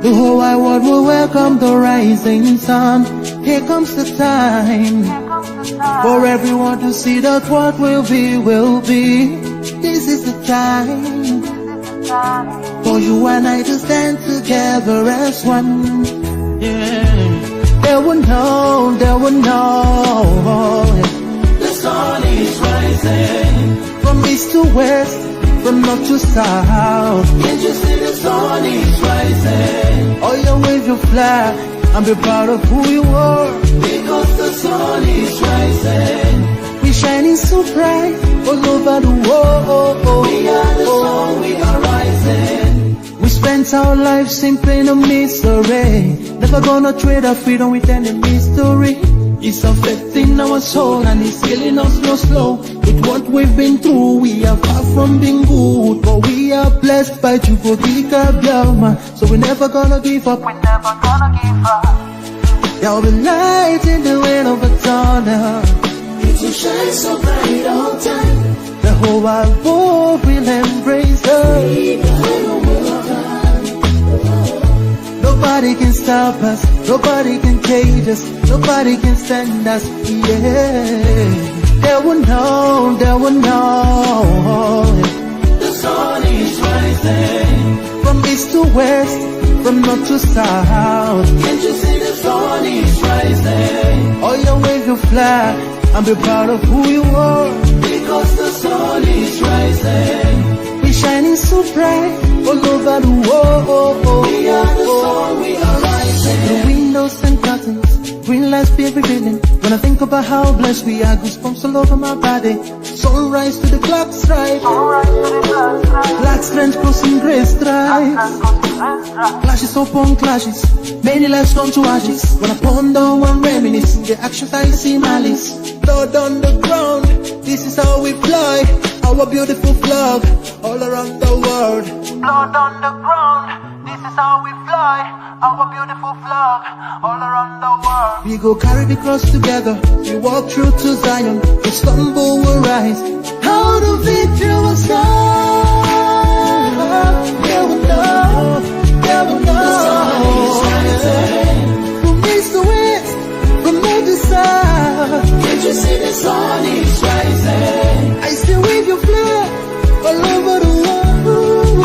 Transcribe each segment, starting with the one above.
The whole wide world will welcome the rising sun. Here comes the time for everyone to see that what will be, will be. This is the time for you and I to stand together as one. Yeah. They will know, they will know. The sun is rising from east to west, from north to south. Can't you see the sun is rising? Oh, you wave your flag and be proud of who you are. Because the sun is rising. We're shining so bright all over the world. We are the sun, we are rising. We spent our lives simply in a mystery. Never gonna trade our freedom with any mystery. It's affecting our soul and it's killing us slow. With what we've been through, we are far from being good, but we are blessed by Chukokika Bialma. So we're never gonna give up. We're never gonna give up. There'll be light in the wind of a tunnel. It will shine so bright all time. The whole wide world will embrace us. Nobody can stop us, nobody can cage us, nobody can stand us, yeah. They will know, they will know. The sun is rising from east to west, from north to south. Can't you see the sun is rising? Oh, you wave your flag and be proud of who you are. Because the sun is rising. We're shining so bright all over the world. We are the sun, we are rising. The windows and curtains, green lights be revealing. When I think about how blessed we are, goosebumps all over my body. Sunrise to the clock strike, black strands crossing grey stripes. Clashes upon clashes, many lives come to ashes. When I ponder and reminisce, the actions I see malice. Blood on the ground, this is how we fly. Our beautiful flag all around the world. Blood on the ground, this is how we fly. Our beautiful flag all around the world. We go carry the cross together. We walk through to Zion. We stumble, we'll rise. How the victory was done. They will know, they will know. The sun is rising from east to west, from north to south. Can't you see the sun is rising? I still wave your flag all over the world.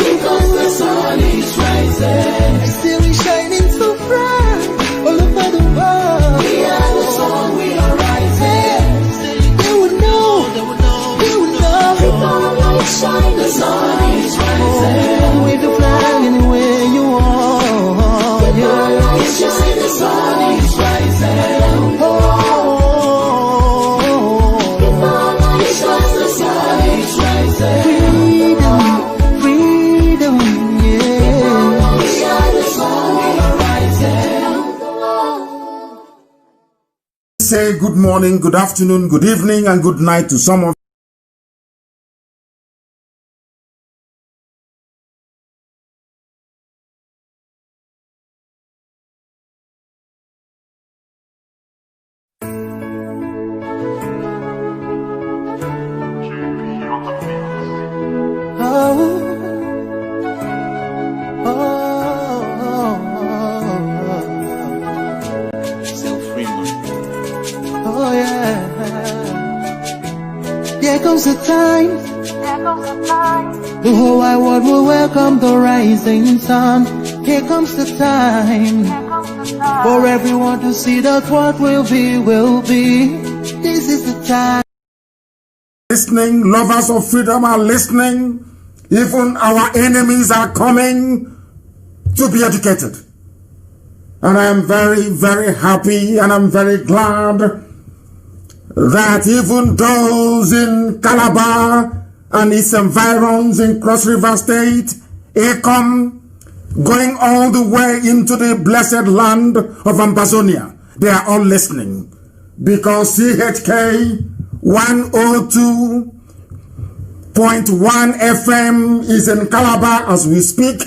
Because the sun is rising. I still be shining so bright all over the world. We are the sun, we are rising. They would know, they would know, they would know. Keep our light shine, the sun is rising. Wave the flag anywhere you are. Keep our light shine, the sun is rising. Say good morning, good afternoon, good evening, and good night to some of The whole wide world will welcome the rising sun. Here comes the time for everyone to see that what will be, will be. This is the time. Listening, lovers of freedom are listening. Even our enemies are coming to be educated. And I am very, very happy and I'm very glad that even those in Calabar and its environs in Cross River State, Acom, going all the way into the blessed land of Ambazonia. They are all listening because CHK 102.1 FM is in Calabar as we speak.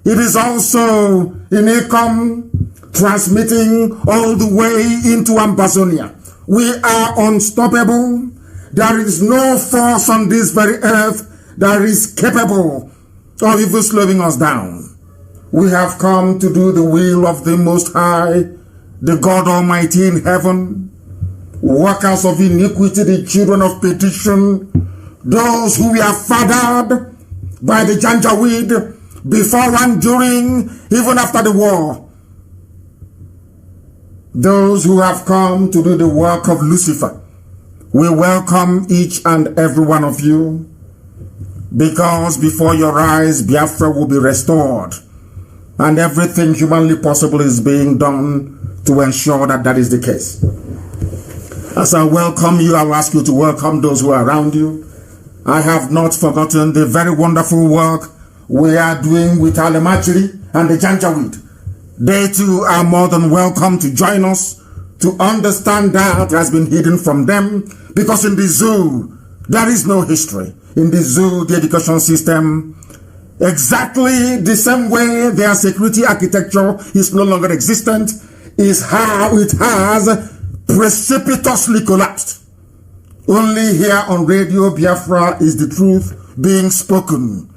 It is also in Acom, transmitting all the way into Ambazonia. We are unstoppable. There is no force on this very earth that is capable of even slowing us down. We have come to do the will of the Most High, the God Almighty in heaven, workers of iniquity, the children of petition, those who were fathered by the Janjaweed before and during, even after the war. Those who have come to do the work of Lucifer. We welcome each and every one of you, because before your eyes, Biafra will be restored. And everything humanly possible is being done to ensure that that is the case. As I welcome you, I'll ask you to welcome those who are around you. I have not forgotten the very wonderful work we are doing with Alemachiri and the Janjaweed. They too are more than welcome to join us to understand that has been hidden from them, because in the zoo, there is no history. In the zoo, the education system, exactly the same way their security architecture is no longer existent, is how it has precipitously collapsed. Only here on Radio Biafra is the truth being spoken.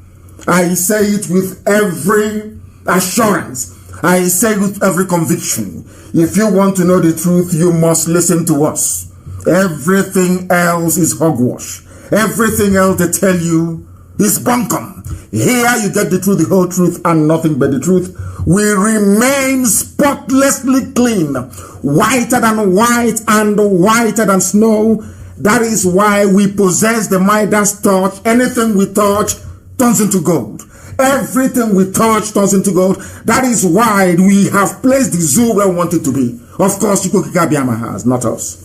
I say it with every assurance. I say it with every conviction. If you want to know the truth, you must listen to us. Everything else is hogwash. Everything else they tell you is bunkum. Here you get the truth, the whole truth, and nothing but the truth. We remain spotlessly clean, whiter than white and whiter than snow. That is why we possess the Midas touch. Anything we touch turns into gold. Everything we touch turns into gold. That is why we have placed the zoo where we want it to be. Of course, Chukwukikabiama has, not us.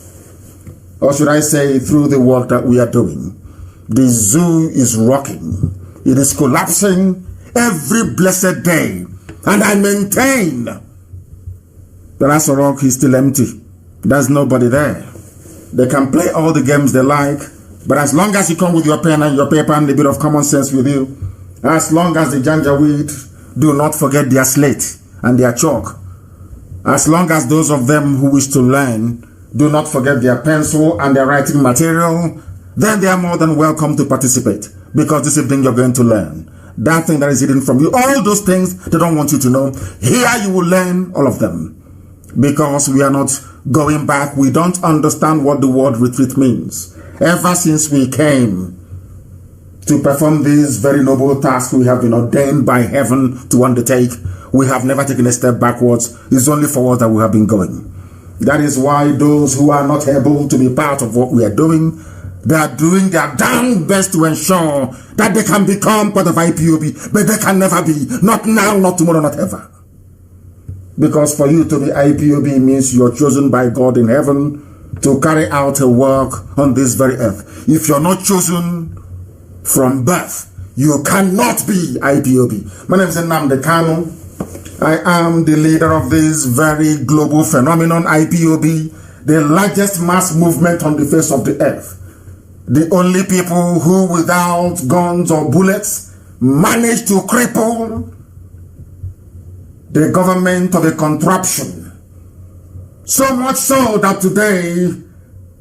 Or should I say, through the work that we are doing. The zoo is rocking. It is collapsing every blessed day. And I maintain that Aso Rock is still empty. There's nobody there. They can play all the games they like, but as long as you come with your pen and your paper and a bit of common sense with you, as long as the Janjaweed do not forget their slate and their chalk, as long as those of them who wish to learn do not forget their pencil and their writing material, then they are more than welcome to participate, because this evening you're going to learn that thing that is hidden from you. All those things they don't want you to know, here you will learn all of them, because we are not going back. We don't understand what the word retreat means. Ever since we came to perform this very noble task we have been ordained by heaven to undertake, we have never taken a step backwards. It's only forward that we have been going. That is why those who are not able to be part of what we are doing, they are doing their damn best to ensure that they can become part of IPOB, but they can never be. Not now, not tomorrow, not ever. Because for you to be IPOB means you're chosen by God in heaven to carry out a work on this very earth. If you're not chosen from birth, you cannot be IPOB. My name is Nnamdi Kanu. I am the leader of this very global phenomenon, IPOB, the largest mass movement on the face of the earth. The only people who, without guns or bullets, managed to cripple the government of a contraption. So much so that today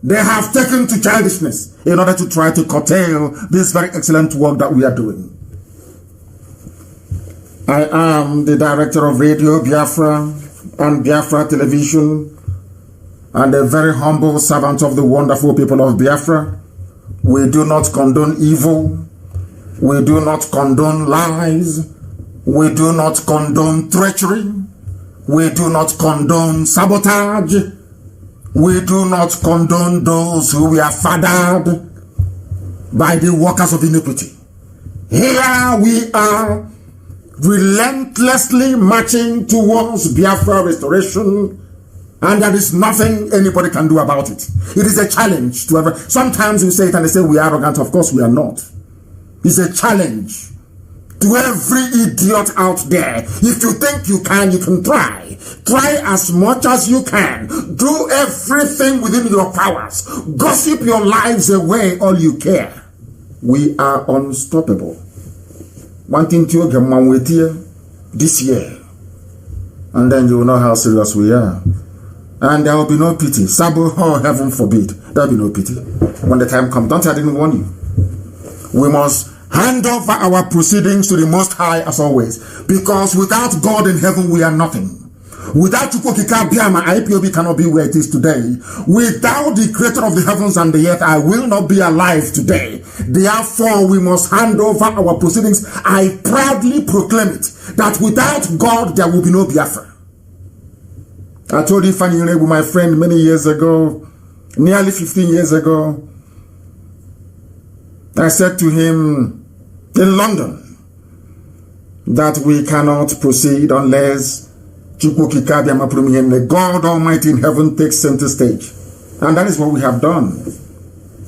they have taken to childishness in order to try to curtail this very excellent work that we are doing. I am the director of Radio Biafra and Biafra Television, and a very humble servant of the wonderful people of Biafra. We do not condone evil. We do not condone lies. We do not condone treachery. We do not condone sabotage. We do not condone those who are fathered by the workers of iniquity. Here we are relentlessly marching towards Biafra restoration, and there is nothing anybody can do about it. It is a challenge to everyone. Sometimes we say it and they say we are arrogant. Of course we are not. is a challenge to every idiot out there. If you think you can try. Try as much as you can. Do everything within your powers. Gossip your lives away all you care. We are unstoppable. Wanting to get man with you this year. And then you will know how serious we are. And there will be no pity. Sabo, oh, heaven forbid. There will be no pity. When the time comes, don't I didn't warn you. We must hand over our proceedings to the Most High as always. Because without God in heaven, we are nothing. Without Chukwukika Biama, IPOB cannot be where it is today. Without the creator of the heavens and the earth, I will not be alive today. Therefore, we must hand over our proceedings. I proudly proclaim it, that without God, there will be no Biafra. I told Ifani Unebu, my friend, many years ago, nearly 15 years ago, I said to him in London that we cannot proceed unless the God Almighty in heaven takes center stage. And that is what we have done.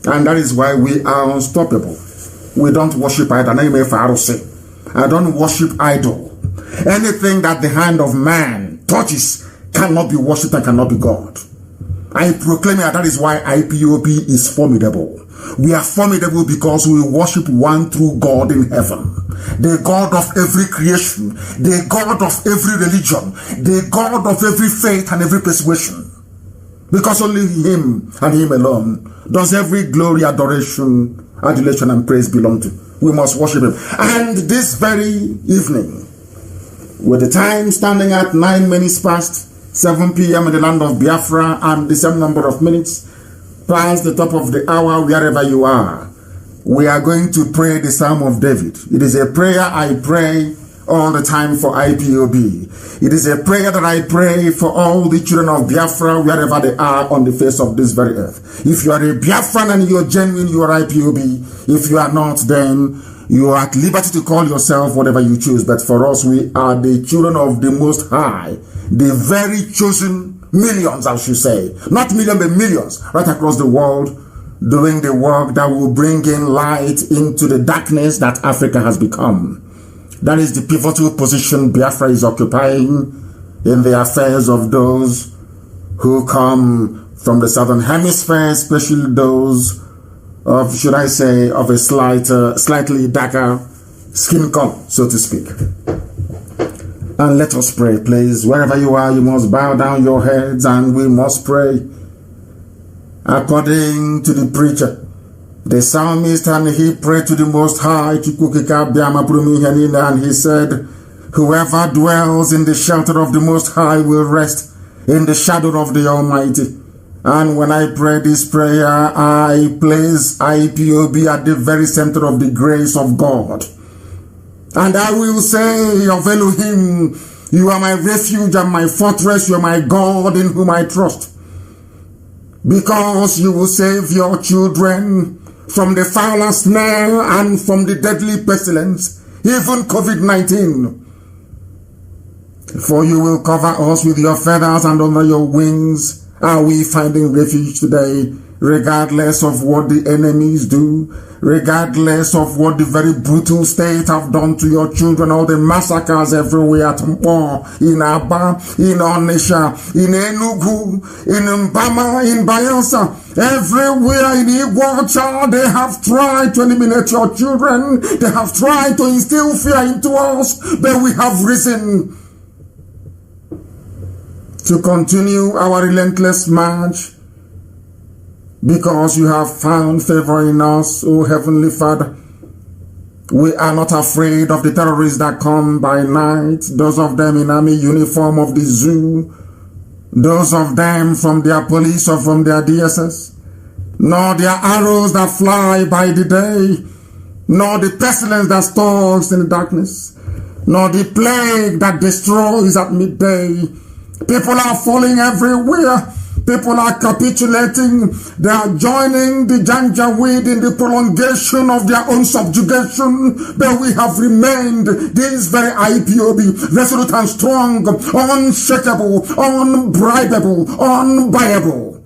And that is why we are unstoppable. We don't worship idol. I don't worship idol. Anything that the hand of man touches cannot be worshipped and cannot be God. I proclaim that is why IPOB is formidable. We are formidable because we worship one true God in heaven. The God of every creation. The God of every religion. The God of every faith and every persuasion. Because only Him and Him alone does every glory, adoration, adulation and praise belong to. We must worship Him. And this very evening, with the time standing at 9 minutes past 7 p.m. in the land of Biafra and the same number of minutes past the top of the hour wherever you are, we are going to pray the Psalm of David. It is a prayer I pray all the time for IPOB. It is a prayer that I pray for all the children of Biafra wherever they are on the face of this very earth. If you are a Biafran and you are genuine, you are IPOB. If you are not, then you are at liberty to call yourself whatever you choose. But for us, we are the children of the Most High, the very chosen millions, I should say. Not millions, but millions right across the world, doing the work that will bring in light into the darkness that Africa has become. That is the pivotal position Biafra is occupying in the affairs of those who come from the southern hemisphere, especially those of, should I say, of a slightly darker skin color, so to speak. And let us pray, please. Wherever you are, you must bow down your heads and we must pray. According to the preacher, the psalmist, and he prayed to the Most High, and he said, whoever dwells in the shelter of the Most High will rest in the shadow of the Almighty. And when I pray this prayer, I place IPOB at the very center of the grace of God. And I will say of Elohim, you are my refuge and my fortress, you are my God in whom I trust. Because you will save your children from the foul snare and from the deadly pestilence, even COVID-19. For you will cover us with your feathers, and under your wings are we finding refuge today, regardless of what the enemies do, regardless of what the very brutal state have done to your children, all the massacres everywhere at Mpo, in Aba, in Onisha, in Enugu, in Mbama, in Bayelsa, everywhere in Iguacha, they have tried to eliminate your children, they have tried to instill fear into us, but we have risen to continue our relentless march, because you have found favor in us, O Heavenly Father. We are not afraid of the terrorists that come by night, those of them in army uniform of the zoo, those of them from their police or from their DSS, nor their arrows that fly by the day, nor the pestilence that stalks in the darkness, nor the plague that destroys at midday. People are falling everywhere. People are capitulating. They are joining the Janjaweed in the prolongation of their own subjugation. But we have remained this very IPOB, resolute and strong, unshakable, unbribable, unbuyable.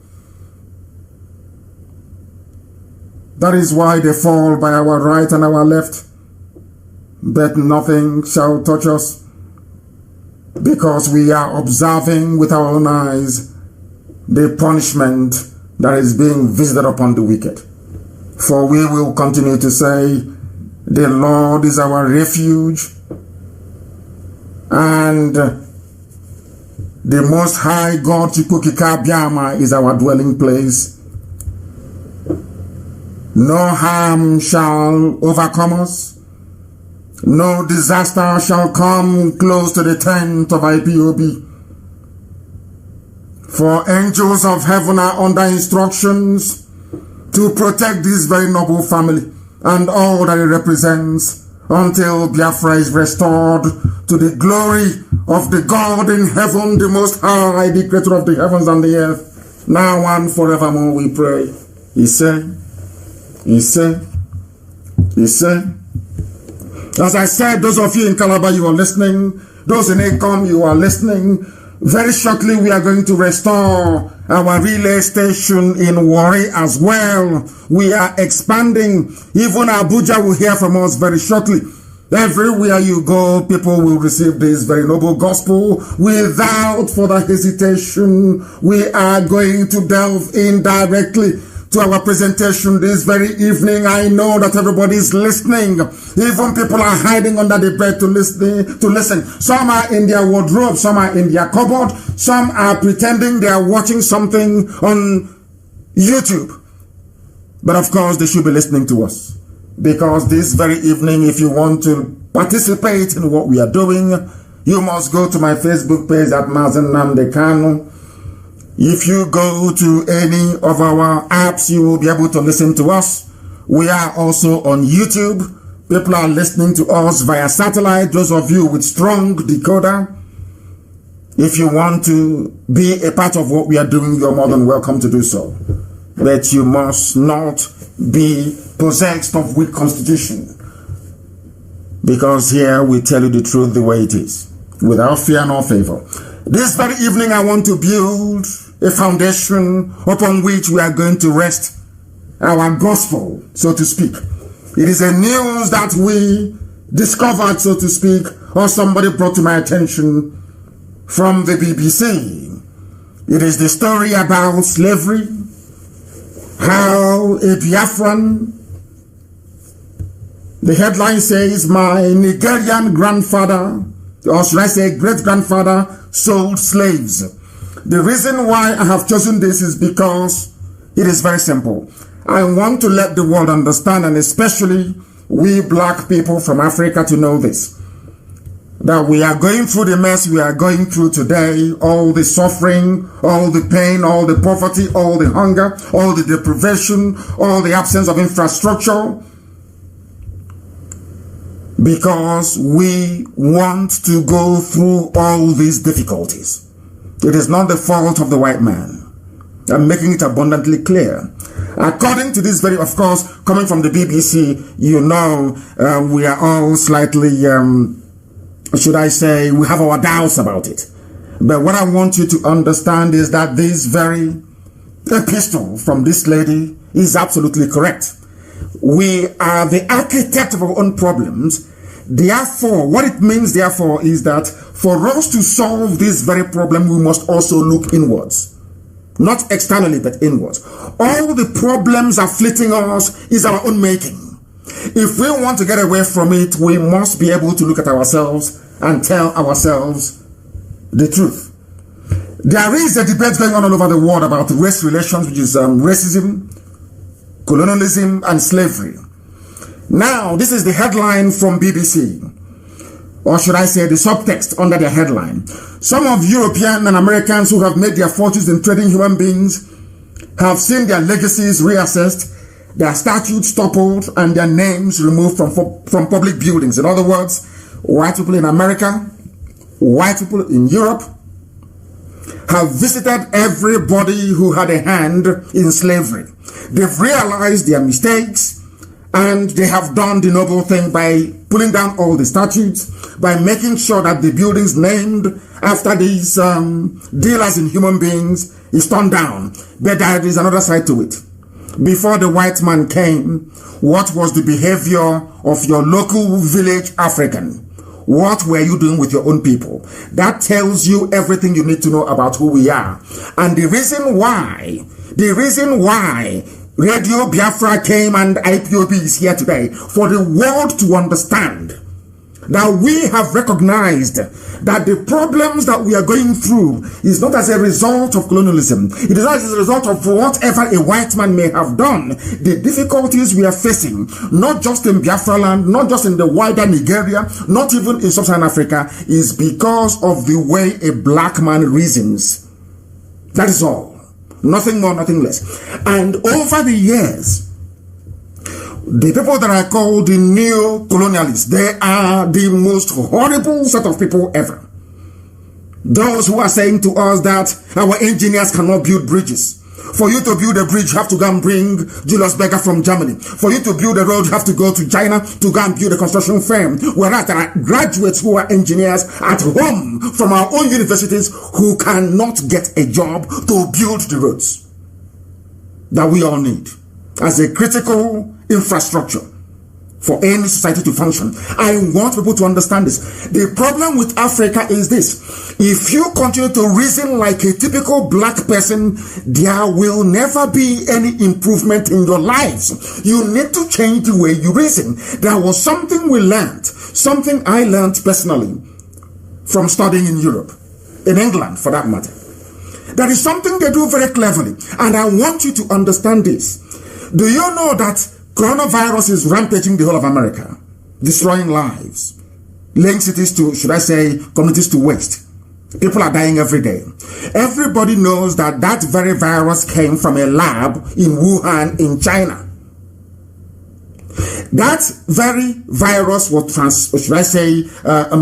That is why they fall by our right and our left, but nothing shall touch us, because we are observing with our own eyes the punishment that is being visited upon the wicked. For we will continue to say, the Lord is our refuge, and the Most High God Chukwu is our dwelling place. No harm shall overcome us. No disaster shall come close to the tent of IPOB. For angels of heaven are under instructions to protect this very noble family and all that it represents until Biafra is restored to the glory of the God in heaven, the Most High, the Creator of the heavens and the earth, now and forevermore we pray. He said, as I said, those of you in Calabar, you are listening. Those in Acom, you are listening. Very shortly, we are going to restore our relay station in Warri as well. We are expanding. Even Abuja will hear from us very shortly. Everywhere you go, people will receive this very noble gospel without further hesitation. We are going to delve in directly to our presentation this very evening. I know that everybody is listening. Even people are hiding under the bed to listen. Some are in their wardrobe, some are in their cupboard, some are pretending they are watching something on YouTube. But of course, they should be listening to us. Because this very evening, if you want to participate in what we are doing, you must go to my Facebook page at Mazi Nnamdi Kanu. If you go to any of our apps, you will be able to listen to us. We are also on YouTube. People are listening to us via satellite. Those of you with strong decoder, if you want to be a part of what we are doing, you're more than welcome to do so. But you must not be possessed of weak constitution. Because here we tell you the truth the way it is, without fear nor favor. This very evening I want to build a foundation upon which we are going to rest our gospel, so to speak. It is a news that we discovered, so to speak, or somebody brought to my attention from the BBC. It is the story about slavery, how a Biafran, the headline says, my Nigerian grandfather, or should I say great-grandfather, sold slaves. The reason why I have chosen this is because it is very simple. I want to let the world understand, and especially we black people from Africa, to know this, that we are going through the mess we are going through today, all the suffering, all the pain, all the poverty, all the hunger, all the deprivation, all the absence of infrastructure, because we want to go through all these difficulties. It is not the fault of the white man. I'm making it abundantly clear. According to this very, of course, coming from the BBC, you know, we are all slightly, should I say, we have our doubts about it. But what I want you to understand is that this very epistle from this lady is absolutely correct. We are the architect of our own problems. Therefore, what it means, therefore, is that for us to solve this very problem, we must also look inwards. Not externally, but inwards. All the problems afflicting us is our own making. If we want to get away from it, we must be able to look at ourselves and tell ourselves the truth. There is a debate going on all over the world about race relations, which is racism, colonialism, and slavery. Now, this is the headline from BBC, or should I say the subtext under the headline. Some of European and Americans who have made their fortunes in trading human beings have seen their legacies reassessed, their statues toppled, and their names removed from public buildings. In other words, white people in America, white people in Europe have visited everybody who had a hand in slavery. They've realized their mistakes, and they have done the noble thing by pulling down all the statues, by making sure that the buildings named after these dealers in human beings is torn down. But there is another side to it. Before the white man came, what was the behavior of your local village African? What were you doing with your own people? That tells you everything you need to know about who we are. And the reason why Radio Biafra came and IPOB is here today, for the world to understand that we have recognized that the problems that we are going through is not as a result of colonialism. It is not as a result of whatever a white man may have done. The difficulties we are facing, not just in Biafra land, not just in the wider Nigeria, not even in sub-Saharan Africa, is because of the way a black man reasons. That is all. Nothing more, nothing less. And over the years, the people that are called the neo-colonialists, they are the most horrible set of people ever. Those who are saying to us that our engineers cannot build bridges. For you to build a bridge, you have to go and bring Julius Berger from Germany. For you to build a road, you have to go to China to go and build a construction firm. Whereas there are graduates who are engineers at home from our own universities who cannot get a job to build the roads that we all need as a critical infrastructure for any society to function. I want people to understand this. The problem with Africa is this: if you continue to reason like a typical black person, there will never be any improvement in your lives. You need to change the way you reason. There was something we learned, something I learned personally from studying in Europe, in England for that matter. That is something they do very cleverly, and I want you to understand this. Do you know that coronavirus is rampaging the whole of America, destroying lives, laying cities to, should I say, communities to waste? People are dying every day. Everybody knows that that very virus came from a lab in Wuhan in China. That very virus was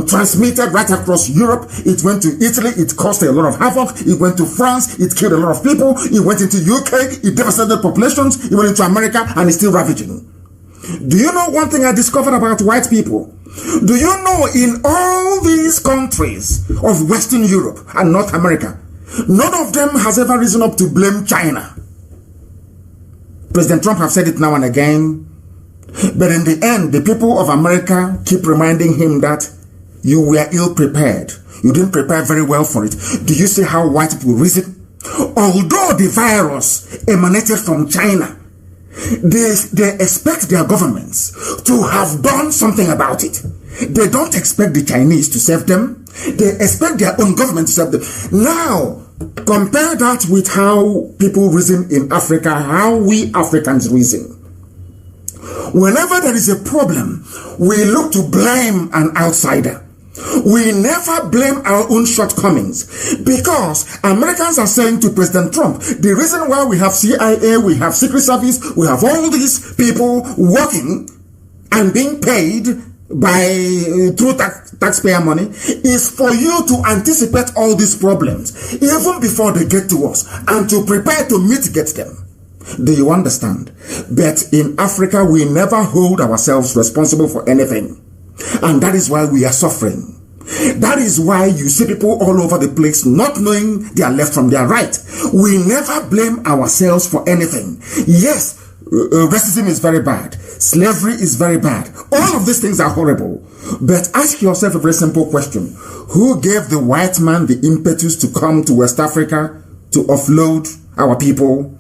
transmitted right across Europe. It went to Italy. It caused a lot of havoc. It went to France. It killed a lot of people. It went into UK. It devastated populations. It went into America and it's still ravaging. Do you know one thing I discovered about white people? Do you know in all these countries of Western Europe and North America, none of them has ever risen up to blame China? President Trump has said it now and again. But in the end, the people of America keep reminding him that you were ill prepared. You didn't prepare very well for it. Do you see how white people reason? Although the virus emanated from China, they expect their governments to have done something about it. They don't expect the Chinese to save them. They expect their own government to save them. Now, compare that with how people reason in Africa, how we Africans reason. Whenever there is a problem, we look to blame an outsider. We never blame our own shortcomings, because Americans are saying to President Trump, the reason why we have CIA, we have Secret Service, we have all these people working and being paid through taxpayer money is for you to anticipate all these problems even before they get to us and to prepare to mitigate them. Do you understand? But in Africa, we never hold ourselves responsible for anything. And that is why we are suffering. That is why you see people all over the place not knowing their left from their right. We never blame ourselves for anything. Yes, racism is very bad. Slavery is very bad. All of these things are horrible. But ask yourself a very simple question. Who gave the white man the impetus to come to West Africa to offload our people?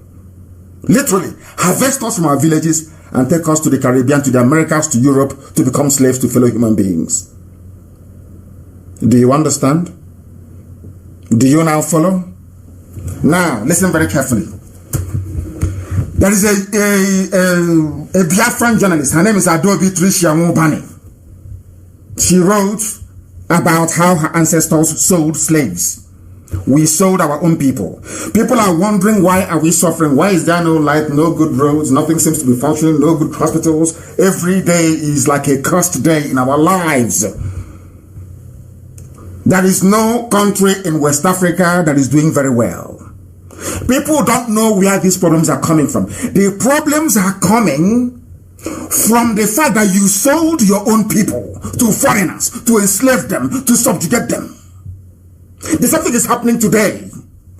Literally, harvest us from our villages and take us to the Caribbean, to the Americas, to Europe, to become slaves to fellow human beings. Do you understand? Do you now follow? Now, listen very carefully. There is a Biafran journalist. Her name is Adobe Tricia Mubani. She wrote about how her ancestors sold slaves. We sold our own people. People are wondering, why are we suffering? Why is there no light, no good roads, nothing seems to be functioning, no good hospitals? Every day is like a cursed day in our lives. There is no country in West Africa that is doing very well. People don't know where these problems are coming from. The problems are coming from the fact that you sold your own people to foreigners, to enslave them, to subjugate them. The same thing is happening today.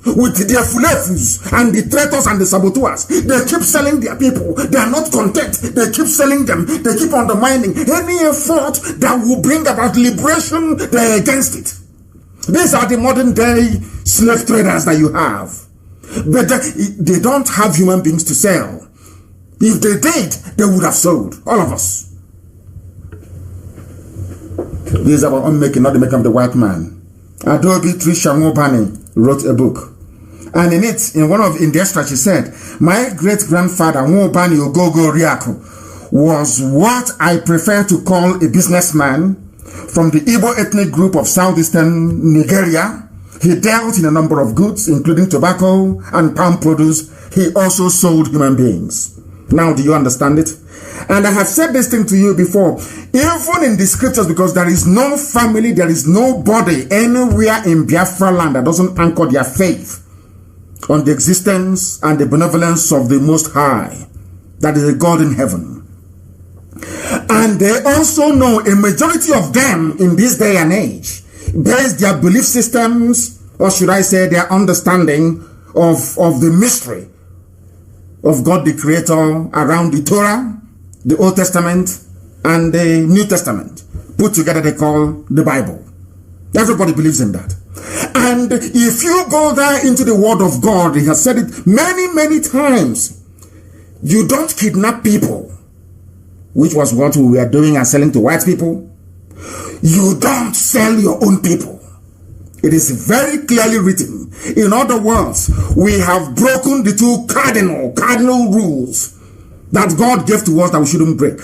with their fulefus and the traitors and the saboteurs. They keep selling their people. They are not content. They keep selling them. They keep undermining any effort that will bring about liberation. They're against it. These are the modern day slave traders that you have. But they don't have human beings to sell. If they did, they would have sold. All of us. This is about unmaking, not the making of the white man. Adobe Trisha Mobani wrote a book. And in the extract, she said, my great-grandfather, Mobani Ogogo Riako, was what I prefer to call a businessman from the Igbo ethnic group of southeastern Nigeria. He dealt in a number of goods, including tobacco and palm produce. He also sold human beings. Now, do you understand it? And I have said this thing to you before, even in the scriptures, because there is no family, there is nobody anywhere in Biafra land that doesn't anchor their faith on the existence and the benevolence of the Most High, that is a God in heaven. And they also know, a majority of them in this day and age, base their belief systems, or should I say their understanding of the mystery of God the Creator around the Torah, the Old Testament, and the New Testament. Put together they call the Bible. Everybody believes in that. And if you go there into the Word of God, He has said it many, many times. You don't kidnap people, which was what we were doing and selling to white people. You don't sell your own people. It is very clearly written. In other words, we have broken the two cardinal rules that God gave to us that we shouldn't break.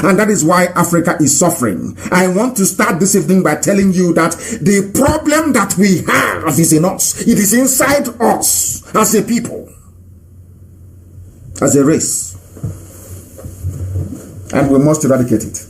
And that is why Africa is suffering. I want to start this evening by telling you that the problem that we have is in us. It is inside us as a people, as a race. And we must eradicate it.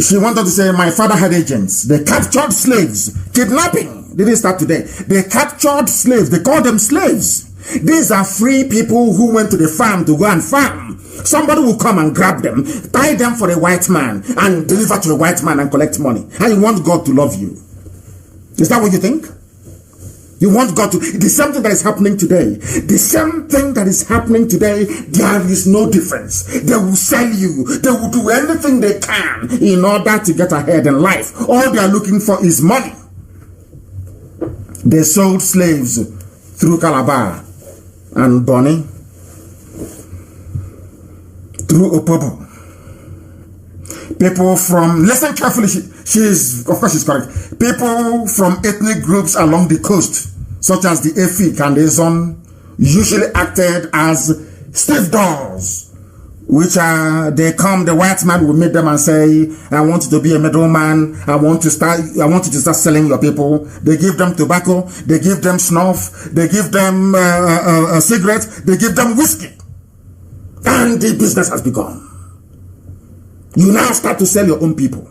She wanted to say, my father had agents. They captured slaves. Kidnapping didn't start today. They captured slaves. They called them slaves. These are free people who went to the farm to go and farm. Somebody will come and grab them, tie them for a white man, and deliver to a white man and collect money. And you want God to love you. Is that what you think? You want God to... The same thing that is happening today. The same thing that is happening today, there is no difference. They will sell you. They will do anything they can in order to get ahead in life. All they are looking for is money. They sold slaves through Calabar and Bonny, through Opobo. People from, listen carefully, of course she's correct. People from ethnic groups along the coast, such as the Efik and the Ezon, usually acted as slave dolls, which the white man will meet them and say, I want you to be a middleman, I want you to start selling your people. They give them tobacco, they give them snuff, they give them a cigarette, they give them whiskey. And the business has begun. You now start to sell your own people.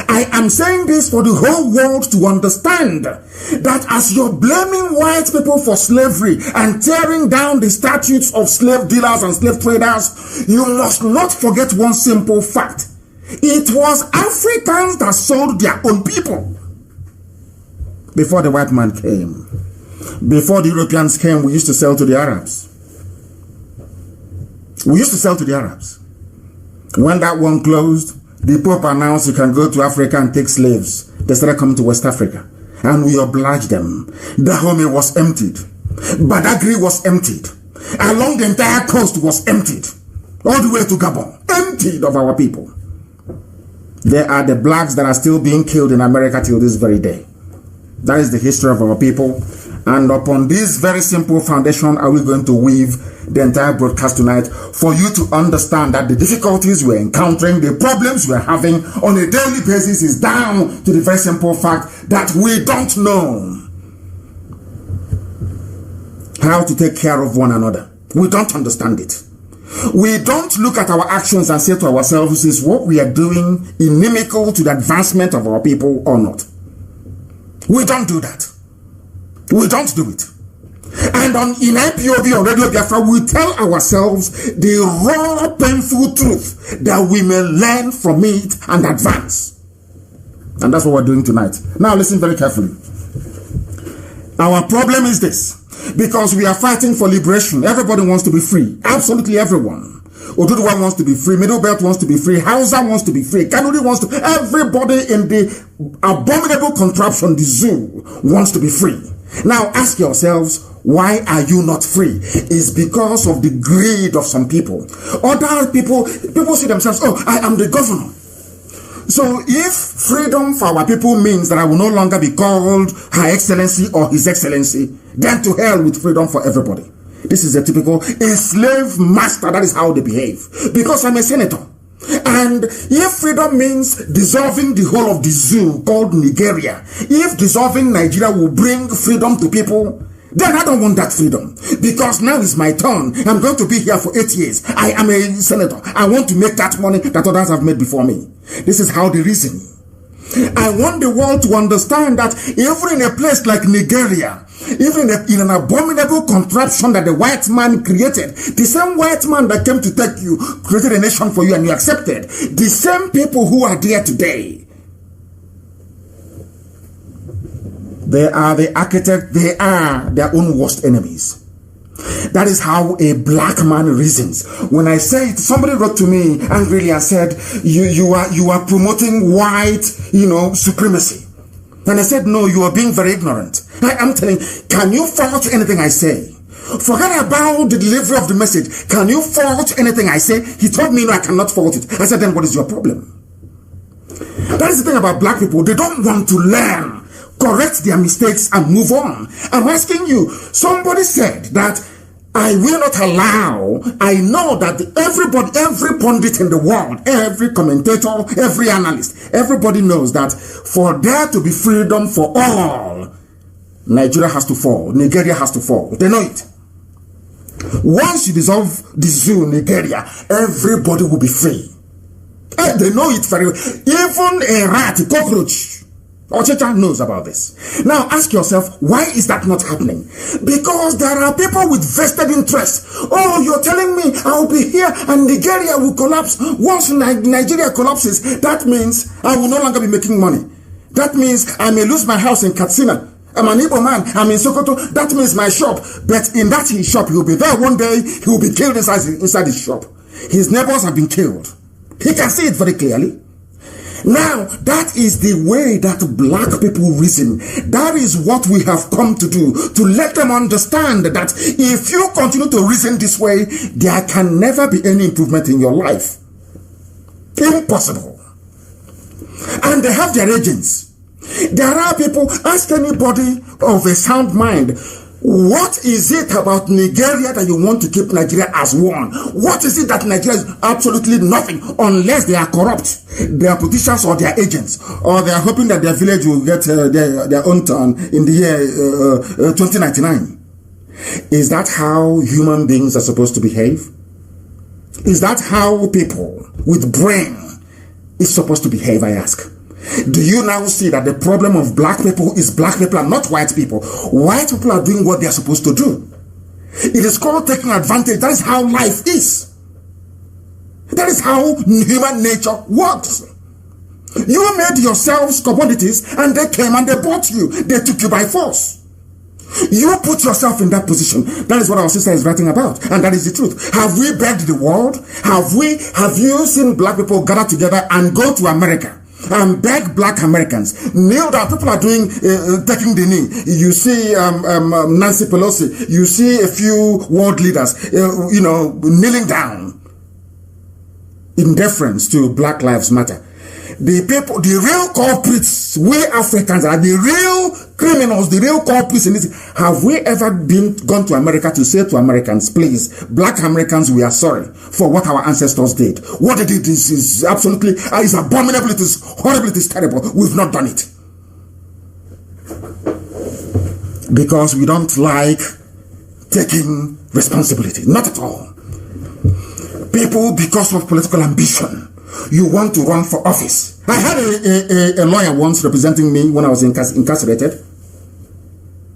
I am saying this for the whole world to understand that as you're blaming white people for slavery and tearing down the statutes of slave dealers and slave traders, you must not forget one simple fact. It was Africans that sold their own people. Before the white man came, before the Europeans came, we used to sell to the Arabs. We used to sell to the Arabs. When that one closed, the Pope announced you can go to Africa and take slaves. They started coming to West Africa. And we obliged them. Dahomey was emptied. Badagry was emptied. Along the entire coast was emptied. All the way to Gabon. Emptied of our people. There are the blacks that are still being killed in America till this very day. That is the history of our people. And upon this very simple foundation are we going to weave the entire broadcast tonight for you to understand that the difficulties we're encountering, the problems we're having on a daily basis is down to the very simple fact that we don't know how to take care of one another. We don't understand it. We don't look at our actions and say to ourselves, is what we are doing inimical to the advancement of our people or not? We don't do that. We don't do it. And in IPOB or Radio Biafra, we tell ourselves the raw, painful truth that we may learn from it and advance. And that's what we're doing tonight. Now listen very carefully. Our problem is this. Because we are fighting for liberation. Everybody wants to be free. Absolutely everyone. Oduduwa wants to be free. Middle Belt wants to be free. Hausa wants to be free. Kanu wants to. Everybody in the abominable contraption, the zoo, wants to be free. Now ask yourselves, why are you not free? It's because of the greed of some people. Other people see themselves, oh, I am the governor. So if freedom for our people means that I will no longer be called Her Excellency or His Excellency, then to hell with freedom for everybody. This is a typical enslaved master. That is how they behave. Because I'm a senator. And if freedom means dissolving the whole of the zoo called Nigeria, if dissolving Nigeria will bring freedom to people, then I don't want that freedom. Because now is my turn. I'm going to be here for 8 years. I am a senator. I want to make that money that others have made before me. This is how they reason. I want the world to understand that even in a place like Nigeria, even in an abominable contraption that the white man created, the same white man that came to take you, created a nation for you and you accepted, the same people who are there today, they are the architect, they are their own worst enemies. That is how a black man reasons. When I say it, somebody wrote to me angrily and said, you are promoting white, supremacy. And I said, no, you are being very ignorant. I'm telling you, can you fault anything I say? Forget about the delivery of the message. Can you fault anything I say? He told me, no, I cannot fault it. I said, then what is your problem? That is the thing about black people. They don't want to learn, correct their mistakes and move on. I'm asking you, somebody said that I will not allow, I know that everybody, every pundit in the world, every commentator, every analyst, everybody knows that for there to be freedom for all, Nigeria has to fall, Nigeria has to fall. They know it. Once you dissolve the zoo in Nigeria, everybody will be free. They know it very well. Even a rat, a cockroach, Ochecha knows about this. Now ask yourself, why is that not happening? Because there are people with vested interest. Oh, you're telling me I'll be here and Nigeria will collapse. Once Nigeria collapses, that means I will no longer be making money. That means I may lose my house in Katsina. I'm an Igbo man. I'm in Sokoto. That means my shop. But in that shop, he'll be there one day. He will be killed inside his shop. His neighbors have been killed. He can see it very clearly. Now, that is the way that black people reason. That is what we have come to do, to let them understand that if you continue to reason this way, there can never be any improvement in your life. Impossible. And they have their agents. There are people, ask anybody of a sound mind, what is it about Nigeria that you want to keep Nigeria as one? What is it that Nigeria is absolutely nothing unless they are corrupt, their politicians or their agents, or they are hoping that their village will get their own turn in the year 2099? Is that how human beings are supposed to behave? Is that how people with brain is supposed to behave, I ask? Do you now see that the problem of black people is black people and not white people? White people are doing what they are supposed to do. It is called taking advantage. That is how life is. That is how human nature works. You made yourselves commodities and they came and they bought you. They took you by force. You put yourself in that position. That is what our sister is writing about. And that is the truth. Have we begged the world? Have you seen black people gather together and go to America and beg black Americans, kneel down? People are doing, taking the knee. You see Nancy Pelosi, you see a few world leaders, kneeling down in deference to Black Lives Matter. The people, the real culprits, we Africans are the real criminals, the real culprits in this. Have we ever gone to America to say to Americans, please, black Americans, we are sorry for what our ancestors did. What they did is absolutely, is abominable, it is horrible, it is terrible. We've not done it. Because we don't like taking responsibility. Not at all. People, because of political ambition, you want to run for office. I had a lawyer once representing me when I was incarcerated.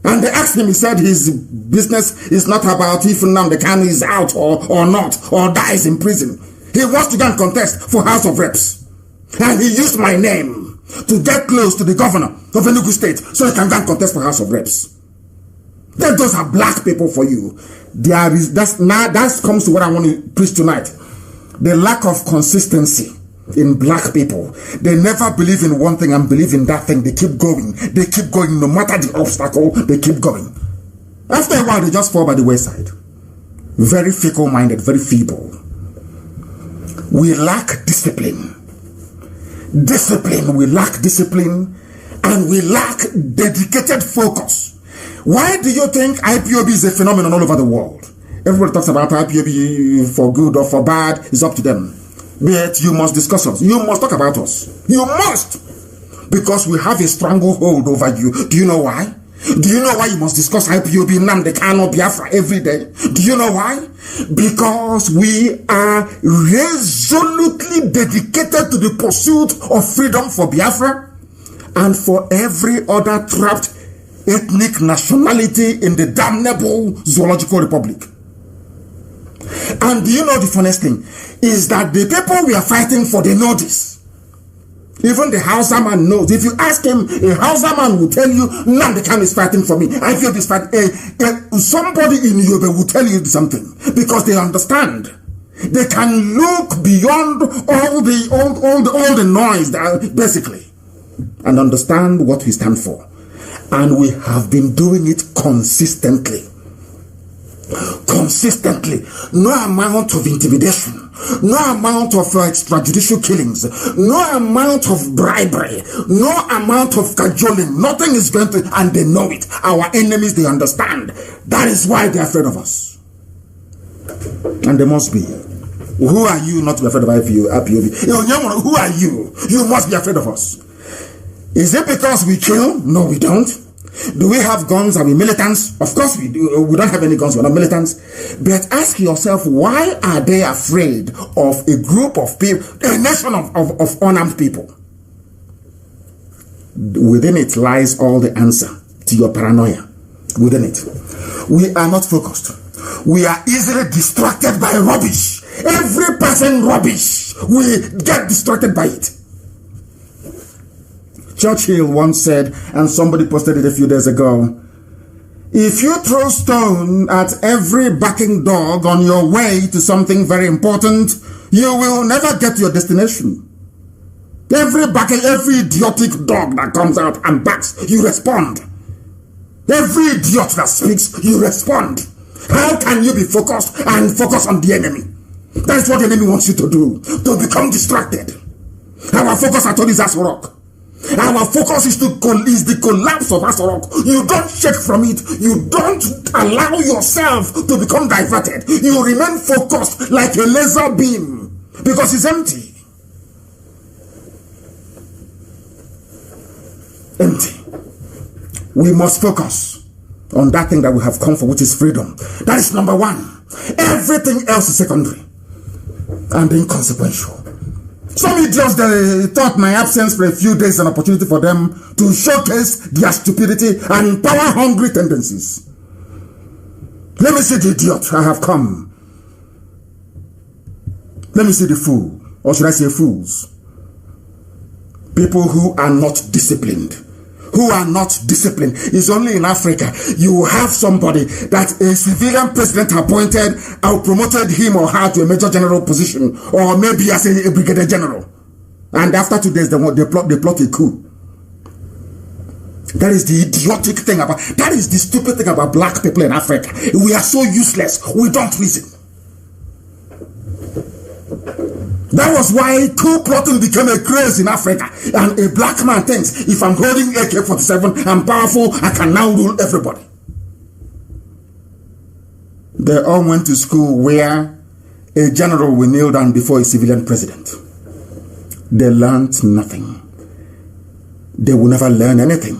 And they asked him, he said his business is not about if Nnamdi Kanu is out or not, or dies in prison. He wants to go and contest for House of Reps. And he used my name to get close to the governor of Enugu State so he can go and contest for House of Reps. Those are black people for you. That comes to what I want to preach tonight. The lack of consistency in black people. They never believe in one thing and believe in that thing. They keep going. They keep going no matter the obstacle. They keep going. After a while, they just fall by the wayside. Very fickle-minded, very feeble. We lack discipline. We lack discipline, and we lack dedicated focus. Why do you think IPOB is a phenomenon all over the world? Everybody talks about IPOB for good or for bad. It's up to them. But you must discuss us. You must talk about us. You must. Because we have a stranglehold over you. Do you know why? Do you know why you must discuss IPOB, Nnamdi, Kanu, Biafra every day? Do you know why? Because we are resolutely dedicated to the pursuit of freedom for Biafra and for every other trapped ethnic nationality in the damnable Zoological Republic. And do you know the funniest thing? Is that the people we are fighting for, they know this. Even the Hausa man knows. If you ask him, a Hausa man will tell you, Nnamdi Kanu is fighting for me. I feel this fight. Somebody in Yoruba will tell you something. Because they understand. They can look beyond all the noise, basically. And understand what we stand for. And we have been doing it consistently. No amount of intimidation, no amount of extrajudicial killings, no amount of bribery, no amount of cajoling, nothing is going to, and they know it. Our enemies, they understand. That is why they are afraid of us. And they must be. Who are you not to be afraid of IPOB? Who are you? You must be afraid of us. Is it because we kill? No, we don't. Do we have guns? Are we militants? Of course we do. We don't have any guns. We're not militants. But ask yourself, why are they afraid of a group of people, a nation of unarmed people? Within it lies all the answer to your paranoia. Within it. We are not focused. We are easily distracted by rubbish. Every person rubbish. We get distracted by it. Churchill once said, and somebody posted it a few days ago, if you throw stone at every barking dog on your way to something very important, you will never get to your destination. Every idiotic dog that comes out and barks, you respond. Every idiot that speaks, you respond. How can you be focused and focus on the enemy? That's what the enemy wants you to do, to become distracted. Our focus at all is Asorok. Our focus is the collapse of Asorok. You don't shake from it. You don't allow yourself to become diverted. You remain focused like a laser beam because it's empty. Empty. We must focus on that thing that we have come for, which is freedom. That is number one. Everything else is secondary and inconsequential. Some idiots, they thought my absence for a few days an opportunity for them to showcase their stupidity and power-hungry tendencies. Let me see the idiot. I have come. Let me see the fool, or should I say fools. People who are not disciplined. Who are not disciplined. It's only in Africa you have somebody that a civilian president appointed or promoted him or her to a major general position, or maybe as a brigadier general, and after 2 days they plot a coup. That is the idiotic thing about, that is the stupid thing about black people in Africa. We are so useless. We don't reason. That was why coup plotting became a craze in Africa. And a black man thinks, if I'm holding AK-47, I'm powerful, I can now rule everybody. They all went to school where a general will kneel down before a civilian president. They learned nothing. They will never learn anything.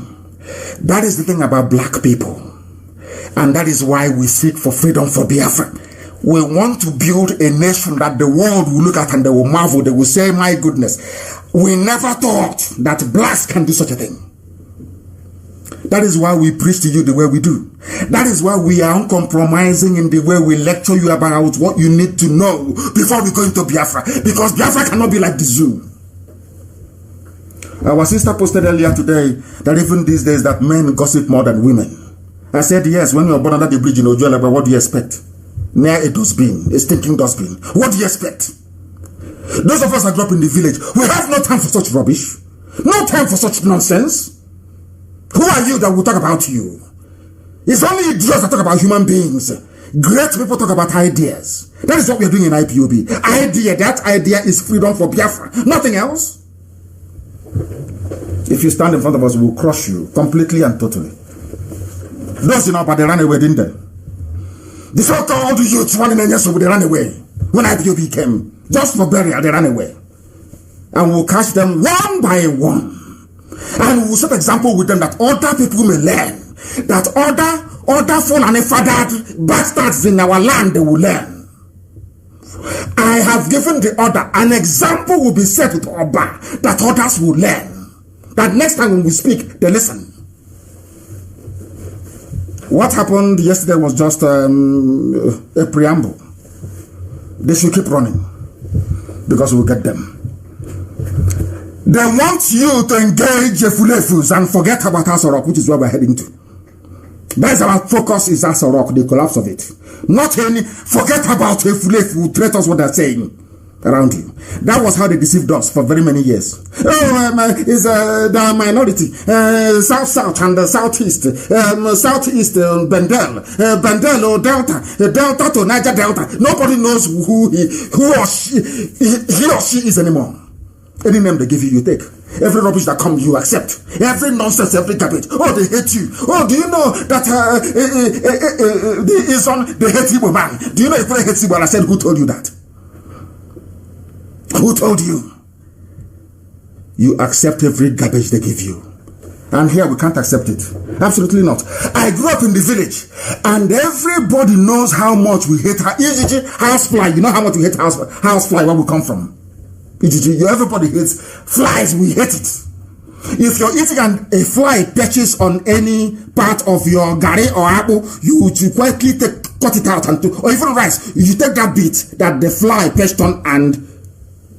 That is the thing about black people. And that is why we seek for freedom for Biafra. We want to build a nation that the world will look at and they will marvel. They will say, my goodness, we never thought that blacks can do such a thing. That is why we preach to you the way we do. That is why we are uncompromising in the way we lecture you about what you need to know before we go into Biafra. Because Biafra cannot be like the zoo. Our sister posted earlier today that even these days that men gossip more than women. I said, yes, when you were born under the bridge in Ojuelaba, what do you expect? Near a dustbin, a stinking dustbin. What do you expect? Those of us that grew up in the village, we have no time for such rubbish. No time for such nonsense. Who are you that will talk about you? It's only idiots that talk about human beings. Great people talk about ideas. That is what we are doing in IPOB. That idea is freedom for Biafra. Nothing else. If you stand in front of us, we will crush you completely and totally. Those in Upper, they ran away, didn't they? The so-called youths running in Yeso, they ran away. When IPOB came, just for burial, they ran away. And we'll catch them one by one. And we'll set example with them that other people may learn. That other fallen fathered bastards in our land, they will learn. I have given the order. An example will be set with Oba that others will learn. That next time when we speak, they listen. What happened yesterday was just a preamble. They should keep running because we'll get them. They want you to engage Efulefus and forget about Aso Rock, which is where we're heading to. That's our focus is Aso Rock, the collapse of it. Not any, forget about Efulefu, traitors what they're saying around you. That was how they deceived us for very many years. It's the minority. South and the southeast. Southeast, Bendel or Delta. Delta to Niger Delta. Nobody knows who or she is anymore. Any name they give you, you take. Every rubbish that comes, you accept. Every nonsense, every garbage. Oh, they hate you. Oh, do you know that they hate Igbo man? Do you know if they hate Igbo? I said, who told you that? Who told you? You accept every garbage they give you. And here we can't accept it. Absolutely not. I grew up in the village, and everybody knows how much we hate housefly. You know how much we hate housefly, where we come from. Everybody hates flies. We hate it. If you're eating and a fly perches on any part of your gari or apple, you should quickly cut it out or even rice. You take that bit that the fly perched on and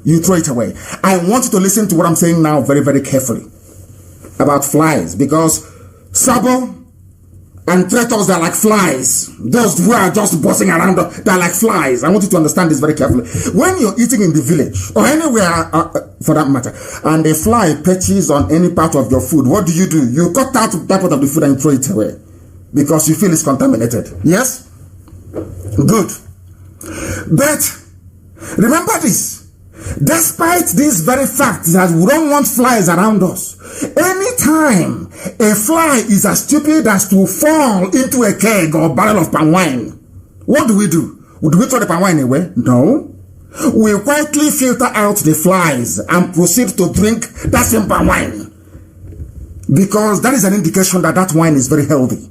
you throw it away. I want you to listen to what I'm saying now very, very carefully about flies, because Sabo and traitors, they're like flies. Those who are just buzzing around, they're like flies. I want you to understand this very carefully. When you're eating in the village, or anywhere for that matter, and a fly perches on any part of your food, what do? You cut out that part of the food and throw it away, because you feel it's contaminated. Yes? Good. But remember this. Despite this very fact that we don't want flies around us, anytime a fly is as stupid as to fall into a keg or barrel of palm wine, what do? Would we throw the palm wine away? No. We quietly filter out the flies and proceed to drink that same palm wine, because that is an indication that that wine is very healthy.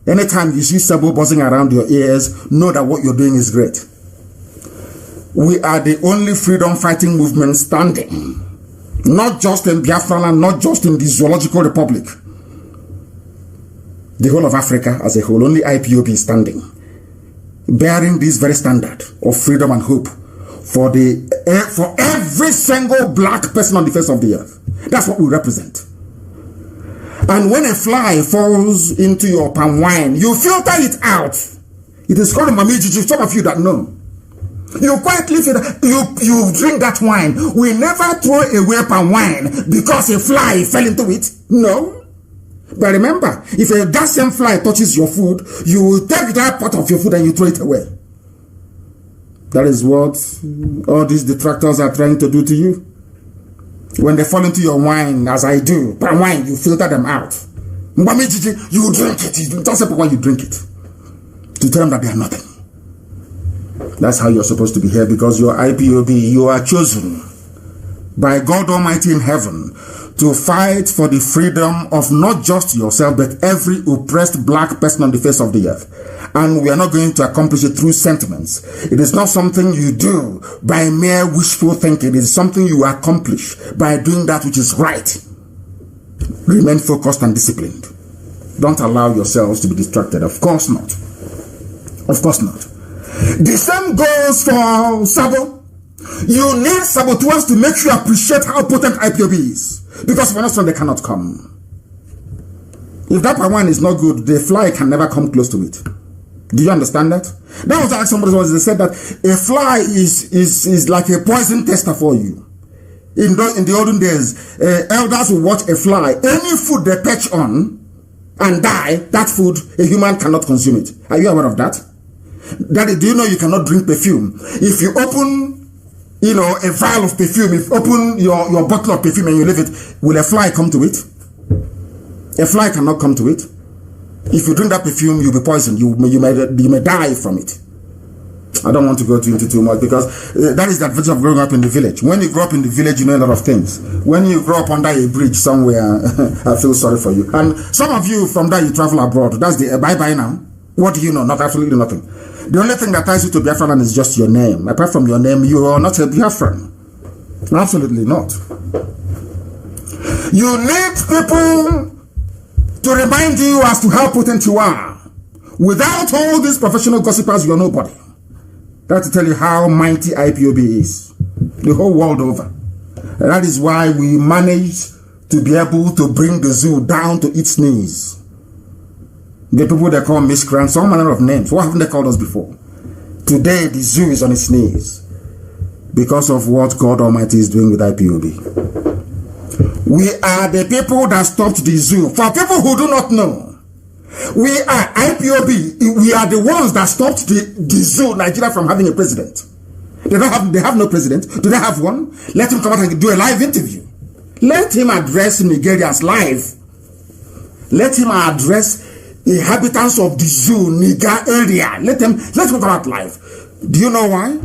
Anytime you see sabo buzzing around your ears, know that what you're doing is great. We are the only freedom fighting movement standing. Not just in Biafra land, not just in the Zoological Republic. The whole of Africa as a whole, only IPOB is standing, bearing this very standard of freedom and hope for every single black person on the face of the earth. That's what we represent. And when a fly falls into your palm wine, you filter it out. It is called mamijiji. Some of you that know. You quietly say that you drink that wine. We never throw away palm wine because a fly fell into it. No. But remember, if that same fly touches your food, you will take that part of your food and you throw it away. That is what all these detractors are trying to do to you. When they fall into your wine, as I do, palm wine, you filter them out. You drink it. You don't say why you drink it. To tell them that they are nothing. That's how you're supposed to be here, because you're IPOB. You are chosen by God Almighty in heaven to fight for the freedom of not just yourself, but every oppressed black person on the face of the earth. And we are not going to accomplish it through sentiments. It is not something you do by mere wishful thinking. It is something you accomplish by doing that which is right. Remain focused and disciplined. Don't allow yourselves to be distracted. Of course not. Of course not. The same goes for Sabo. You need saboteurs to make you appreciate how potent IPOB is. Because if you're not strong, they cannot come. If that palm wine is not good, the fly can never come close to it. Do you understand that? That was like somebody once, they said that a fly is like a poison tester for you. In the olden days, elders will watch a fly. Any food they perch on and die, that food, a human cannot consume it. Are you aware of that? Daddy, do you know you cannot drink perfume? If you open, a vial of perfume, if you open your bottle of perfume and you leave it, will a fly come to it? A fly cannot come to it. If you drink that perfume, you'll be poisoned. You may die from it. I don't want to go into too much because that is the advantage of growing up in the village. When you grow up in the village, you know a lot of things. When you grow up under a bridge somewhere, I feel sorry for you. And some of you from there, you travel abroad. That's the bye-bye now. What do you know? Not absolutely nothing. The only thing that ties you to Biafran is just your name. Apart from your name, you are not a Biafran. Absolutely not. You need people to remind you as to how potent you are. Without all these professional gossipers, you're nobody. That's to tell you how mighty IPOB is. The whole world over. And that is why we managed to be able to bring the zoo down to its knees. The people they call miscreants, all manner of names. What haven't they called us before? Today, the zoo is on its knees because of what God Almighty is doing with IPOB. We are the people that stopped the zoo. For people who do not know, we are IPOB. We are the ones that stopped the zoo, Nigeria, from having a president. They have no president. Do they have one? Let him come out and do a live interview. Let him address Nigerians live. Let him address the inhabitants of the zoo, Niger area. Let him come out live. Do you know why?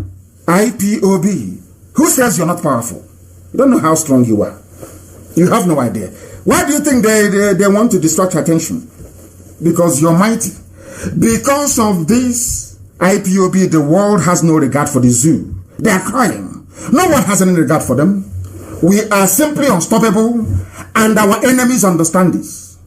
IPOB. Who says you're not powerful? You don't know how strong you are. You have no idea. Why do you think they want to distract attention? Because you're mighty. Because of this IPOB, the world has no regard for the zoo. They are crying. No one has any regard for them. We are simply unstoppable, and our enemies understand this.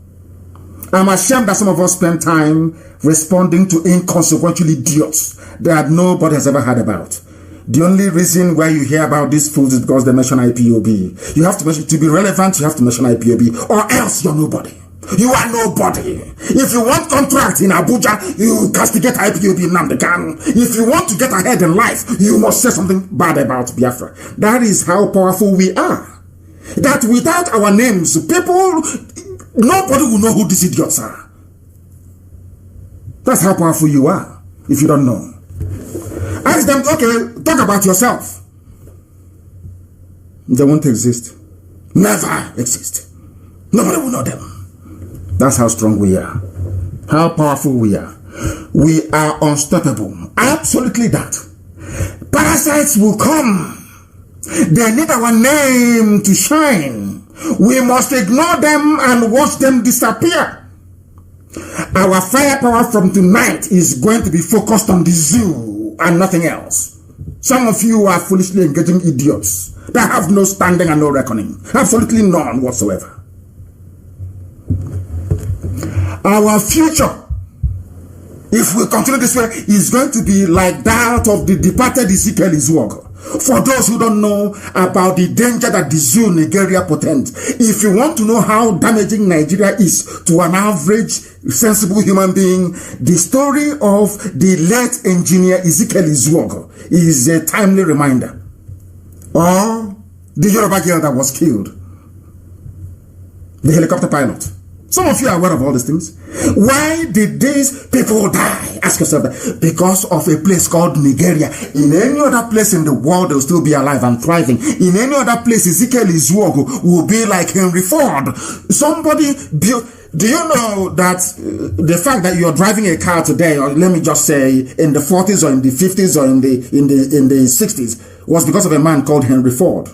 I'm ashamed that some of us spend time responding to inconsequential idiots that nobody has ever heard about. The only reason why you hear about these fools is because they mention IPOB. You have to mention, to be relevant, you have to mention IPOB, or else you're nobody. You are nobody. If you want contract in Abuja, you castigate IPOB Nnamdi Kanu. If you want to get ahead in life, you must say something bad about Biafra. That is how powerful we are. That without our names, people, nobody will know who these idiots are. That's how powerful you are, if you don't know. Ask them, okay, talk about yourself. They won't exist. Never exist. Nobody will know them. That's how strong we are. How powerful we are. We are unstoppable. Absolutely that. Parasites will come. They need our name to shine. We must ignore them and watch them disappear. Our firepower from tonight is going to be focused on the zoo and nothing else. Some of you are foolishly engaging idiots that have no standing and no reckoning. Absolutely none whatsoever. Our future, if we continue this way, is going to be like that of the departed Ezekiel's work. For those who don't know about the danger that the zoo Nigeria portends, if you want to know how damaging Nigeria is to an average, sensible human being, the story of the late engineer Ezekiel's work is a timely reminder. Or the Yoruba girl that was killed, the helicopter pilot. Some of you are aware of all these things. Why did these people die? Ask yourself that. Because of a place called Nigeria. In any other place in the world, they'll still be alive and thriving. In any other place, Ezekiel Izuogo will be like Henry Ford. Somebody built. Do you know that the fact that you're driving a car today, or let me just say in the 40s or in the 50s or in the 60s, was because of a man called Henry Ford?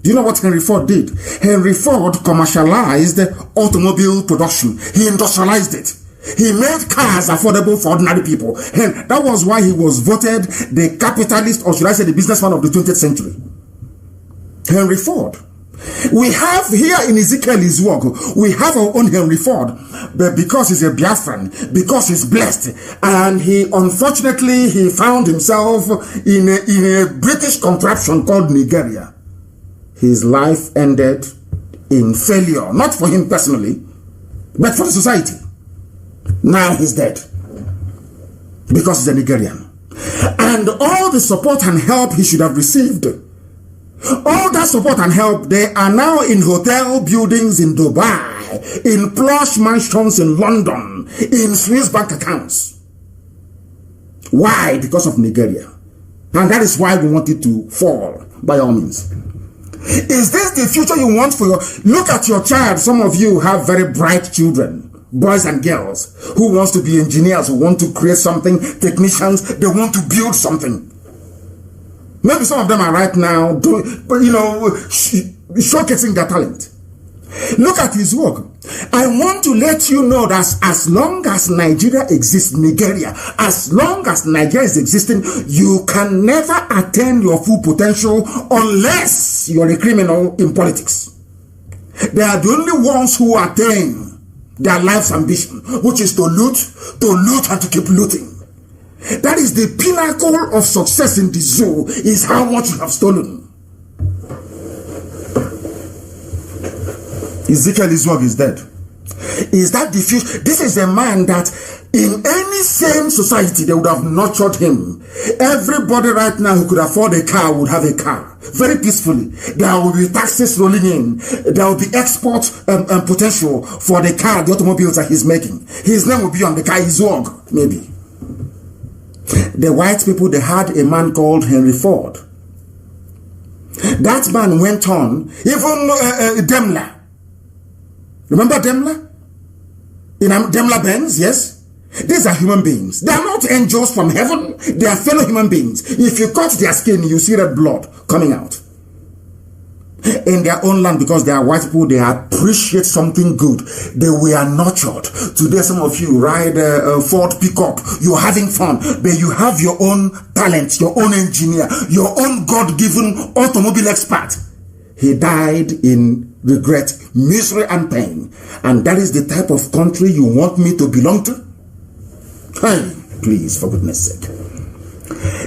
Do you know what Henry Ford did? Henry Ford commercialized automobile production. He industrialized it. He made cars affordable for ordinary people. And that was why he was voted the capitalist, or should I say the businessman of the 20th century. Henry Ford. We have here in Ezekiel's work, we have our own Henry Ford, but because he's a Biafran, because he's blessed, and unfortunately he found himself in a British contraption called Nigeria. His life ended in failure, not for him personally, but for the society. Now he's dead because he's a Nigerian. And all the support and help he should have received, all that support and help, they are now in hotel buildings in Dubai, in plush mansions in London, in Swiss bank accounts. Why? Because of Nigeria. And that is why we want it to fall, by all means. Is this the future you want for your... Look at your child. Some of you have very bright children, boys and girls, who wants to be engineers, who want to create something, technicians, they want to build something. Maybe some of them are right now doing, showcasing their talent. Look at his work. I want to let you know that as long as Nigeria exists, Nigeria, as long as Nigeria is existing, you can never attain your full potential unless you're a criminal in politics. They are the only ones who attain their life's ambition, which is to loot and to keep looting. That is the pinnacle of success in the zoo, is how much you have stolen. Ezekiel Izwog is dead. Is that the future? This is a man that in any sane society they would have nurtured him. Everybody right now who could afford a car would have a car very peacefully. There will be taxes rolling in. There will be export potential for the car, the automobiles that he's making. His name will be on the car, Izwog, maybe. The white people, they had a man called Henry Ford. That man went on, even Daimler. Remember Daimler? In Daimler-Benz, yes? These are human beings. They are not angels from heaven. They are fellow human beings. If you cut their skin, you see red blood coming out. In their own land, because they are white people, they appreciate something good. They were nurtured. Today, some of you ride a Ford pickup. You're having fun, but you have your own talent, your own engineer, your own God-given automobile expert. He died in regret, misery, and pain. And that is the type of country you want me to belong to? Hey, please, for goodness sake.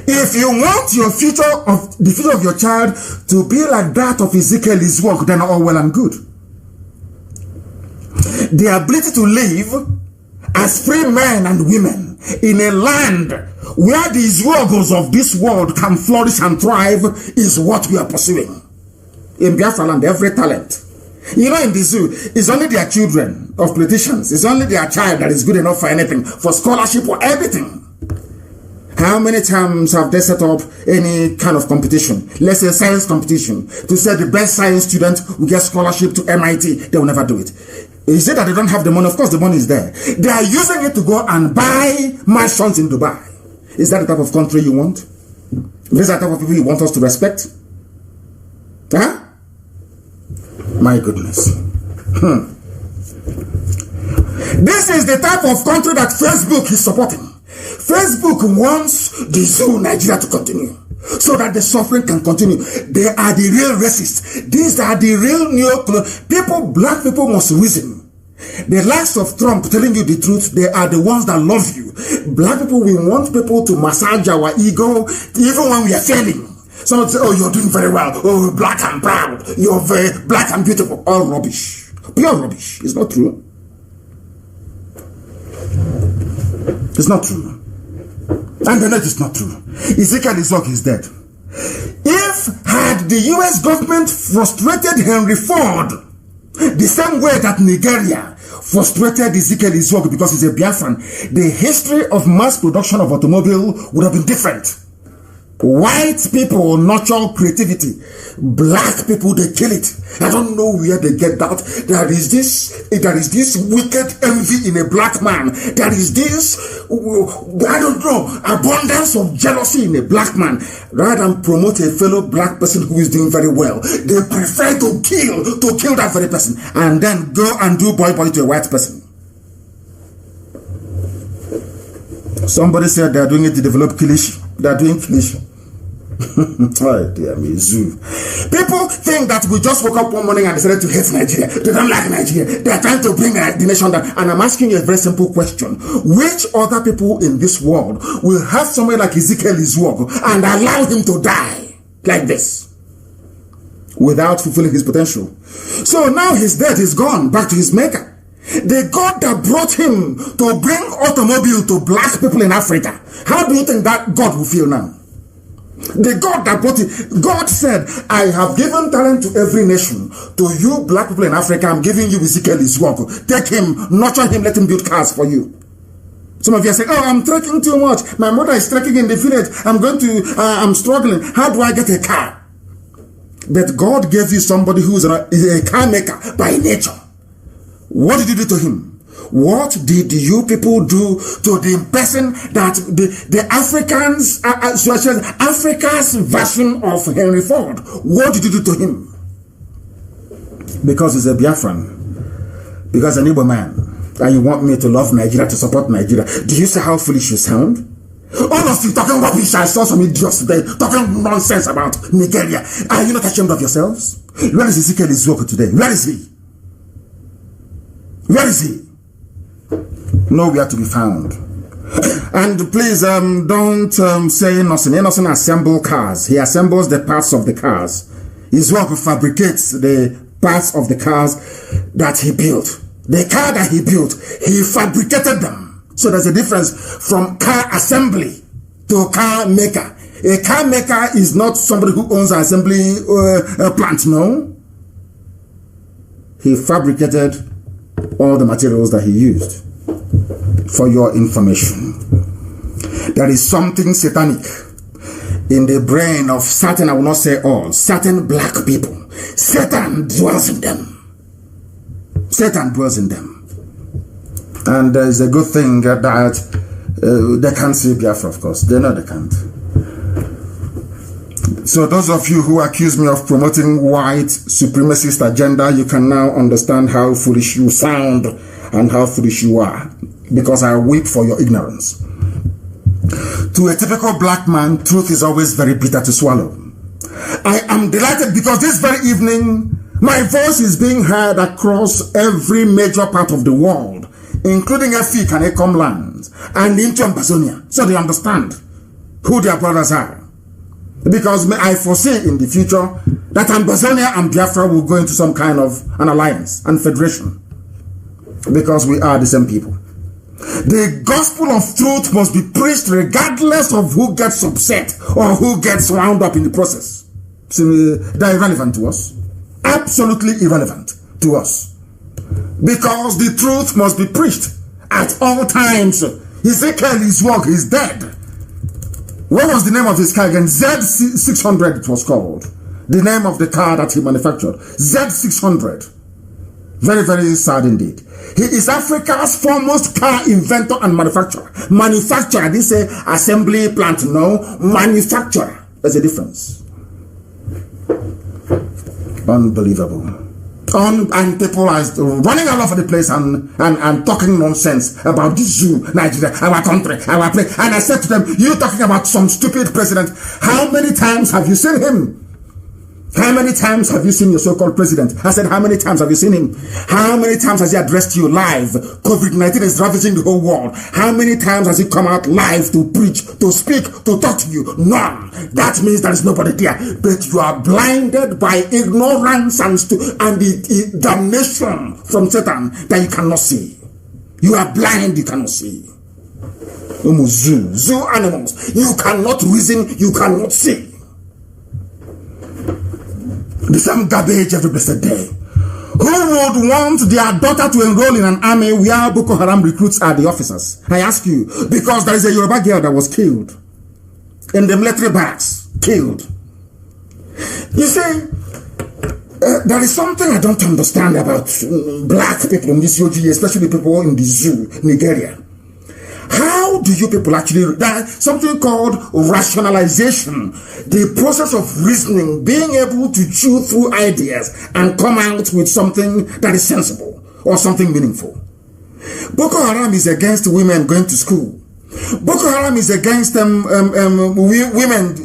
If you want the future of your child to be like that of Ezekiel Izwog, then all well and good. The ability to live as free men and women in a land where the Izwogos of this world can flourish and thrive is what we are pursuing. In Biafra land, every talent. You know, in the zoo, it's only their children of politicians. It's only their child that is good enough for anything, for scholarship or everything. How many times have they set up any kind of competition? Let's say science competition. To say the best science student will get scholarship to MIT. They will never do it. Is it that they don't have the money? Of course the money is there. They are using it to go and buy mansions in Dubai. Is that the type of country you want? Is that the type of people you want us to respect? Huh? My goodness. This is the type of country that Facebook is supporting. Facebook wants the zoo Nigeria to continue so that the suffering can continue. They are the real racists. These are the real people. Black people must reason. The likes of Trump telling you the truth, they are the ones that love you. Black people, we want people to massage our ego even when we are failing. Someone say, oh, you're doing very well. Oh, black and proud. You're very black and beautiful. All rubbish. Pure rubbish. It's not true. It's not true. And the net is not true. Ezekiel Izwog is dead. If had the US government frustrated Henry Ford the same way that Nigeria frustrated Ezekiel Izwog because he's a Biafran, the history of mass production of automobile would have been different. White people nurture creativity. Black people, they kill it. I don't know where they get that. There is this wicked envy in a black man. There is this, I don't know, abundance of jealousy in a black man. Rather than promote a fellow black person who is doing very well, they prefer to kill that very person and then go and do boy to a white person. Somebody said they are doing it to develop kilishi. They are doing kilishi. Oh dear me, zoo. People think that we just woke up one morning and decided to hate Nigeria. They don't like Nigeria. They are trying to bring the nation down. And I'm asking you a very simple question. Which other people in this world will have somebody like Ezekiel Izwog and allow him to die like this without fulfilling his potential? So now he's dead, he's gone back to his maker. The God that brought him to bring automobile to black people in Africa, how do you think that God will feel now? The God that brought it, God said, I have given talent to every nation. To you black people in Africa, I'm giving you Ezekiel his work. Take him, nurture him, let him build cars for you. Some of you are saying, oh, I'm trekking too much. My mother is trekking in the village. I'm struggling. How do I get a car? But God gave you somebody who is a car maker by nature. What did you do to him? What did you people do to the person that the Africans, Africa's version of Henry Ford? What did you do to him? Because he's a Biafran. Because an Igbo man. And you want me to love Nigeria, to support Nigeria. Do you see how foolish you sound? All of you talking rubbish. I saw some idiots today talking nonsense about Nigeria. Are you not ashamed of yourselves? Where is Ezekiel Izuoku today? Where is he? Where is he? Nowhere to be found. And please don't say nothing. Innocent assemble cars. He assembles the parts of the cars. Izuoku fabricates the parts of the cars that he built. The car that he built, he fabricated them. So there's a difference from car assembly to car maker. A car maker is not somebody who owns an assembly plant, no. He fabricated all the materials that he used. For your information, there is something satanic in the brain of certain, I will not say all, certain black people. Satan dwells in them. Satan dwells in them. And it's a good thing that they can't see Biafra, of course. They know they can't. So those of you who accuse me of promoting white supremacist agenda, you can now understand how foolish you sound and how foolish you are. Because I weep for your ignorance. To a typical black man, truth is always very bitter to swallow. I am delighted because this very evening, my voice is being heard across every major part of the world, including Efik and Ekom lands, and into Ambazonia, so they understand who their brothers are. Because I foresee in the future that Ambazonia and Biafra will go into some kind of an alliance and federation. Because we are the same people. The gospel of truth must be preached regardless of who gets upset or who gets wound up in the process. So they're irrelevant to us. Absolutely irrelevant to us. Because the truth must be preached at all times. Ezekiel, his work is dead. What was the name of his car again? Z600 it was called. The name of the car that he manufactured. Z600. Very, very sad indeed. He is Africa's foremost car inventor and manufacturer. Manufacturer, I didn't say assembly plant, no. Manufacturer. There's a difference. Unbelievable. And people are running all over the place and talking nonsense about the zoo, Nigeria, our country, our place. And I said to them, you talking about some stupid president. How many times have you seen him? How many times have you seen your so-called president? I said, how many times have you seen him? How many times has he addressed you live? COVID-19 is ravaging the whole world. How many times has he come out live to preach, to speak, to talk to you? None. That means there is nobody there. But you are blinded by ignorance and the damnation from Satan that you cannot see. You are blind, you cannot see. Zoo animals. You cannot reason, you cannot see. The same garbage every blessed day. Who would want their daughter to enroll in an army where Boko Haram recruits are the officers? I ask you, because there is a Yoruba girl that was killed in the military barracks. Killed. You see, there is something I don't understand about black people in this UG, especially people in the zoo, Nigeria. How do you people actually, there's something called rationalization, the process of reasoning, being able to chew through ideas and come out with something that is sensible or something meaningful. Boko Haram is against women going to school. Boko Haram is against women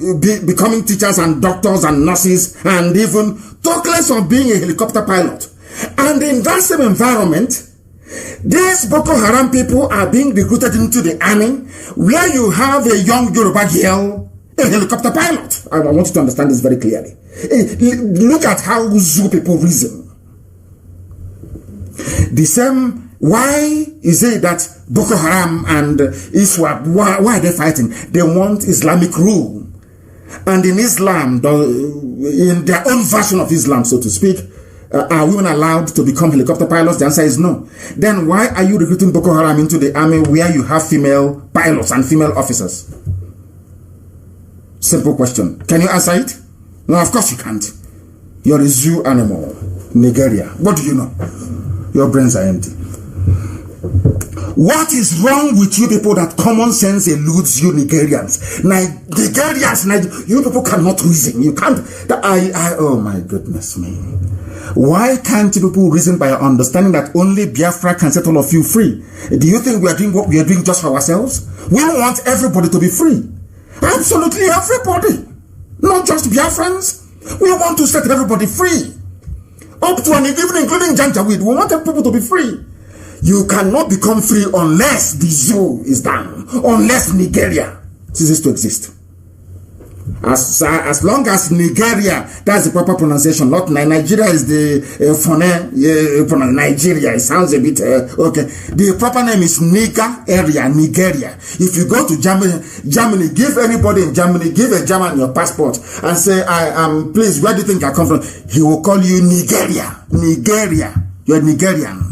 becoming teachers and doctors and nurses, and even talk less of being a helicopter pilot. And in that same environment, these Boko Haram people are being recruited into the army, where you have a young Yoruba girl, a helicopter pilot. I want you to understand this very clearly. Look at how Zoo people reason. The same, why is it that Boko Haram and ISWAP, why are they fighting? They want Islamic rule. And in Islam, in their own version of Islam, so to speak, are women allowed to become helicopter pilots? The answer is no. Then why are you recruiting Boko Haram into the army where you have female pilots and female officers? Simple question. Can you answer it? No, of course you can't. You're a zoo animal. Nigeria. What do you know? Your brains are empty. What is wrong with you people that common sense eludes you Nigerians? Nigerians, you people cannot reason. You can't. Oh my goodness me. Why can't you people reason by understanding that only Biafra can set all of you free? Do you think we are doing what we are doing just for ourselves? We want everybody to be free. Absolutely everybody. Not just Biafrans. We want to set everybody free. Up to and even including Janjaweed. We want people to be free. You cannot become free unless the zoo is down. Unless Nigeria ceases to exist. As long as Nigeria, that's the proper pronunciation. Not Nigeria is the phone. Nigeria, it sounds a bit okay. The proper name is Nigeria. If you go to Germany, give anybody in Germany, give a German your passport and say, please, where do you think I come from? He will call you Nigeria. You're Nigerian.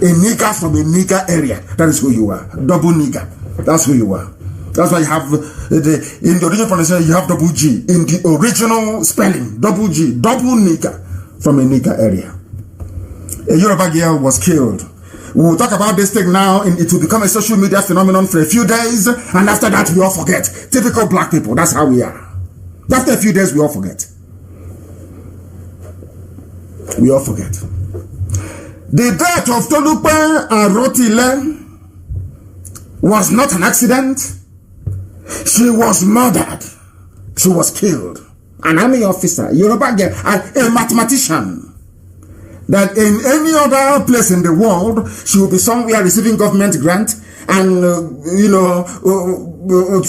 A nigger from a nigger area. That is who you are. Double nigger. That's who you are. That's why you have in the original pronunciation you have double G. In the original spelling, double G, double nigger from a nigger area. A Yoruba girl was killed. We will talk about this thing now, and it will become a social media phenomenon for a few days, and after that we all forget. Typical black people, that's how we are. After a few days we all forget. We all forget. The death of Tolupe Arotile was not an accident. She was murdered. She was killed. An army officer, Yoruba girl, a mathematician. That in any other place in the world, she will be somewhere receiving government grant and,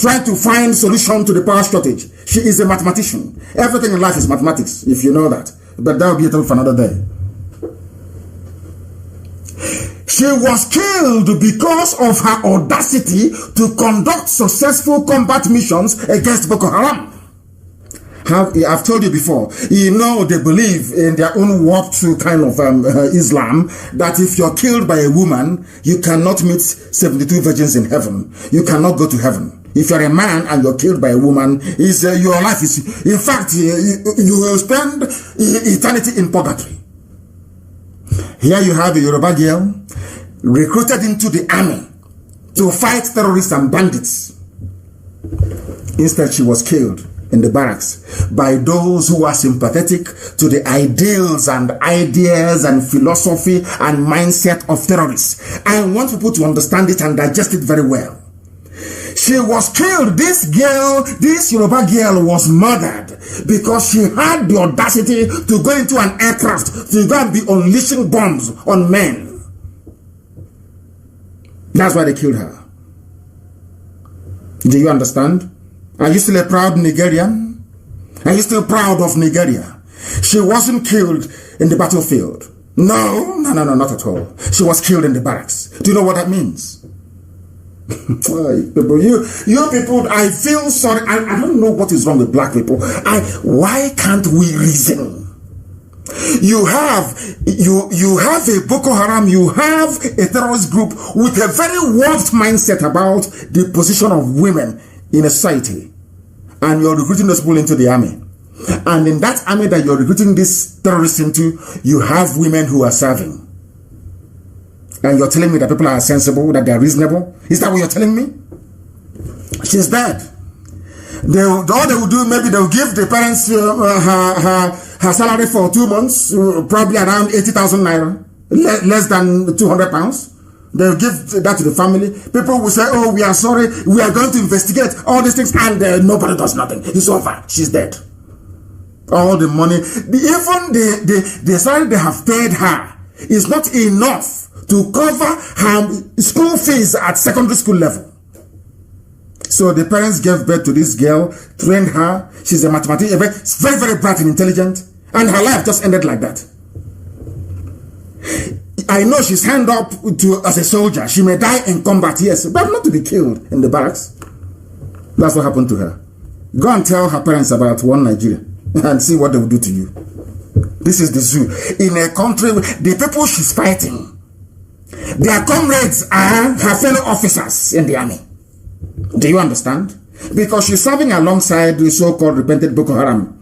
trying to find solution to the power shortage. She is a mathematician. Everything in life is mathematics, if you know that. But that will be a topic for another day. She was killed because of her audacity to conduct successful combat missions against Boko Haram. I've told you before, they believe in their own warped kind of Islam, that if you're killed by a woman, you cannot meet 72 virgins in heaven. You cannot go to heaven. If you're a man and you're killed by a woman, your life is, in fact, you will spend eternity in purgatory. Here you have a Yoruba girl recruited into the army to fight terrorists and bandits. Instead, she was killed in the barracks by those who are sympathetic to the ideals and ideas and philosophy and mindset of terrorists. I want people to understand it and digest it very well. She was killed. This Yoruba girl was murdered because she had the audacity to go into an aircraft to go and be unleashing bombs on men. That's why they killed her. Do you understand? Are you still a proud Nigerian? Are you still proud of Nigeria? She wasn't killed in the battlefield. No, not at all. She was killed in the barracks. Do you know what that means? You people, I feel sorry. I don't know what is wrong with black people. Why can't we reason? You have a Boko Haram, you have a terrorist group with a very warped mindset about the position of women in a society, and you're recruiting those people into the army. And in that army that you're recruiting these terrorists into, you have women who are serving. And you're telling me that people are sensible, that they're reasonable? Is that what you're telling me? She's dead. All they will do, maybe they'll give the parents her salary for 2 months, probably around 80,000 naira, less than 200 pounds. They'll give that to the family. People will say, oh, we are sorry, we are going to investigate all these things, and nobody does nothing. It's over. She's dead. All the money, even the salary they have paid her is not enough to cover her school fees at secondary school level. So the parents gave birth to this girl, trained her. She's a mathematician, very, very bright and intelligent, and her life just ended like that. I know she signed up as a soldier. She may die in combat, yes, but not to be killed in the barracks. That's what happened to her. Go and tell her parents about one Nigeria and see what they will do to you. This is the zoo. In a country, the people she's fighting, their comrades are her fellow officers in the army. Do you understand? Because she's serving alongside the so-called repentant Boko Haram.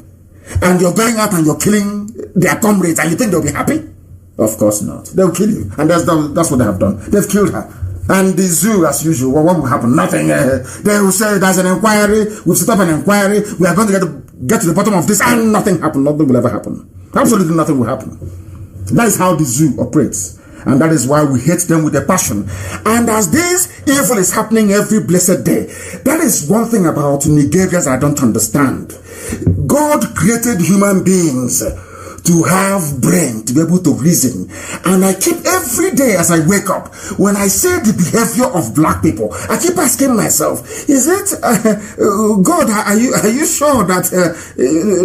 And you're going out and you're killing their comrades and you think they'll be happy? Of course not. They'll kill you. And that's what they have done. They've killed her. And the zoo, as usual, well, what will happen? Nothing. They will say there's an inquiry. We've set up an inquiry. We are going to get to the bottom of this, and nothing happened. Nothing will ever happen. Absolutely nothing will happen. That is how the zoo operates. And that is why we hate them with a passion. And as this evil is happening every blessed day, that is one thing about Nigerians I don't understand. God created human beings to have brain, to be able to reason. And I keep every day as I wake up, when I see the behavior of black people, I keep asking myself, is it, God, are you sure that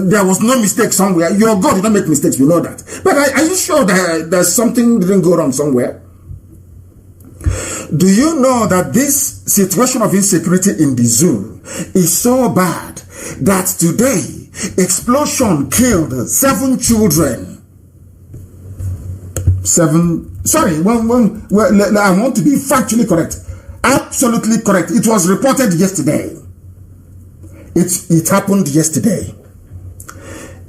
there was no mistake somewhere? You're God, you don't make mistakes, we know that. But are you sure that there's something didn't go wrong somewhere? Do you know that this situation of insecurity in the zoo is so bad that today explosion killed 7 children? I want to be factually correct. Absolutely correct. It was reported yesterday. It happened yesterday.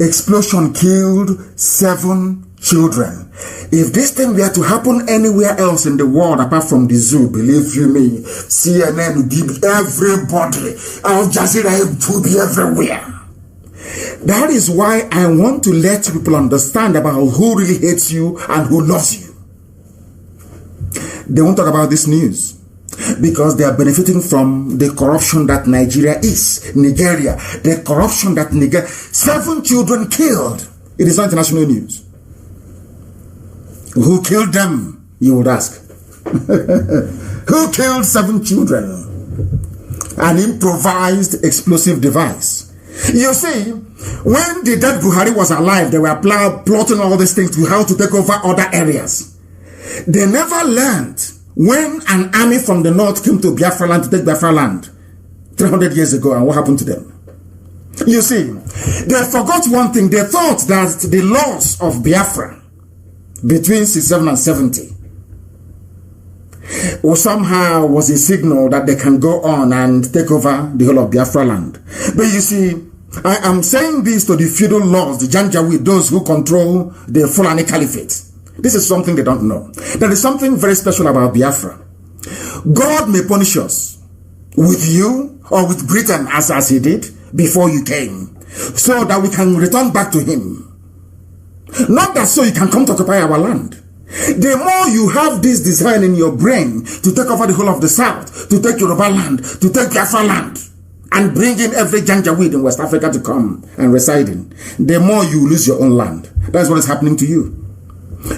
Explosion killed 7 children. If this thing were to happen anywhere else in the world apart from the zoo, believe you me, CNN will give everybody, Al Jazeera will be everywhere. That is why I want to let people understand about who really hates you and who loves you. They won't talk about this news because they are benefiting from the corruption that Nigeria is. Nigeria, the corruption that Nigeria, 7 children killed. It is not international news. Who killed them, you would ask? Who killed 7 children? An improvised explosive device. You see, when the dead Buhari was alive, they were plotting all these things to how to take over other areas. They never learned when an army from the north came to Biafra land to take Biafra land 300 years ago, and what happened to them. You see, they forgot one thing. They thought that the loss of Biafra between 67 and 70 or somehow was a signal that they can go on and take over the whole of Biafra land. But you see, I am saying this to the feudal lords, the Janjaweed, those who control the Fulani Caliphate. This is something they don't know. There is something very special about Biafra. God may punish us with you or with Britain as he did before you came, so that we can return back to him. Not that so you can come to occupy our land. The more you have this design in your brain to take over the whole of the South, to take Yoruba land, to take Biafra land, and bring in every Janjaweed in West Africa to come and reside in, the more you lose your own land. That's what is happening to you.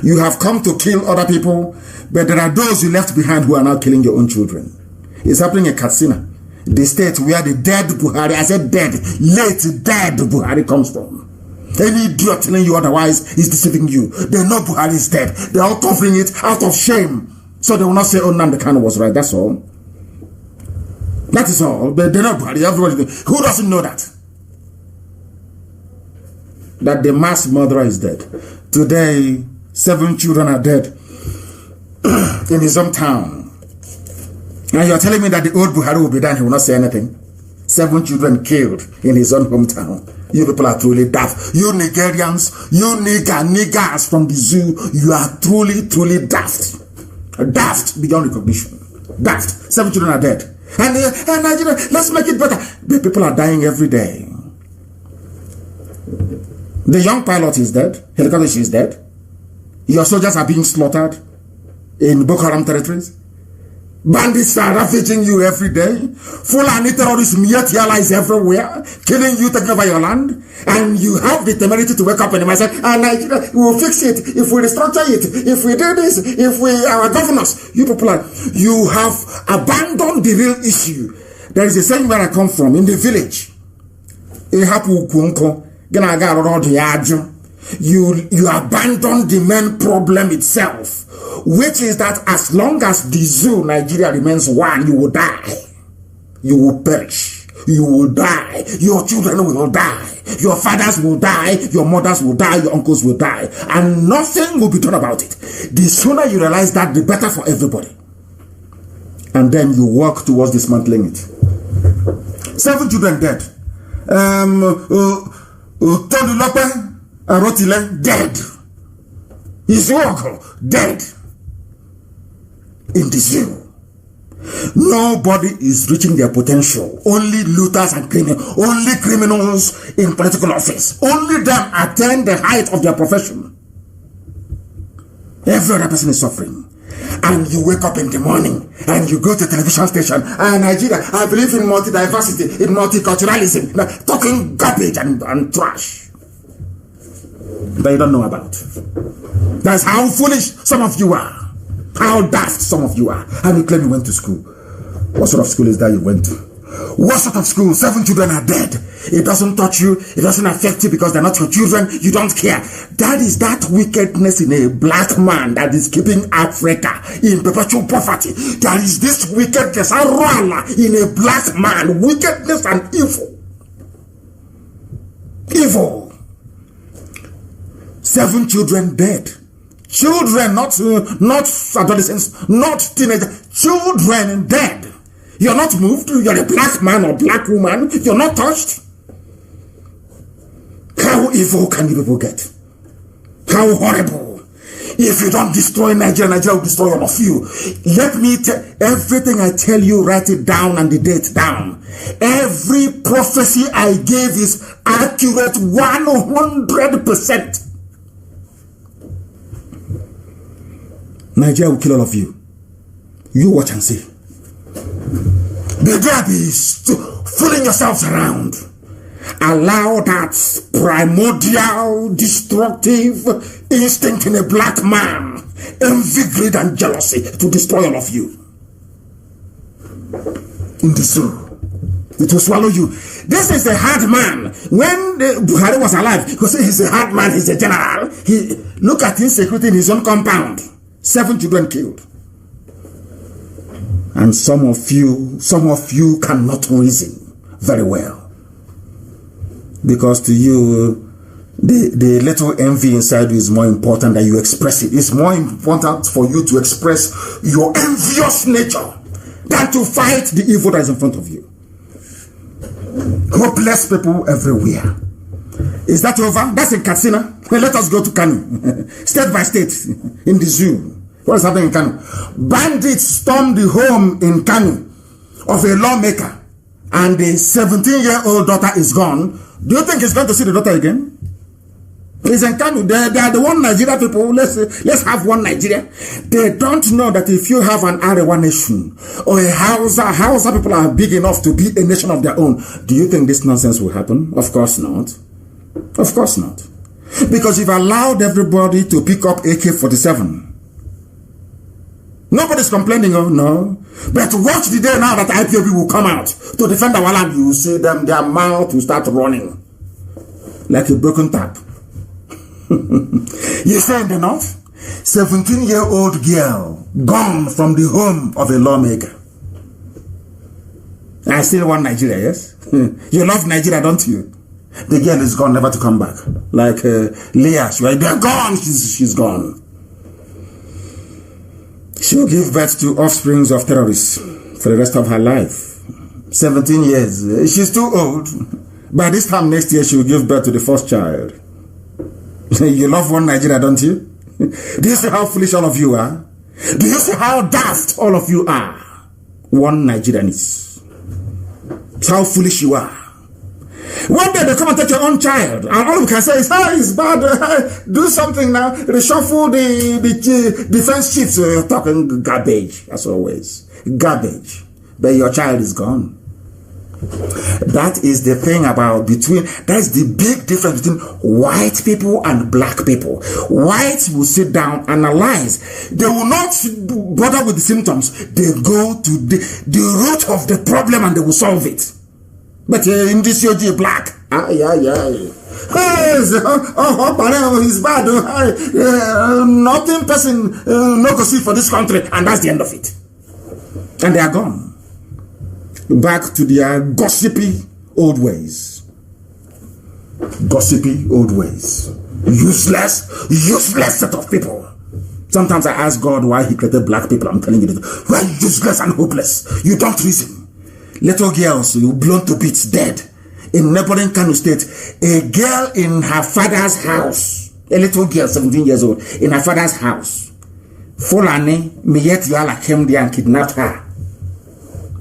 You have come to kill other people, but there are those you left behind who are now killing your own children. It's happening in Katsina, the state where the dead Buhari, I said dead, late dead Buhari comes from. Any idiot telling you otherwise is deceiving you. They know Buhari is dead. They are all covering it out of shame. So they will not say, oh, Nnamdi Kanu was right. That's all. That is all. But they know Buhari. Everybody. Who doesn't know that? That the mass murderer is dead. Today, 7 children are dead in his hometown. And you're telling me that the old Buhari will be there and he will not say anything? 7 children killed in his own hometown. You people are truly daft. You Nigerians, you niggers from the zoo, you are truly daft. Daft beyond recognition. Daft. 7 children are dead. And Nigeria, let's make it better. The people are dying every day. The young pilot is dead. Helicopter is dead. Your soldiers are being slaughtered in Boko Haram territories. Bandits are ravaging you every day. Fulani terrorists, Miat allies everywhere, killing you, taking over your land. And you have the temerity to wake up and say, Nigeria, we will fix it if we restructure it, if we do this, if we our governors. You people you have abandoned the real issue. There is a saying where I come from, in the village. You abandon the main problem itself which is that as long as the zoo Nigeria remains one, you will die. You will perish. You will die. Your children will die. Your fathers will die. Your mothers will die. Your uncles will die. And nothing will be done about it. The sooner you realize that, the better for everybody. And then you work towards dismantling it. 7 children dead. Tony Lope Rotile dead. His uncle dead. In the zoo. Nobody is reaching their potential. Only looters and criminals. Only criminals in political office. Only them attain the height of their profession. Every other person is suffering. And you wake up in the morning and you go to a television station. Nigeria, I believe in multi-diversity, in multiculturalism, talking garbage and trash that you don't know about. That's how foolish some of you are. How daft some of you are. And you claim you went to school. What sort of school is that you went to? What sort of school? 7 children are dead. It doesn't touch you. It doesn't affect you because they're not your children. You don't care. That is that wickedness in a black man that is keeping Africa in perpetual poverty. There is this wickedness in a black man. Wickedness and evil. Evil. 7 children dead. Children, not adolescents, not teenagers. Children dead. You're not moved. You're a black man or black woman. You're not touched. How evil can you people get? How horrible. If you don't destroy Nigeria, Nigeria will destroy all of you. Let me tell everything I tell you, write it down and the date down. Every prophecy I gave is accurate 100%. Nigeria will kill all of you. You watch and see. The there be fooling yourselves around. Allow that primordial, destructive instinct in a black man, envy, greed, and jealousy to destroy all of you. In the zoo. It will swallow you. This is a hard man. When Buhari was alive, because he's a hard man, he's a general. Look at his security in his own compound. 7 children killed. And some of you cannot reason very well. Because to you, the little envy inside you is more important than you express it. It's more important for you to express your envious nature than to fight the evil that is in front of you. Hopeless people everywhere. Is that over? That's in Katsina. Well, let us go to Kanu. State by state, in the zoo. What is happening in Kanu? Bandits stormed the home in Kanu of a lawmaker, and the 17-year-old daughter is gone. Do you think he's going to see the daughter again? He's in Kanu. They are the one Nigeria people. Let's have one Nigeria. They don't know that if you have an Arewa nation or a Hausa people are big enough to be a nation of their own, do you think this nonsense will happen? Of course not. Of course not. Because you've allowed everybody to pick up AK-47. Nobody's complaining, oh no. But watch the day now that IPOB will come out to defend our land. You will see them, their mouth will start running like a broken tap. You say in the north, 17-year-old girl gone from the home of a lawmaker. I still want Nigeria, yes? You love Nigeria, don't you? The girl is gone, never to come back. Like Leah, they're gone, she's gone. She will give birth to offsprings of terrorists for the rest of her life. 17 years. She's too old. By this time next year, she will give birth to the first child. You love one Nigeria, don't you? Do you see how foolish all of you are? Do you see how daft all of you are? One Nigerian is. How foolish you are. One day they come and take your own child, and all you can say is, it's bad, do something now, reshuffle the defense chiefs. You're talking garbage, as always. Garbage. But your child is gone. That is the thing that's the big difference between white people and black people. Whites will sit down, analyze. They will not bother with the symptoms. They go to the root of the problem and they will solve it. But in this UG black, he's bad. Nothing person no go see for this country, and that's the end of it. And they are gone back to their gossipy old ways. Gossipy old ways. Useless set of people. Sometimes I ask God why he created black people. I'm telling you this. Why useless and hopeless? You don't reason. Little girls blown to bits dead. In neighboring Kanu State, a girl in her father's house, a little girl, 17 years old, in her father's house, Fulani, Miyet Yala came there and kidnapped her.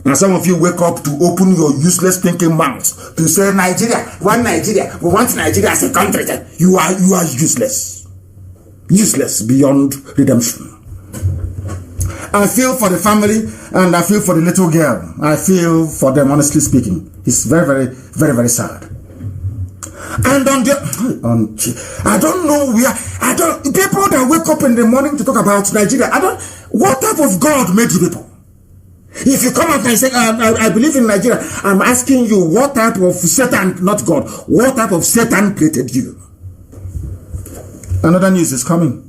And some of you wake up to open your useless thinking mouths to say Nigeria, one Nigeria, we want Nigeria as a country. You are useless. Useless beyond redemption. I feel for the family and I feel for the little girl. I feel for them, honestly speaking. It's very, very sad. And I don't know where, people that wake up in the morning to talk about Nigeria, what type of God made you people? If you come out and say, I believe in Nigeria, I'm asking you, what type of Satan, not God, what type of Satan created you? Another news is coming.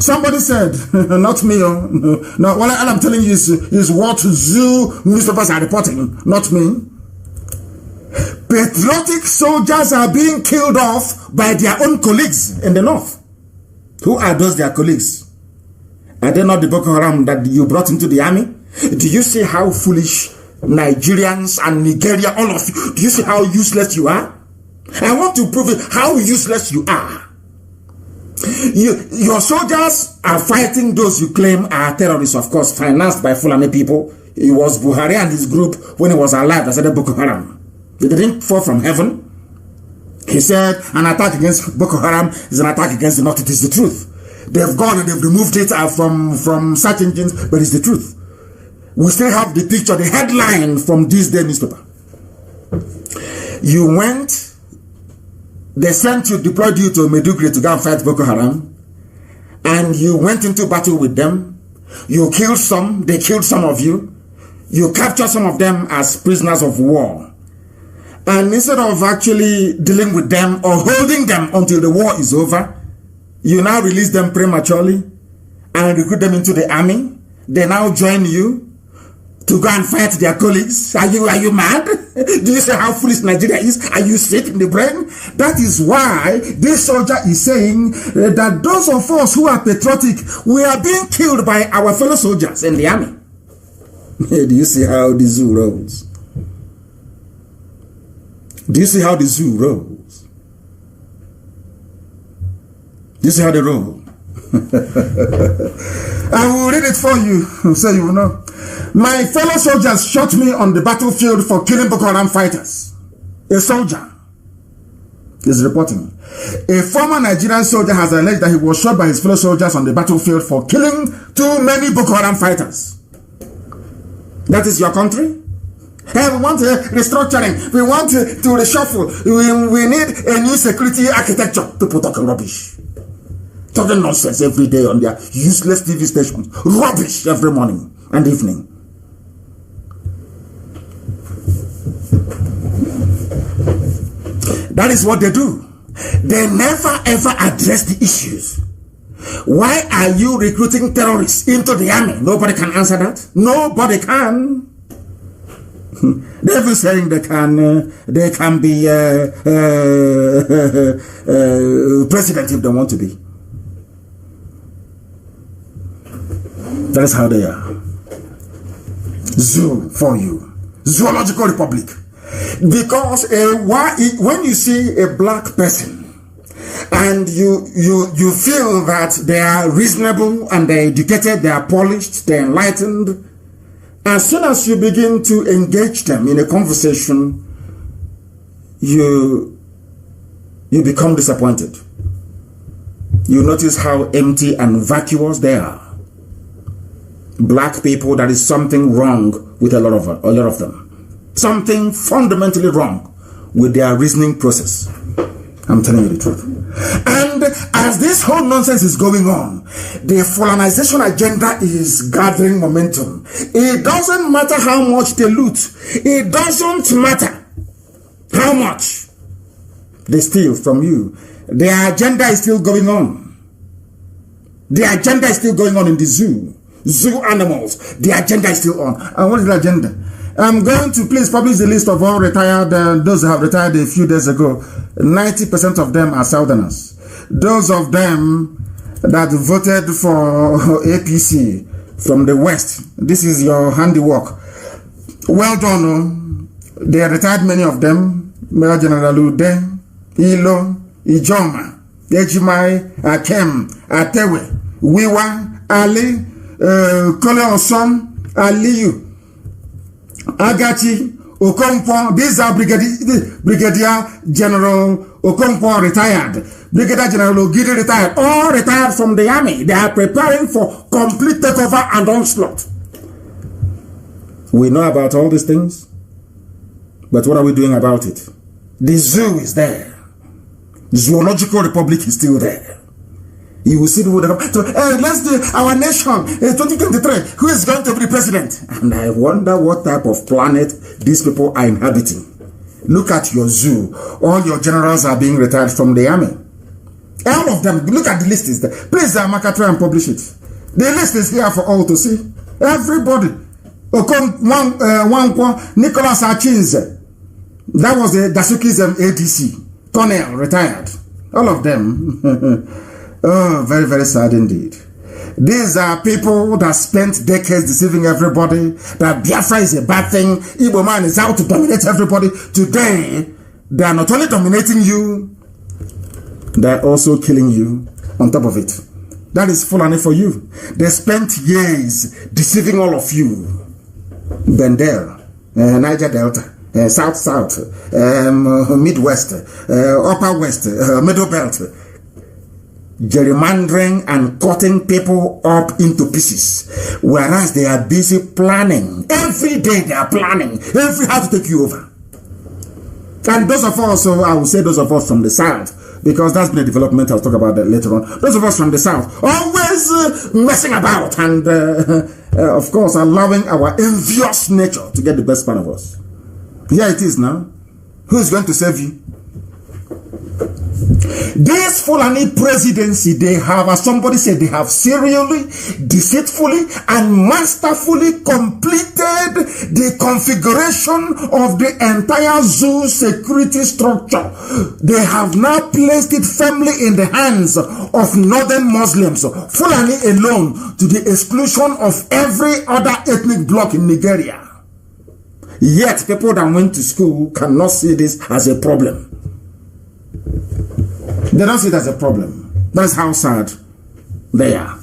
Somebody said, not me, no, all I'm telling you is what zoo newspapers are reporting, not me. Patriotic soldiers are being killed off by their own colleagues in the north. Who are those their colleagues? Are they not the Boko Haram that you brought into the army? Do you see how foolish Nigerians and Nigeria, all of you, do you see how useless you are? I want to prove it, how useless you are. Your soldiers are fighting those you claim are terrorists, of course, financed by Fulani people. It was Buhari and his group when he was alive that said Boko Haram. They didn't fall from heaven. He said an attack against Boko Haram is an attack against the North. It is the truth. They've gone and they've removed it from search engines, but it's the truth. We still have the picture, the headline from this day newspaper. You went, they sent you, deployed you to Maiduguri to go and fight Boko Haram, and you went into battle with them. You killed some, they killed some of you. You captured some of them as prisoners of war. And instead of actually dealing with them or holding them until the war is over, you now release them prematurely and recruit them into the army. They now join you to go and fight their colleagues. Are you mad? Do you see how foolish Nigeria is? Are you sick in the brain? That is why this soldier is saying that those of us who are patriotic, we are being killed by our fellow soldiers in the army. Do you see how the zoo rolls? Do you see how the zoo rolls? Do you see how they roll? I will read it for you so you will know. My fellow soldiers shot me on the battlefield for killing Boko Haram fighters. A soldier is reporting. A former Nigerian soldier has alleged that he was shot by his fellow soldiers on the battlefield for killing too many Boko Haram fighters. That is your country? Hey, we want restructuring. We want to reshuffle. We need a new security architecture. People talking rubbish. Talking nonsense every day on their useless TV stations. Rubbish every morning and evening. That is what they do. They never ever address the issues. Why are you recruiting terrorists into the army? Nobody can answer that. Nobody can. They're even saying they can be president if they want to be. That is how they are. Zoo for you. Zoological Republic. Because when you see a black person and you feel that they are reasonable and they're educated, they are polished, they're enlightened, as soon as you begin to engage them in a conversation, you become disappointed. You notice how empty and vacuous they are. Black people, there is something wrong with a lot of them. Something fundamentally wrong with their reasoning process. I'm telling you the truth. And as this whole nonsense is going on, the colonization agenda is gathering momentum. It doesn't matter how much they loot. It doesn't matter how much. They steal from you. Their agenda is still going on. The agenda is still going on in the zoo. Zoo animals. The agenda is still on. And what is the agenda? I'm going to please publish the list of all retired, those who have retired a few days ago. 90% of them are Southerners. Those of them that voted for APC from the West, this is your handiwork. Well done. They are retired, many of them. Major General Ude, Ilo, Ijoma, Ejimai, Akem, Atewe, Wiwa, Ali, Kole Osom, Aliyu, Agachi, Okonkwo. These are Brigadier General Okonkwo retired. Brigadier General Ogidi retired. All retired from the army. They are preparing for complete takeover and onslaught. We know about all these things, but what are we doing about it? The zoo is there. Zoological Republic is still there. You will see people that come, so, let's do our nation in 2023. Who is going to be the president? And I wonder what type of planet these people are inhabiting. Look at your zoo. All your generals are being retired from the army. All of them. Look at the list is there. Please, Amaka, try and publish it. The list is here for all to see. Everybody. Nicholas Achinze. That was the Dasuki's ADC. Colonel, retired. All of them. Oh, very, very sad indeed. These are people that spent decades deceiving everybody, that Biafra is a bad thing, Igbo man is out to dominate everybody. Today, they are not only dominating you, they are also killing you on top of it. That is Fulani for you. They spent years deceiving all of you. Bendel, Niger Delta, South, Midwest, Upper West, Middle Belt, gerrymandering and cutting people up into pieces, whereas they are busy planning. Every day they are planning every how to take you over. And those of us, so I will say those of us from the South, because that's been a development, I'll talk about that later on. Those of us from the South, always messing about and of course allowing our envious nature to get the best part of us. Here it is now. Who is going to save you? This Fulani presidency, they have, as somebody said, they have serially, deceitfully, and masterfully completed the configuration of the entire zoo security structure. They have now placed it firmly in the hands of northern Muslims, Fulani alone, to the exclusion of every other ethnic bloc in Nigeria. Yet, people that went to school cannot see this as a problem. They don't see it as a problem. That's how sad they are.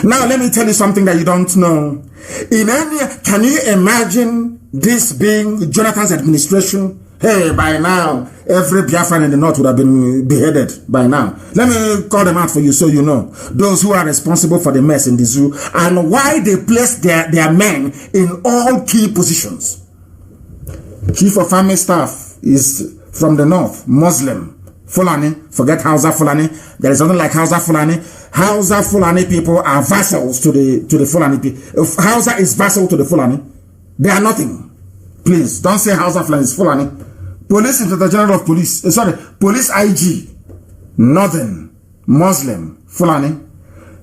Now, let me tell you something that you don't know. Can you imagine this being Jonathan's administration? Hey, by now, every Biafran in the north would have been beheaded by now. Let me call them out for you so you know. Those who are responsible for the mess in the zoo and why they place their men in all key positions. Chief of Army Staff is from the north, Muslim. Fulani, forget Hausa Fulani. There is nothing like Hausa Fulani. Hausa Fulani people are vassals to the Fulani people. If Hausa is vassal to the Fulani, they are nothing. Please, don't say Hausa Fulani is Fulani. Police Inspector General of Police, Police IG, Northern, Muslim, Fulani.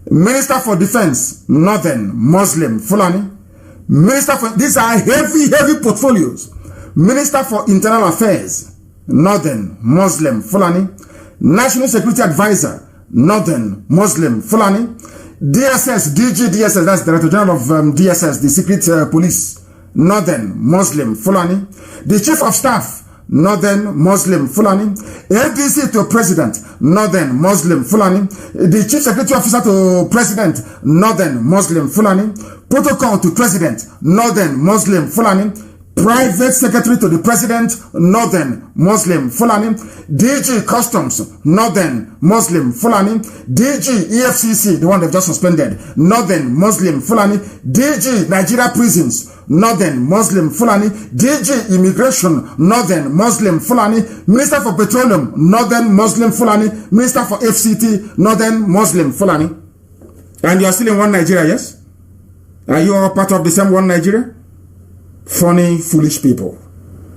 Minister for Defense, Northern, Muslim, Fulani. Minister for, these are heavy portfolios. Minister for Internal Affairs, Northern, Muslim, Fulani. National Security Advisor, Northern, Muslim, Fulani. DSS, DSS, that's Director General of DSS, the Secret Police, Northern, Muslim, Fulani. The Chief of Staff, Northern, Muslim, Fulani. ADC to President, Northern, Muslim, Fulani. The Chief Security Officer to President, Northern, Muslim, Fulani. Protocol to President, Northern, Muslim, Fulani. Private Secretary to the President, Northern, Muslim, Fulani. DG Customs, Northern, Muslim, Fulani. DG EFCC, the one they've just suspended, Northern, Muslim, Fulani. DG Nigeria Prisons, Northern, Muslim, Fulani. DG Immigration, Northern, Muslim, Fulani. Minister for Petroleum, Northern, Muslim, Fulani. Minister for FCT, Northern, Muslim, Fulani. And you are still in one Nigeria, yes? Are you all part of the same one Nigeria? Funny, foolish people.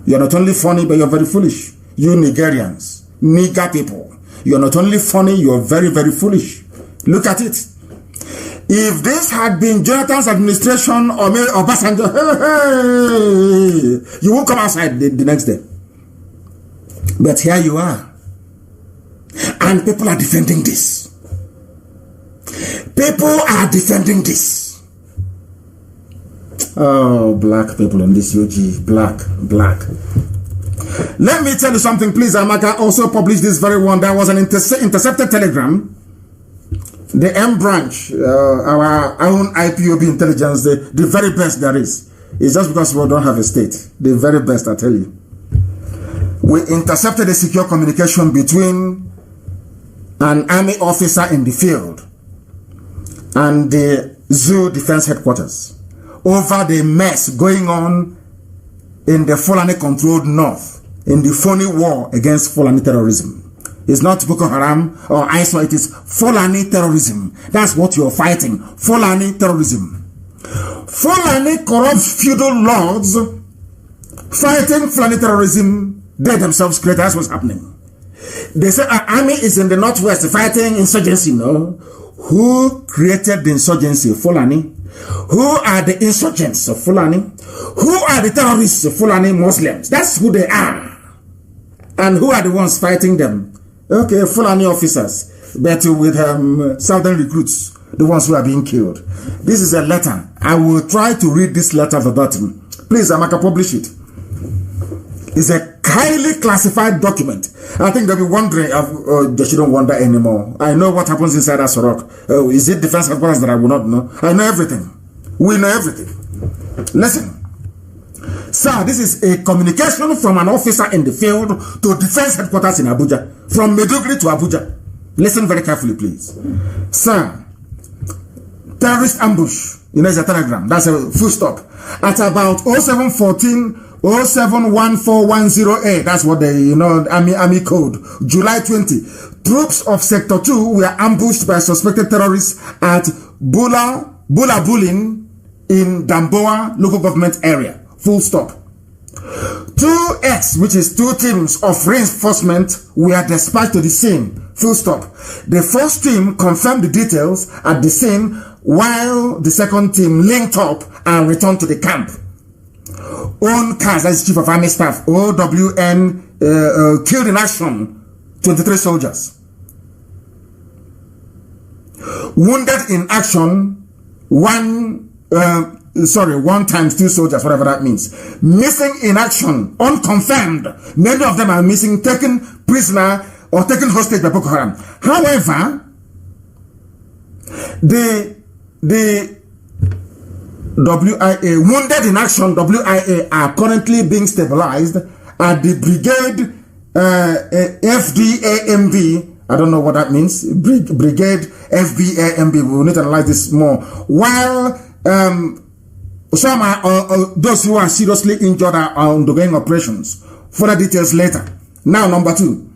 You're not only funny, but you're very foolish. You Nigerians, nigger people, you're not only funny, you're very, very foolish. Look at it. If this had been Jonathan's administration or Obasanjo, hey, you won't come outside the next day. But here you are. And people are defending this. People are defending this. Oh, black people in this UG. Black. Let me tell you something, please. Amaka also published this very one. There was an intercepted telegram. The M branch, our own IPOB intelligence, the very best there is. It's just because we don't have a state. The very best, I tell you. We intercepted a secure communication between an army officer in the field and the Zoo Defense Headquarters over the mess going on in the Fulani-controlled north in the phony war against Fulani terrorism. It's not Boko Haram or ISWA, it is Fulani terrorism. That's what you're fighting. Fulani terrorism. Fulani corrupt feudal lords fighting Fulani terrorism. They themselves create. That's what's happening. They say our army is in the northwest fighting insurgency. No. Who created the insurgency? Fulani. Who are the insurgents of Fulani? Who are the terrorists of Fulani Muslims? That's who they are. And who are the ones fighting them? Okay, Fulani officers, but with southern recruits, the ones who are being killed. This is a letter. I will try to read this letter verbatim. Please, Amaka, publish it. It's a highly classified document. I think they'll be wondering, they shouldn't wonder anymore. I know what happens inside Asorok. Is it defense headquarters that I will not know? I know everything. We know everything. Listen. Sir, this is a communication from an officer in the field to defense headquarters in Abuja. From Maiduguri to Abuja. Listen very carefully, please. Sir, terrorist ambush. You know, it's a telegram. That's a full stop. At about 0714 071410A. That's what they, Army code. July 20. Troops of Sector 2 were ambushed by suspected terrorists at Bula Bulin in Damboa local government area. Full stop. 2X, which is 2 teams of reinforcement, were dispatched to the scene. Full stop. The first team confirmed the details at the scene, while the second team linked up and returned to the camp. Own cars, that's Chief of Army Staff, OWN, killed in action 23 soldiers. Wounded in action, 1 times 2 soldiers, whatever that means. Missing in action, unconfirmed. Many of them are missing, taken prisoner or taken hostage by Boko Haram. However, the WIA, wounded in action, WIA, are currently being stabilized at the Brigade FDAMB. I don't know what that means. Brigade FBAMB. We will need to analyze this more. While some are, those who are seriously injured are undergoing operations. Further details later. Now, number 2.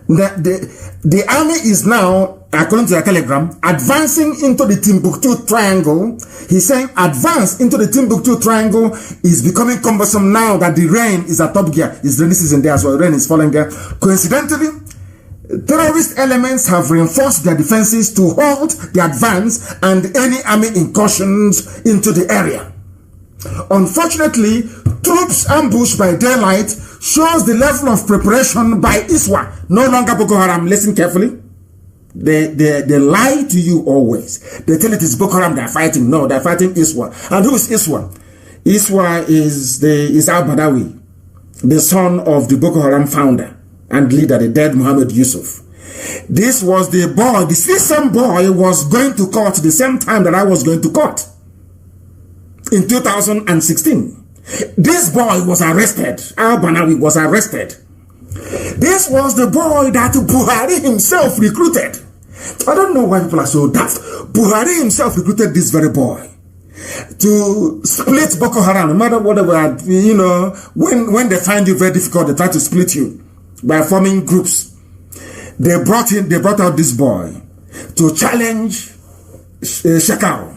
The army is now, according to the telegram, advancing into the Timbuktu Triangle. He's saying advance into the Timbuktu Triangle is becoming cumbersome now that the rain is at top gear. It's rainy season there as well. Rain is falling there. Coincidentally, terrorist elements have reinforced their defenses to halt the advance and any army incursions into the area. Unfortunately, troops ambushed by daylight shows the level of preparation by ISWA, no longer Boko Haram. Listen carefully. They lie to you always. They tell it is Boko Haram they're fighting. No, they're fighting ISWA. And who is ISWA? ISWA is al-Badawi, the son of the Boko Haram founder and leader, the dead Muhammad Yusuf. This was the boy, the same boy was going to court the same time that I was going to court. In 2016. This boy was arrested. Al-Banawi was arrested. This was the boy that Buhari himself recruited. I don't know why people are so daft. Buhari himself recruited this very boy to split Boko Haram. No matter what they were, when they find you very difficult, they try to split you by forming groups. They brought out this boy to challenge Shekau.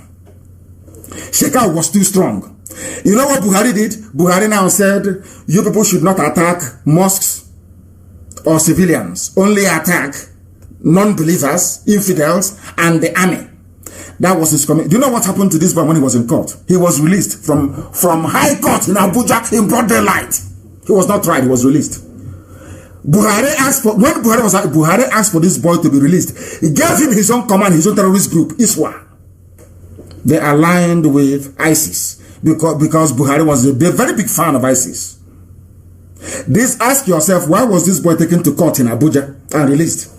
Shekau was too strong. You know what Buhari did? Buhari now said, you people should not attack mosques or civilians, only attack non-believers, infidels, and the army. That was his comment. Do you know what happened to this boy when he was in court? He was released from High Court in Abuja in broad daylight. He was not tried, he was released. Buhari asked for this boy to be released. He gave him his own command, his own terrorist group, ISWA. They aligned with ISIS because Buhari was a very big fan of ISIS. Ask yourself, why was this boy taken to court in Abuja and released?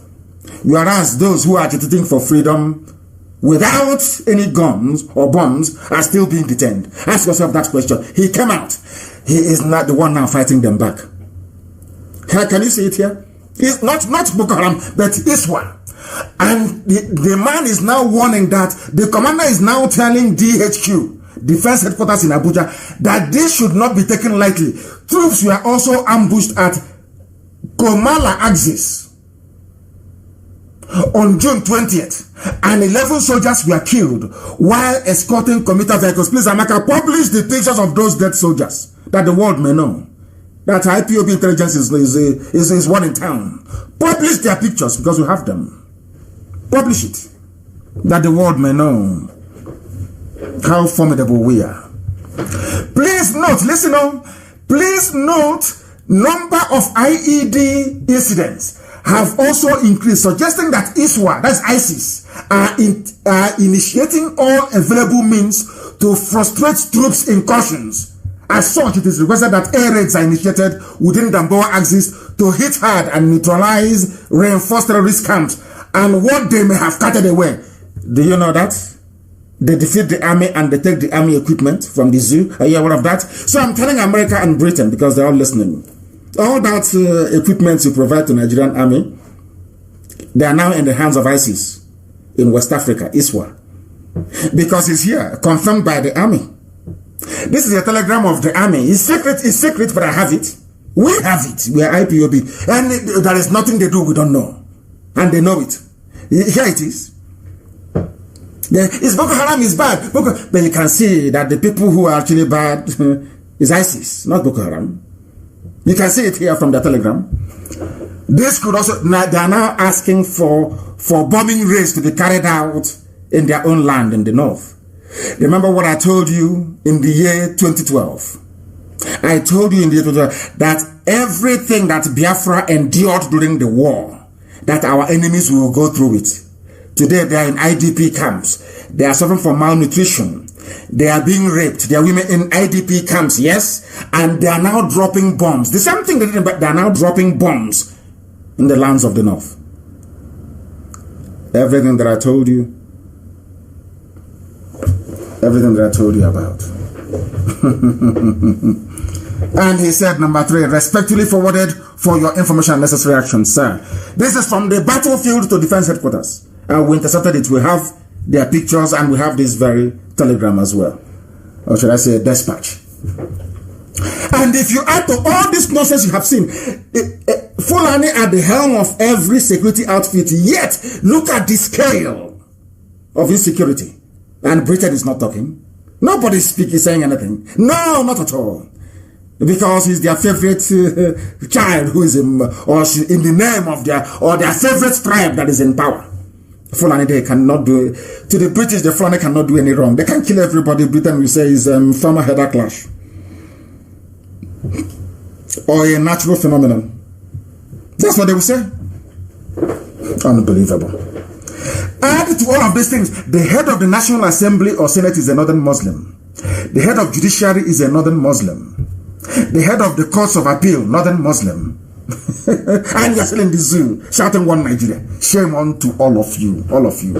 Whereas those who are agitating for freedom without any guns or bombs are still being detained. Ask yourself that question. He came out. He is not the one now fighting them back. Can you see it here? It's not Boko Haram, but ISWA. And the man is now warning that the commander is now telling DHQ, Defense Headquarters in Abuja, that this should not be taken lightly. Troops were also ambushed at Komala Axis on June 20th, and 11 soldiers were killed while escorting commuter vehicles. Please, Amaka, publish the pictures of those dead soldiers that the world may know that IPOB intelligence is one in town. Publish their pictures because we have them. Publish it that the world may know how formidable we are. Please note, listen on. Please note, number of IED incidents have also increased, suggesting that ISWA, that's ISIS, are initiating all available means to frustrate troops' incursions. As such, it is requested that air raids are initiated within Damboa axis to hit hard and neutralize reinforced terrorist camps and what they may have carted away. Do you know that? They defeat the army and they take the army equipment from the zoo. Are you aware of that? So I'm telling America and Britain, because they're all listening, all that equipment you provide to Nigerian army, they are now in the hands of ISIS in West Africa, ISWA. Because it's here, confirmed by the army. This is a telegram of the army. It's secret, but I have it. We have it. We are IPOB. And there is nothing they do we don't know. And they know it. Here it is. It's Boko Haram is bad. But you can see that the people who are actually bad is ISIS, not Boko Haram. You can see it here from the telegram. This could also, they are now asking for bombing raids to be carried out in their own land in the north. Remember what I told you in the year 2012? I told you in the year 2012 that everything that Biafra endured during the war, that our enemies will go through it. Today they are in IDP camps. They are suffering from malnutrition. They are being raped. There are women in IDP camps, yes? And they are now dropping bombs. The same thing they did, but they are now dropping bombs in the lands of the north. Everything that I told you, everything that I told you about. And he said, number 3, respectfully forwarded for your information and necessary action, sir. This is from the battlefield to defense headquarters. And we intercepted it. We have their pictures and we have this very telegram as well. Or should I say dispatch. And if you add to all this nonsense you have seen, Fulani at the helm of every security outfit, yet look at the scale of insecurity. And Britain is not talking. Nobody is saying anything. No, not at all. Because he's their favorite child who is in, or she, in the name of their favorite tribe that is in power. Fulani, they cannot do it. To the British, the Fulani cannot do any wrong. They can kill everybody. Britain, we say, is former header clash. Or a natural phenomenon. That's what they will say. Unbelievable. Add to all of these things, the head of the National Assembly or Senate is a northern Muslim. The head of judiciary is a northern Muslim. The head of the courts of appeal, northern Muslim. And you're still in the zoo, shouting one Nigeria. Shame on to all of you, all of you.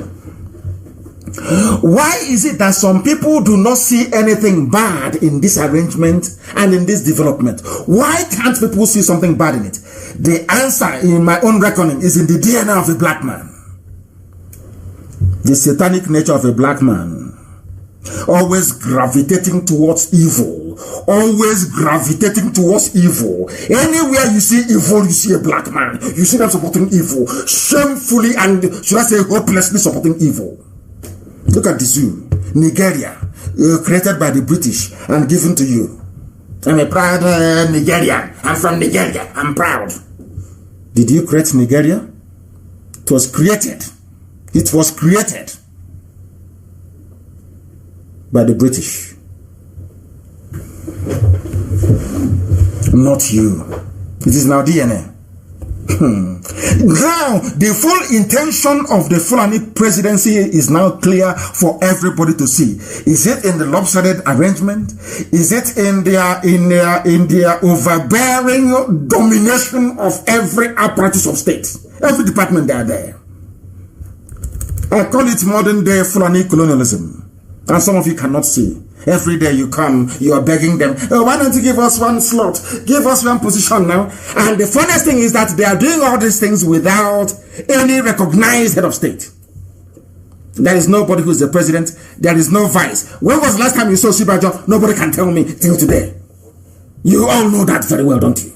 Why is it that some people do not see anything bad in this arrangement and in this development? Why can't people see something bad in it? The answer, in my own reckoning, is in the DNA of a black man. The satanic nature of a black man. Always gravitating towards evil. Always gravitating towards evil. Anywhere you see evil, you see a black man. You see them supporting evil. Shamefully and, should I say, hopelessly supporting evil. Look at the zoo. Nigeria. Created by the British and given to you. I'm a proud Nigerian. I'm from Nigeria. I'm proud. Did you create Nigeria? It was created. It was created by the British. Not you. It is now DNA. Now, the full intention of the Fulani presidency is now clear for everybody to see. Is it in the lopsided arrangement? Is it in their overbearing domination of every apparatus of state? Every department they are there. I call it modern day Fulani colonialism. And some of you cannot see. Every day you come, you are begging them, oh, why don't you give us one slot? Give us one position now. And the funniest thing is that they are doing all these things without any recognized head of state. There is nobody who is the president. There is no vice. When was the last time you saw Sibajo? Nobody can tell me till today. You all know that very well, don't you?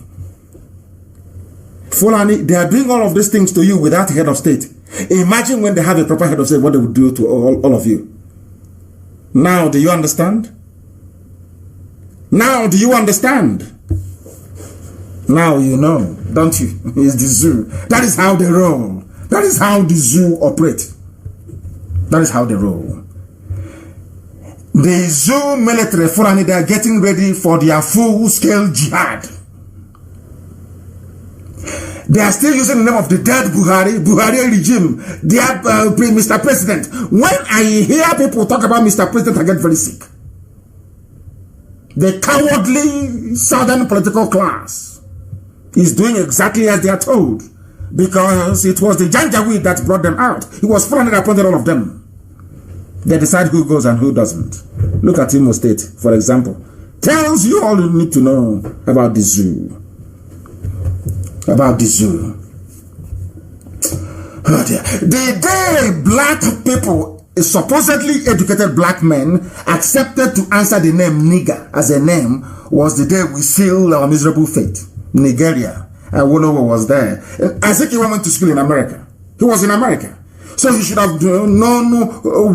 Fulani, they are doing all of these things to you without head of state. Imagine when they have a proper head of state, what they would do to all of you. Now, do you understand? Now, do you understand? Now you know, don't you? It's the zoo. That is how they roll. That is how the zoo operate. That is how they roll. The zoo military Fulani, they are getting ready for their full-scale jihad. They are still using the name of the dead Buhari regime, their Mr. President. When I hear people talk about Mr. President, I get very sick. The cowardly southern political class is doing exactly as they are told, because it was the Janjaweed that brought them out. It was Fulani that appointed all of them. They decide who goes and who doesn't. Look at Imo State, for example. Tells you all you need to know about the zoo. About the zoo. Oh dear. The day black people, supposedly educated black men, accepted to answer the name nigger as a name, was the day we sealed our miserable fate. Nigeria. Awolowo was there. Azikiwe went to school in America. He was in America. So he should have known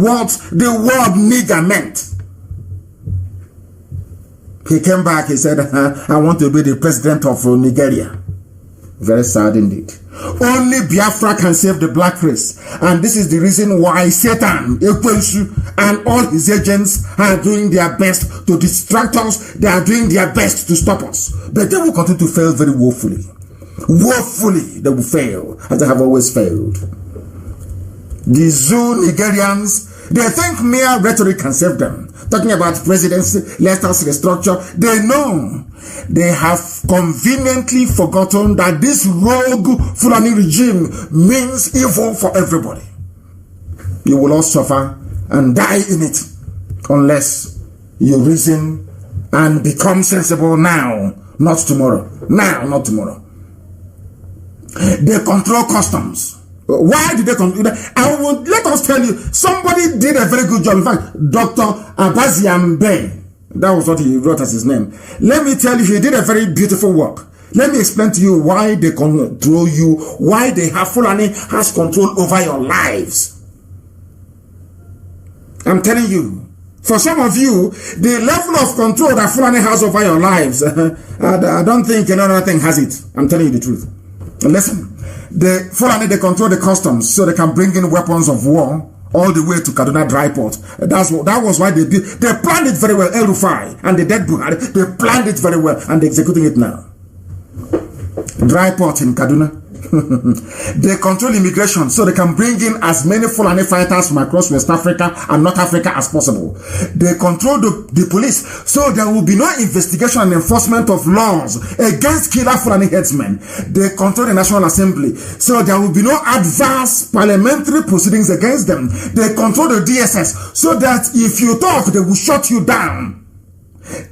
what the word nigger meant. He came back, he said, I want to be the president of Nigeria. Very sad indeed. Only Biafra can save the black race. And this is the reason why Satan, Ekwensu, and all his agents are doing their best to distract us. They are doing their best to stop us. But they will continue to fail very woefully. Woefully, they will fail, as they have always failed. The Zoo Nigerians, they think mere rhetoric can save them. Talking about presidency, let us restructure. They know. They have conveniently forgotten that this rogue Fulani regime means evil for everybody. You will all suffer and die in it unless you reason and become sensible now, not tomorrow. Now, not tomorrow. They control customs. Why did they control that? Let us tell you, somebody did a very good job. In fact, Dr. Abaziambe, that was what he wrote as his name. Let me tell you, he did a very beautiful work. Let me explain to you why they control you, why they have Fulani has control over your lives. I'm telling you, for some of you, the level of control that Fulani has over your lives, I don't think another thing has it. I'm telling you the truth. Listen, the Fulani, they control the customs so they can bring in weapons of war all the way to Kaduna Dry Port. That was why they did. They planned it very well, El Rufai and the dead Buhari. They planned it very well and they're executing it now. Dry Port in Kaduna. They control immigration so they can bring in as many Fulani fighters from across West Africa and North Africa as possible. They control the police so there will be no investigation and enforcement of laws against killer Fulani headsmen. They control the National Assembly so there will be no adverse parliamentary proceedings against them. They control the DSS so that if you talk, they will shut you down.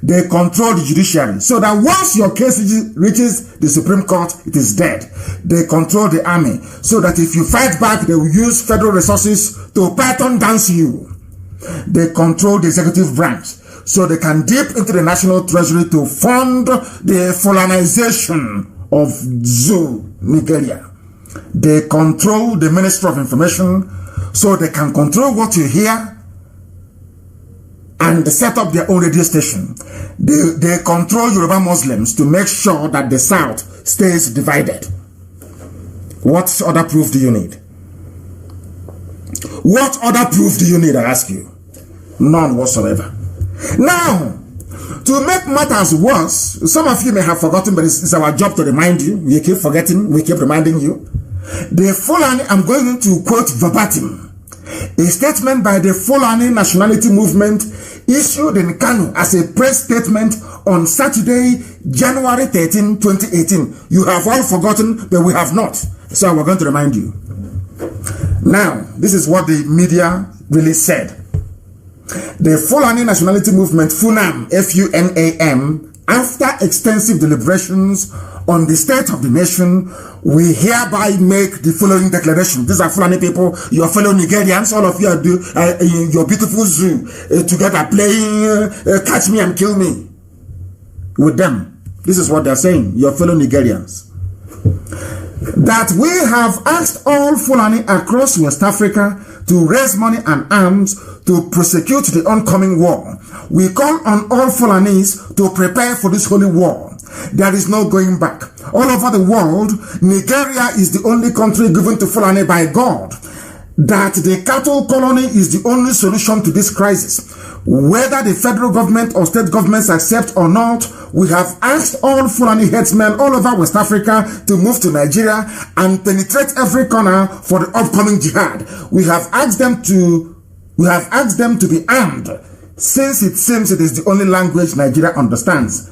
They control the judiciary so that once your case reaches the Supreme Court, it is dead. They control the army so that if you fight back, they will use federal resources to python dance you. They control the executive branch so they can dip into the national treasury to fund the Fulanization of Zoo, Nigeria. They control the Ministry of Information so they can control what you hear and set up their own radio station. They control Yoruba Muslims to make sure that the South stays divided. What other proof do you need? What other proof do you need, I ask you? None whatsoever. Now, to make matters worse, some of you may have forgotten, but it's our job to remind you. We keep forgetting, we keep reminding you. The Fulani, I'm going to quote verbatim, a statement by the Fulani Nationality Movement issued in Kanu as a press statement on Saturday, January 13, 2018. You have all forgotten, but we have not. So we're going to remind you. Now, this is what the media really said. The Fulani Nationality Movement, FUNAM, F-U-N-A-M, after extensive deliberations on the state of the nation, we hereby make the following declaration. These are Fulani people, your fellow Nigerians, all of you are in your beautiful zoo together playing catch me and kill me with them. This is what they're saying, your fellow Nigerians. That we have asked all Fulani across West Africa to raise money and arms to prosecute the oncoming war. We call on all Fulanis to prepare for this holy war. There is no going back. All over the world, Nigeria is the only country given to Fulani by God. That the cattle colony is the only solution to this crisis. Whether the federal government or state governments accept or not, we have asked all Fulani headsmen all over West Africa to move to Nigeria and penetrate every corner for the upcoming jihad. We have asked them to be armed, since it seems it is the only language Nigeria understands.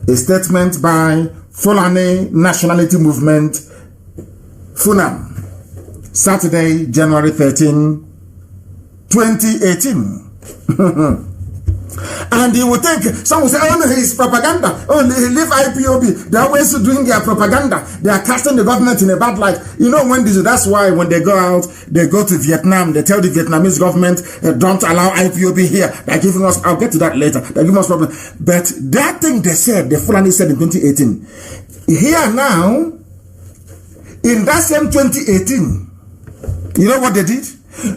A statement by Fulani Nationality Movement, FUNAM, Saturday, January 13, 2018. And you would think, some will say, oh no, it's propaganda. Oh, leave IPOB. They're always doing their propaganda. They are casting the government in a bad light. You know, that's why when they go out, they go to Vietnam, they tell the Vietnamese government, don't allow IPOB here. They're giving us, I'll get to that later. They're giving us problem. But that thing they said, the Fulani said in 2018, here now, in that same 2018, you know what they did?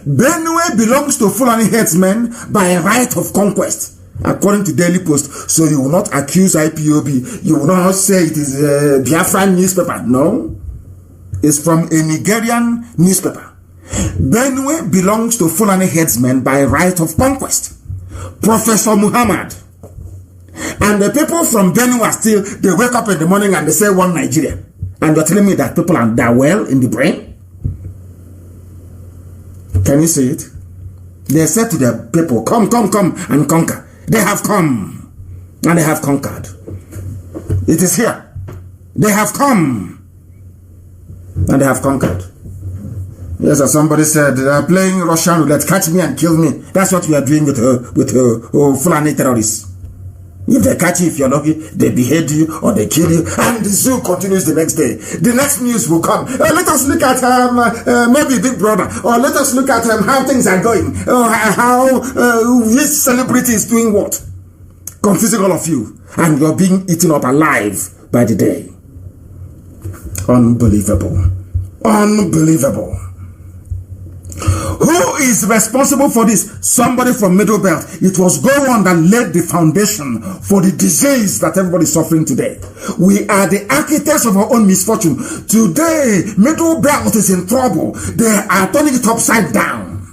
Benue belongs to Fulani headsmen by right of conquest, according to Daily Post. So you will not accuse IPOB. You will not say it is a Biafran newspaper. No. It's from a Nigerian newspaper. Benue belongs to Fulani headsmen by right of conquest. Professor Muhammad. And the people from Benue are still, they wake up in the morning and they say one Nigeria. And you're telling me that people are that well in the brain? Can you see it? They said to their people, come and conquer. They have come and they have conquered. It is here. They have come and they have conquered. Yes, as somebody said, they are playing Russian roulette, catch me and kill me. That's what we are doing with Fulani terrorists. If they catch you, if you're lucky, they behead you or they kill you, and the zoo continues the next day. The next news will come. Let us look at maybe Big Brother, or let us look at how things are going, how this celebrity is doing what. Confusing all of you, and you're being eaten up alive by the day. Unbelievable. Unbelievable. Who is responsible for this? Somebody from Middle Belt. It was Gowon that laid the foundation for the disease that everybody is suffering today. We are the architects of our own misfortune. Today, Middle Belt is in trouble. They are turning it upside down.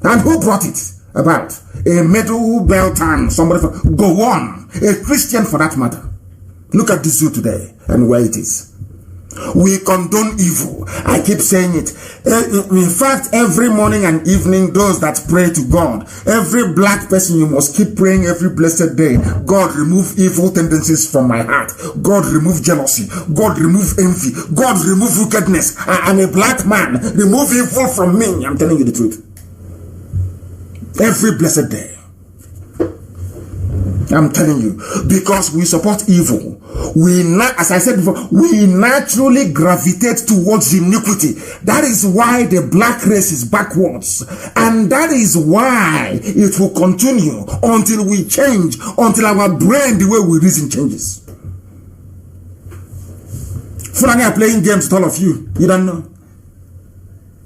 And who brought it about? A Middle Beltan, somebody from Gowon, a Christian for that matter. Look at the zoo today and where it is. We condone evil. I keep saying it. In fact, every morning and evening, those that pray to God, every black person, you must keep praying every blessed day. God, remove evil tendencies from my heart. God, remove jealousy. God, remove envy. God, remove wickedness. I'm a black man. Remove evil from me. I'm telling you the truth. Every blessed day. I'm telling you, because we support evil. As I said before, we naturally gravitate towards iniquity. That is why the black race is backwards. And that is why it will continue until we change, until our brain, the way we reason, changes. Fulani are playing games with all of you. You don't know.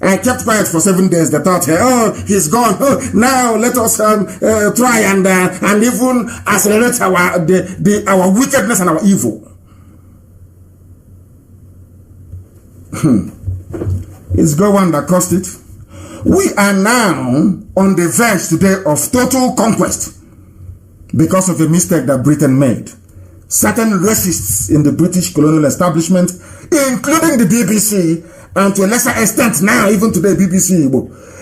I kept quiet for 7 days. They thought, oh, he's gone. Oh, now let us try and even accelerate our wickedness and our evil. It's God one that caused it. We are now on the verge today of total conquest because of a mistake that Britain made. Certain racists in the British colonial establishment, including the BBC, and to a lesser extent now, even today, BBC,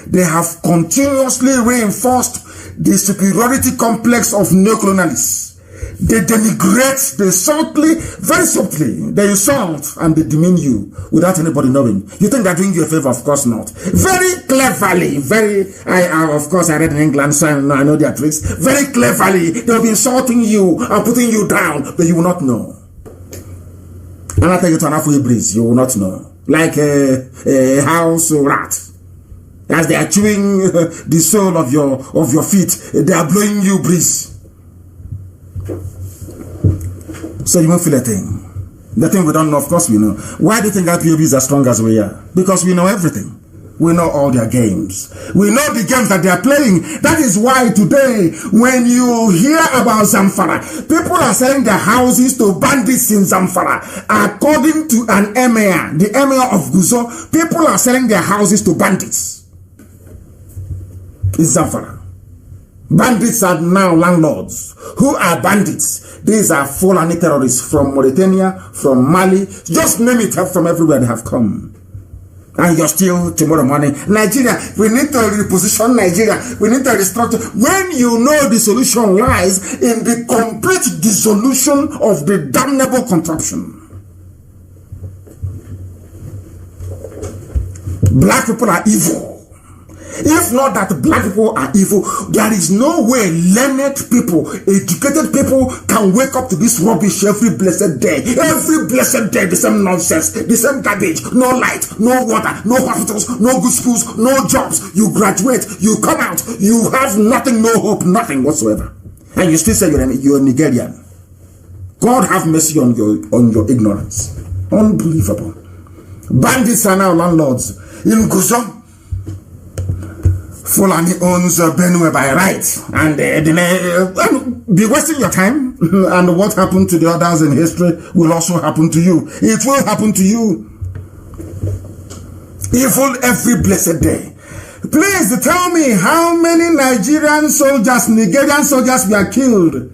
they have continuously reinforced the superiority complex of neocolonialists. They denigrate, they very subtly, they insult and they demean you without anybody knowing. You think they're doing you a favor? Of course not. Very cleverly, of course I read in England, so I know their tricks. Very cleverly, they'll be insulting you and putting you down, but you will not know. And I take it to an halfway breeze, you will not know. Like a house rat. As they are chewing the sole of your feet, they are blowing you breeze. So you won't feel a thing. The thing we don't know, of course we know. Why do you think IPOB is as strong as we are? Because we know everything. We know all their games. We know the games that they are playing. That is why today, when you hear about Zamfara, people are selling their houses to bandits in Zamfara. According to an emir, the emir of Guzo, people are selling their houses to bandits in Zamfara. Bandits are now landlords. Who are bandits? These are Fulani terrorists from Mauritania, from Mali, just name it, from everywhere they have come. And you're still tomorrow morning, Nigeria, we need to reposition Nigeria, we need to restructure. When you know the solution lies in the complete dissolution of the damnable contraption. Black people are evil. If not that black people are evil, there is no way learned people, educated people can wake up to this rubbish every blessed day. Every blessed day, the same nonsense, the same garbage, no light, no water, no hospitals, no good schools, no jobs. You graduate, you come out, you have nothing, no hope, nothing whatsoever. And you still say you're Nigerian. God have mercy on your ignorance. Unbelievable. Bandits are now landlords. In Guzo, Fulani owns Benue by right, and be wasting your time. And what happened to the others in history will also happen to you. It will happen to you. Evil every blessed day. Please tell me how many Nigerian soldiers, Nigerian soldiers were killed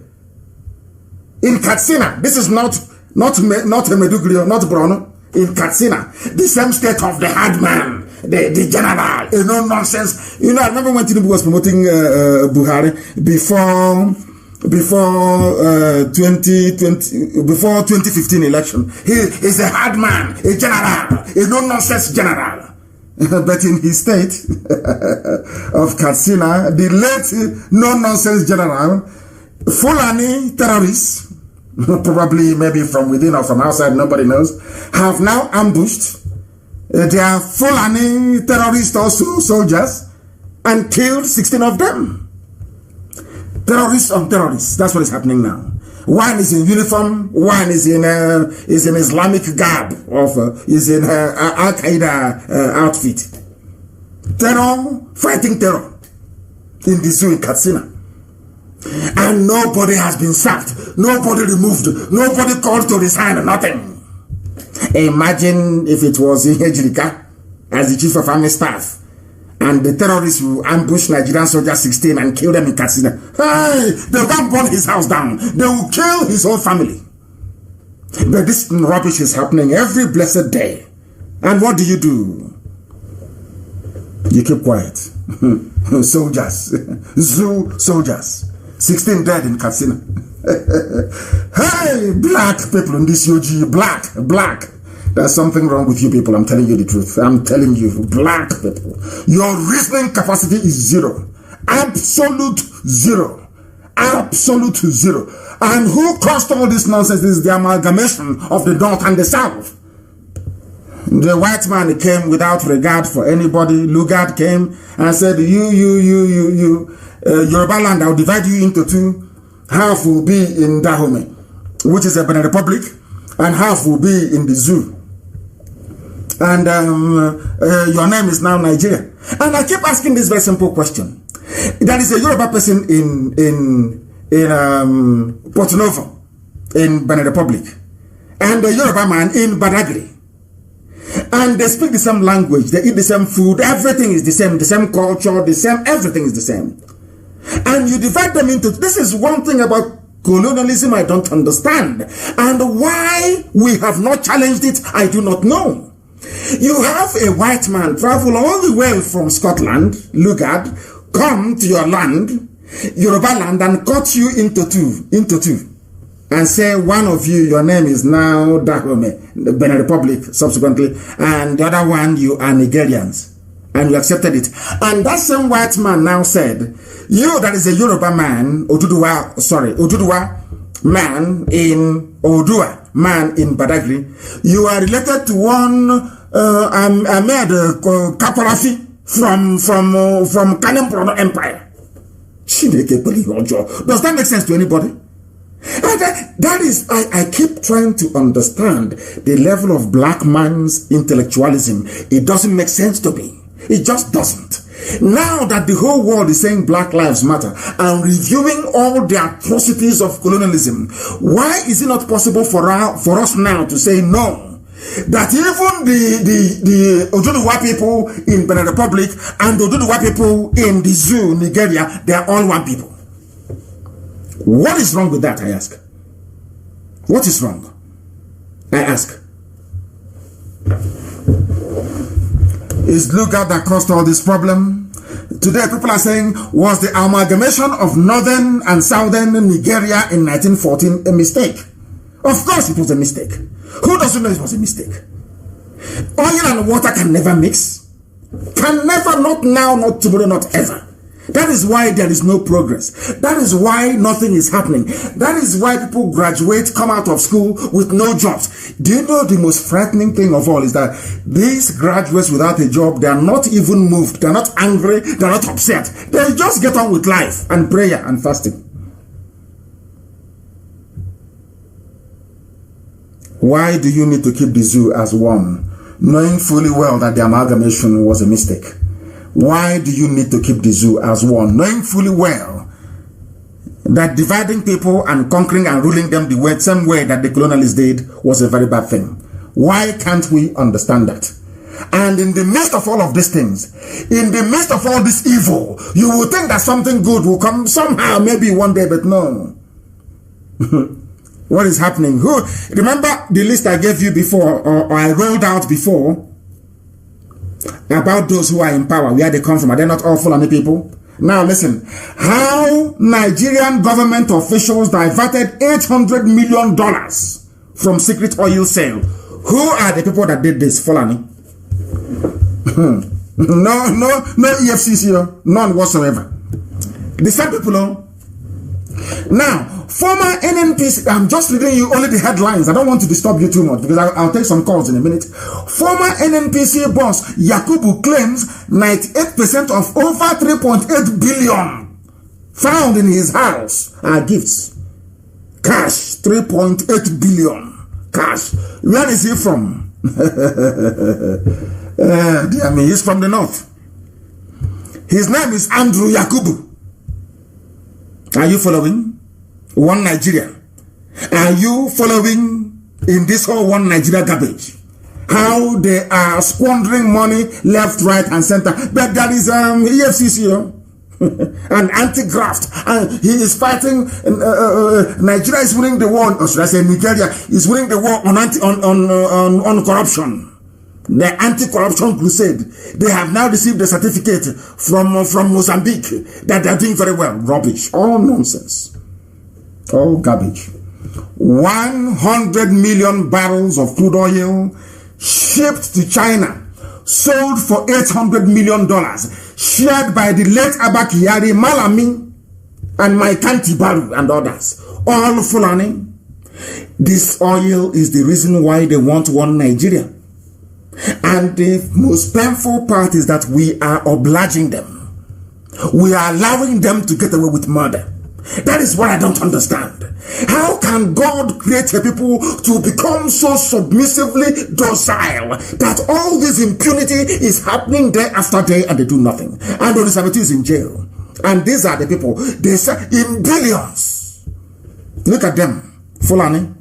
in Katsina. This is not Meduguri, not Borno. In Katsina, the same state of the hard man. The general, no nonsense. I remember when Tinubu was promoting Buhari before 2015 election. He is a hard man, a general, a no nonsense general. But in his state of Katsina, the late no nonsense general, Fulani terrorists, probably maybe from within or from outside, nobody knows, have now ambushed their Fulani terrorists, also soldiers, and killed 16 of them. Terrorists on terrorists. That's what is happening now. One is in uniform, one is in Islamic garb, is in Al Qaeda outfit. Terror, fighting terror in the zoo in Katsina. And nobody has been sacked, nobody removed, nobody called to resign, nothing. Imagine if it was Ihejirika as the chief of army staff, and the terrorists will ambush Nigerian soldiers 16 and kill them in Katsina. Hey, they can't burn his house down. They will kill his whole family. But this rubbish is happening every blessed day. And what do? You keep quiet. Soldiers, zoo soldiers, 16 dead in Katsina. Hey, black people in this UG, black. There's something wrong with you people. I'm telling you the truth. I'm telling you, black people. Your reasoning capacity is zero. Absolute zero. Absolute zero. And who caused all this nonsense is the amalgamation of the North and the South. The white man came without regard for anybody. Lugard came and said, you, Yoruba land, I'll divide you into two. Half will be in Dahomey, which is a Benin Republic, and half will be in the zoo. And your name is now Nigeria. And I keep asking this very simple question. There is a Yoruba person in Porto Novo, in Benin Republic, and a Yoruba man in Badagry. And they speak the same language, they eat the same food, everything is the same culture, everything is the same. And you divide them into, this is one thing about colonialism I don't understand. And why we have not challenged it, I do not know. You have a white man travel all the way from Scotland, Lugard, come to your land, Yoruba land, and cut you into two. And say one of you, your name is now Dahomey, the Benin Republic subsequently, and the other one, you are Nigerians. And you accepted it. And that same white man now said, you that is a Yoruba man, Oduduwa man in Odua, man in Badagry, you are related to one Ahmed Kapolafi from Kanu Empire. Does that make sense to anybody? That is, I keep trying to understand the level of black man's intellectualism. It doesn't make sense to me. It just doesn't. Now that the whole world is saying Black Lives Matter and reviewing all the atrocities of colonialism, why is it not possible for us now to say no? That even the Oduduwa people in Benin Republic and the Oduduwa people in the zoo, Nigeria, they are all one people. What is wrong with that, I ask? What is wrong? I ask. Is Lugard that caused all this problem? Today, people are saying, was the amalgamation of northern and southern Nigeria in 1914 a mistake? Of course it was a mistake. Who doesn't know it was a mistake? Oil and water can never mix. Can never, not now, not tomorrow, not ever. That is why there is no progress. That is why nothing is happening. That is why people graduate, come out of school with no jobs. Do you know the most frightening thing of all is that these graduates without a job, they are not even moved. They are not angry. They are not upset. They just get on with life and prayer and fasting. Why do you need to keep the zoo as one, knowing fully well that the amalgamation was a mistake? Why do you need to keep the zoo as one, knowing fully well that dividing people and conquering and ruling them the same way that the colonialists did was a very bad thing? Why can't we understand that? And in the midst of all of these things, in the midst of all this evil, you will think that something good will come somehow, maybe one day, but no. What is happening? Remember the list I gave you before, or I rolled out before, about those who are in power, where they come from? Are they not all Fulani people? Now listen, how Nigerian government officials diverted $800 million from secret oil sale. Who are the people that did this? Fulani. no EFCC, none whatsoever. The same people. Now, former NNPC, I'm just reading you only the headlines. I don't want to disturb you too much because I'll take some calls in a minute. Former NNPC boss Yakubu claims 98% of over 3.8 billion found in his house are gifts. Cash, 3.8 billion. Cash. Where is he from? I mean, he's from the north. His name is Andrew Yakubu. Are you following? One Nigeria. Are you following in this whole one Nigeria garbage? How they are squandering money left, right, and center. But there is EFCC, an anti-graft, and he is fighting. Nigeria is winning the war, or should I say Nigeria is winning the war on corruption. The anti-corruption crusade. They have now received a certificate from Mozambique that they are doing very well. Rubbish. All nonsense. All garbage. 100 million barrels of crude oil shipped to China, sold for $800 million, shared by the late Abba Kyari, Malami, and Maikanti Baru and others. All Fulani. This oil is the reason why they want one Nigeria. And the most painful part is that we are obliging them. We are allowing them to get away with murder. That is what I don't understand. How can God create a people to become so submissively docile that all this impunity is happening day after day and they do nothing? And Onisabeti is in jail. And these are the people, they say in billions. Look at them, Fulani.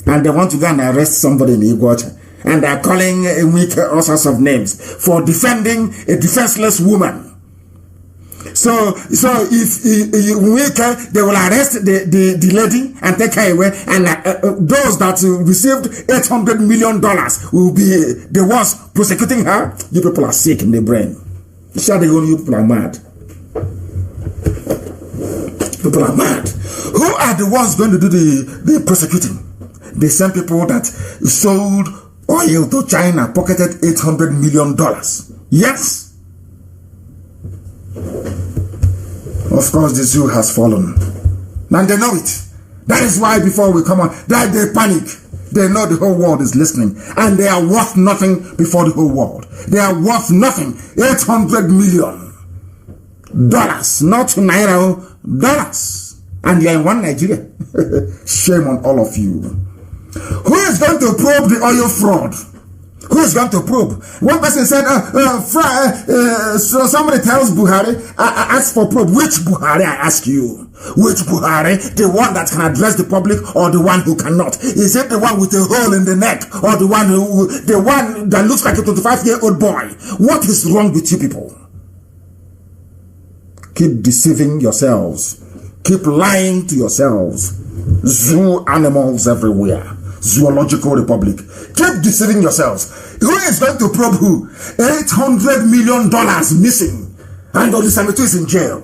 And they want to go and arrest somebody in Iguacha. and they're calling Wike all sorts of names for defending a defenseless woman. So if Wike, they will arrest the lady and take her away, and those that received $800 million will be the ones prosecuting her. You people are sick in the brain. You people are mad. People are mad. Who are the ones going to do the prosecuting? The same people that sold oil to China, pocketed $800 million. Yes. Of course, the zoo has fallen. And they know it. That is why before we come on, they panic. They know the whole world is listening. And they are worth nothing before the whole world. They are worth nothing. $800 million. Not naira, dollars. And you're in one Nigeria. Shame on all of you. Who is going to probe the oil fraud? Who is going to probe? One person said, so somebody tells Buhari, ask for probe. Which Buhari, I ask you? Which Buhari? The one that can address the public or the one who cannot? Is it the one with a hole in the neck or the one that looks like a 25-year-old boy? What is wrong with you people? Keep deceiving yourselves. Keep lying to yourselves. Zoo animals everywhere. Zoological Republic. Keep deceiving yourselves. Who is going to probe who? $800 million missing. And Olusegun is in jail.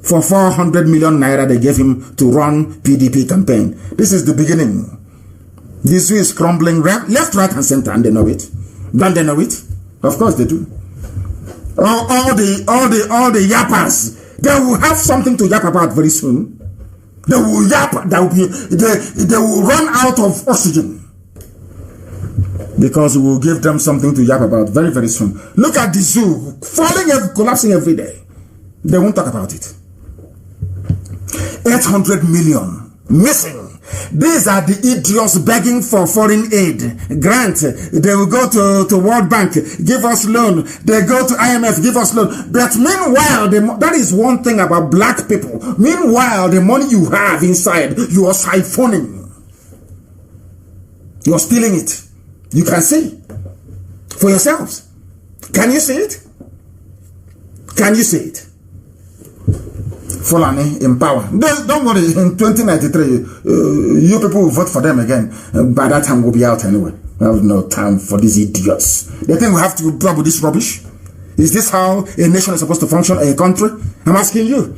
For 400 million naira they gave him to run PDP campaign. This is the beginning. This zoo is crumbling left, right, and center, and they know it. Don't they know it? Of course they do. All the yappers, they will have something to yap about very soon. They will yap. They will run out of oxygen because we will give them something to yap about very, very soon. Look at the zoo collapsing every day. They won't talk about it. 800 million missing. These are the idiots begging for foreign aid, grant. They will go to World Bank, give us loan. They go to IMF, give us loan. But meanwhile, that is one thing about black people. Meanwhile, the money you have inside, you are siphoning. You are stealing it. You can see for yourselves. Can you see it? Can you see it? Fulani in power. Don't worry, in 2093, you people will vote for them again. By that time, we'll be out anyway. We have no time for these idiots. They think we have to put up with this rubbish? Is this how a nation is supposed to function, a country? I'm asking you.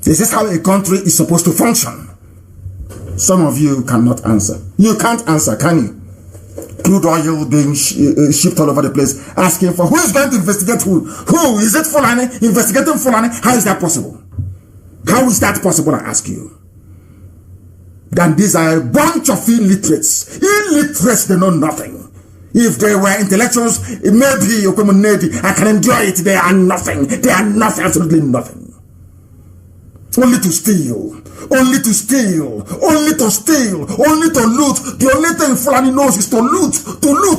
Is this how a country is supposed to function? Some of you cannot answer. You can't answer, can you? Crude oil being shipped all over the place, asking for who is going to investigate who? Who? Is it Fulani? Investigating Fulani? How is that possible? How is that possible, I ask you? Then these are a bunch of illiterates. Illiterates, they know nothing. If they were intellectuals, maybe I can enjoy it. They are nothing. They are nothing, absolutely nothing. Only to steal, only to steal, only to steal, only to loot. The only thing Fulani knows is to loot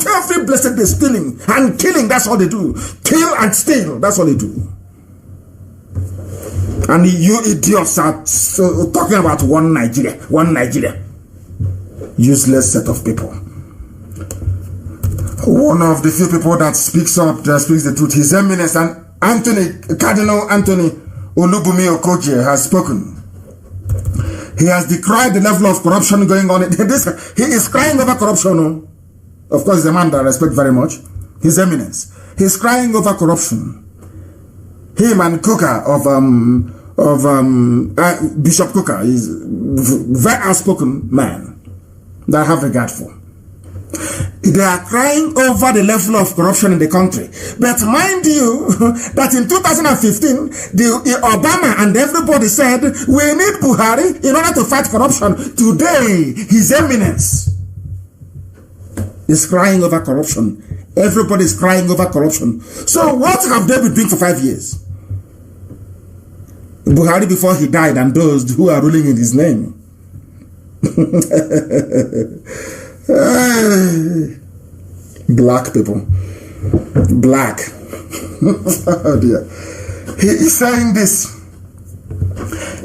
every blessed day, stealing and killing. That's all they do. Kill and steal. That's all they do. And you idiots are talking about one Nigeria. Useless set of people. One of the few people that speaks up, that speaks the truth, His Eminence and Cardinal Anthony Olubumi Okoje has spoken. He has decried the level of corruption going on. He is crying over corruption. Of course, the man that I respect very much, His Eminence. He is crying over corruption. Him and Kuka Bishop Kuka is a very outspoken man that I have regard for. They are crying over the level of corruption in the country. But mind you, that in 2015, Obama and everybody said, we need Buhari in order to fight corruption. Today, His Eminence is crying over corruption. Everybody is crying over corruption. So what have they been doing for 5 years? Buhari before he died and those who are ruling in his name. Black people. Black. Oh dear. He is saying this.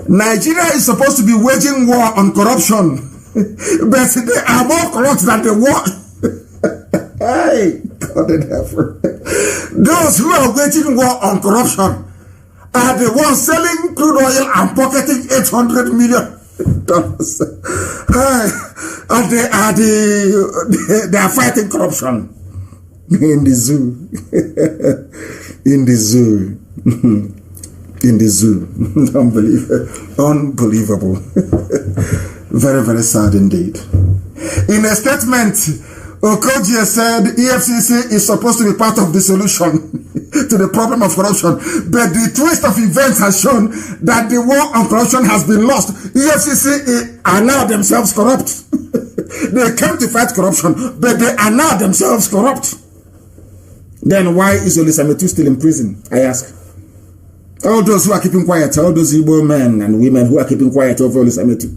Nigeria is supposed to be waging war on corruption. But they are more corrupt than the war. Hey, God in heaven. Those who are waging war on corruption are the ones selling crude oil and pocketing $800 million. And they are fighting corruption in the zoo. In the zoo. In the zoo. Unbelievable. Very, very sad indeed. In a statement, Okogie said EFCC is supposed to be part of the solution to the problem of corruption, but the twist of events has shown that the war on corruption has been lost. EFCC are now themselves corrupt. They came to fight corruption, but they are now themselves corrupt. Then why is Olisametu still in prison, I ask? All those who are keeping quiet, all those Igbo men and women who are keeping quiet over Olisametu.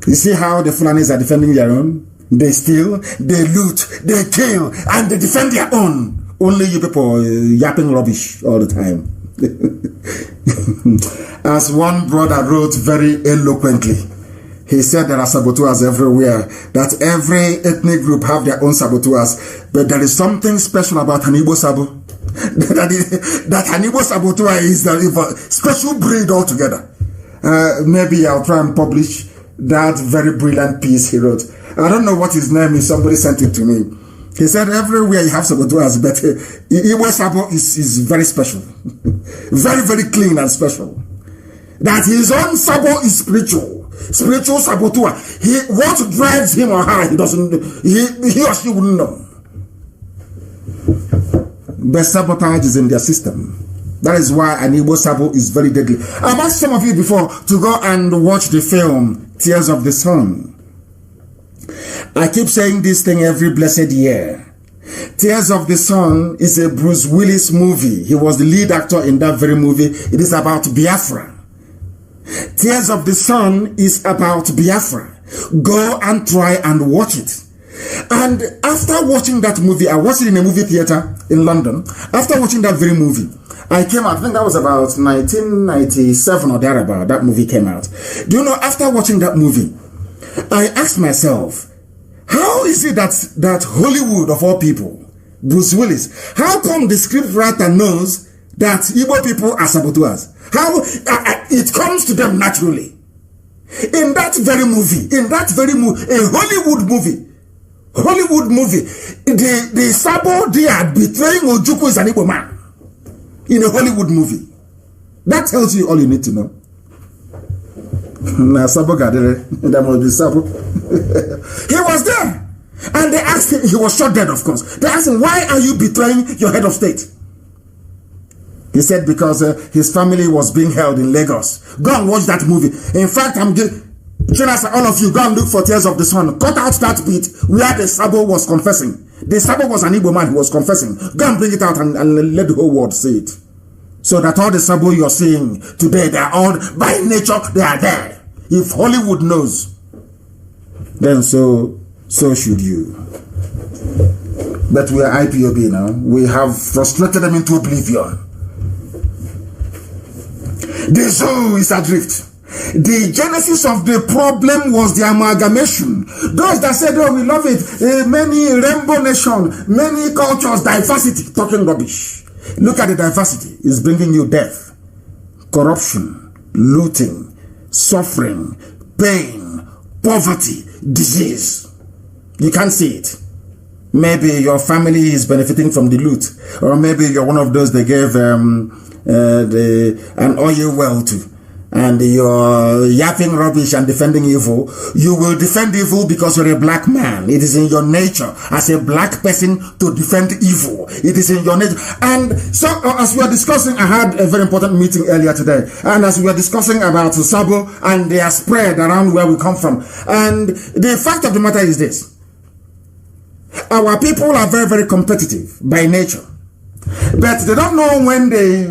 You see how the Fulanis are defending their own? They steal, they loot, they kill, and they defend their own. Only you people yapping rubbish all the time. As one brother wrote very eloquently, he said there are saboteurs everywhere, that every ethnic group have their own saboteurs, but there is something special about an Igbo Sabo. that an Igbo saboteur is a special breed altogether. Maybe I'll try and publish that very brilliant piece he wrote. I don't know what his name is. Somebody sent it to me. He said everywhere you have saboteurs, but Igbo Sabo is very special. Very, very clean and special. That his own Sabo is spiritual. Spiritual saboteur. What drives him or her, he or she wouldn't know. But sabotage is in their system. That is why an Igbo Sabo is very deadly. I've asked some of you before to go and watch the film Tears of the Sun. I keep saying this thing every blessed year. Tears of the Sun is a Bruce Willis movie. He was the lead actor in that very movie. It is about Biafra. Tears of the Sun is about Biafra. Go and try and watch it. And after watching that movie, I watched it in a movie theater in London. After watching that very movie, I came out, I think that was about 1997 or thereabout, that movie came out. Do you know, after watching that movie, I asked myself, how is it that Hollywood, of all people, Bruce Willis, how come the scriptwriter knows that Igbo people are saboteurs? How it comes to them naturally. In that very movie, a Hollywood movie, the Sabo there betraying Ojukwu is an Igbo man. In a Hollywood movie. That tells you all you need to know. He was there. And they asked him, he was shot dead, of course. They asked him, why are you betraying your head of state? He said, because his family was being held in Lagos. Go and watch that movie. In fact, all of you, go and look for Tears of the Sun. Cut out that bit where the Sabo was confessing. The Sabo was an Igbo man who was confessing. Go and bring it out and let the whole world see it. So that all the Sabo you're seeing today, they are all, by nature, they are there. If Hollywood knows, then so should you. But we are IPOB now. We have frustrated them into oblivion. The zoo is adrift. The genesis of the problem was the amalgamation. Those that said, oh, we love it, many rainbow nation, many cultures, diversity, talking rubbish. Look at the diversity. It's bringing you death, corruption, looting, suffering, pain, poverty, disease. You can't see it. Maybe your family is benefiting from the loot, or maybe you're one of those they gave an oil well to, and you're yapping rubbish and defending evil. You will defend evil because you're a black man. It is in your nature as a black person to defend evil. It is in your nature. And so as we are discussing, I had a very important meeting earlier today, and as we were discussing about Sabo and their spread around where we come from, and the fact of the matter is this: our people are very, very competitive by nature, but they don't know when they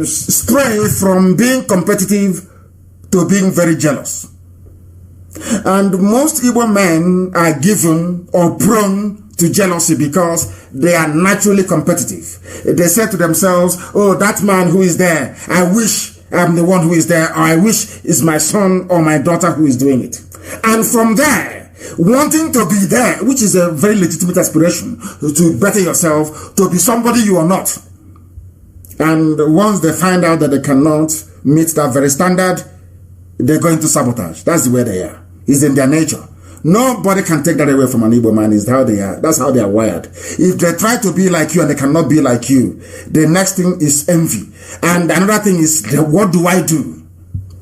stray from being competitive to being very jealous. And most Igbo men are given or prone to jealousy because they are naturally competitive. They say to themselves, oh, that man who is there, I wish I'm the one who is there, or I wish it's my son or my daughter who is doing it. And from there, wanting to be there, which is a very legitimate aspiration, to better yourself, to be somebody you are not. And once they find out that they cannot meet that very standard, they're going to sabotage. That's the way they are. It's in their nature. Nobody can take that away from an Igbo man. It's how they are. That's how they are wired. If they try to be like you and they cannot be like you, the next thing is envy. And another thing is, what do I do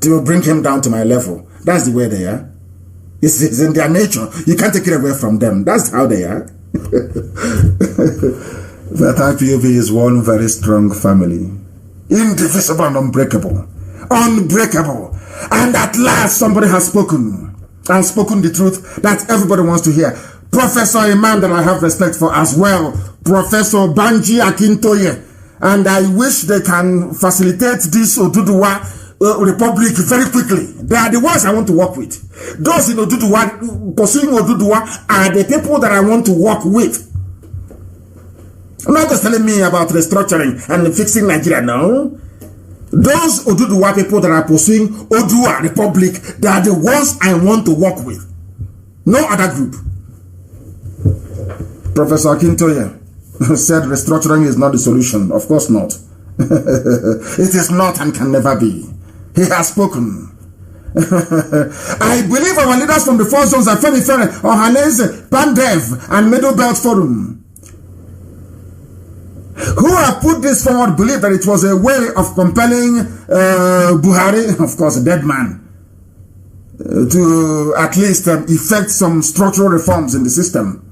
to bring him down to my level? That's the way they are. It's in their nature. You can't take it away from them. That's how they are. That IPOB is one very strong family. Indivisible and unbreakable. Unbreakable. And at last somebody has spoken. And spoken the truth that everybody wants to hear. Professor, a man that I have respect for as well, Professor Banji Akintoye. And I wish they can facilitate this Oduduwa Republic very quickly. They are the ones I want to work with. Those in Oduduwa, pursuing Oduduwa, are the people that I want to work with. Not just telling me about restructuring and fixing Nigeria, no. Those Oduduwa people that are pursuing Odua Republic, they are the ones I want to work with. No other group. Professor Akintoye said restructuring is not the solution. Of course not. It is not and can never be. He has spoken. I believe our leaders from the four zones are Fenifere, Ohanese, Pandev, and Middle Belt Forum, who have put this forward, believe that it was a way of compelling Buhari, of course a dead man, to at least effect some structural reforms in the system.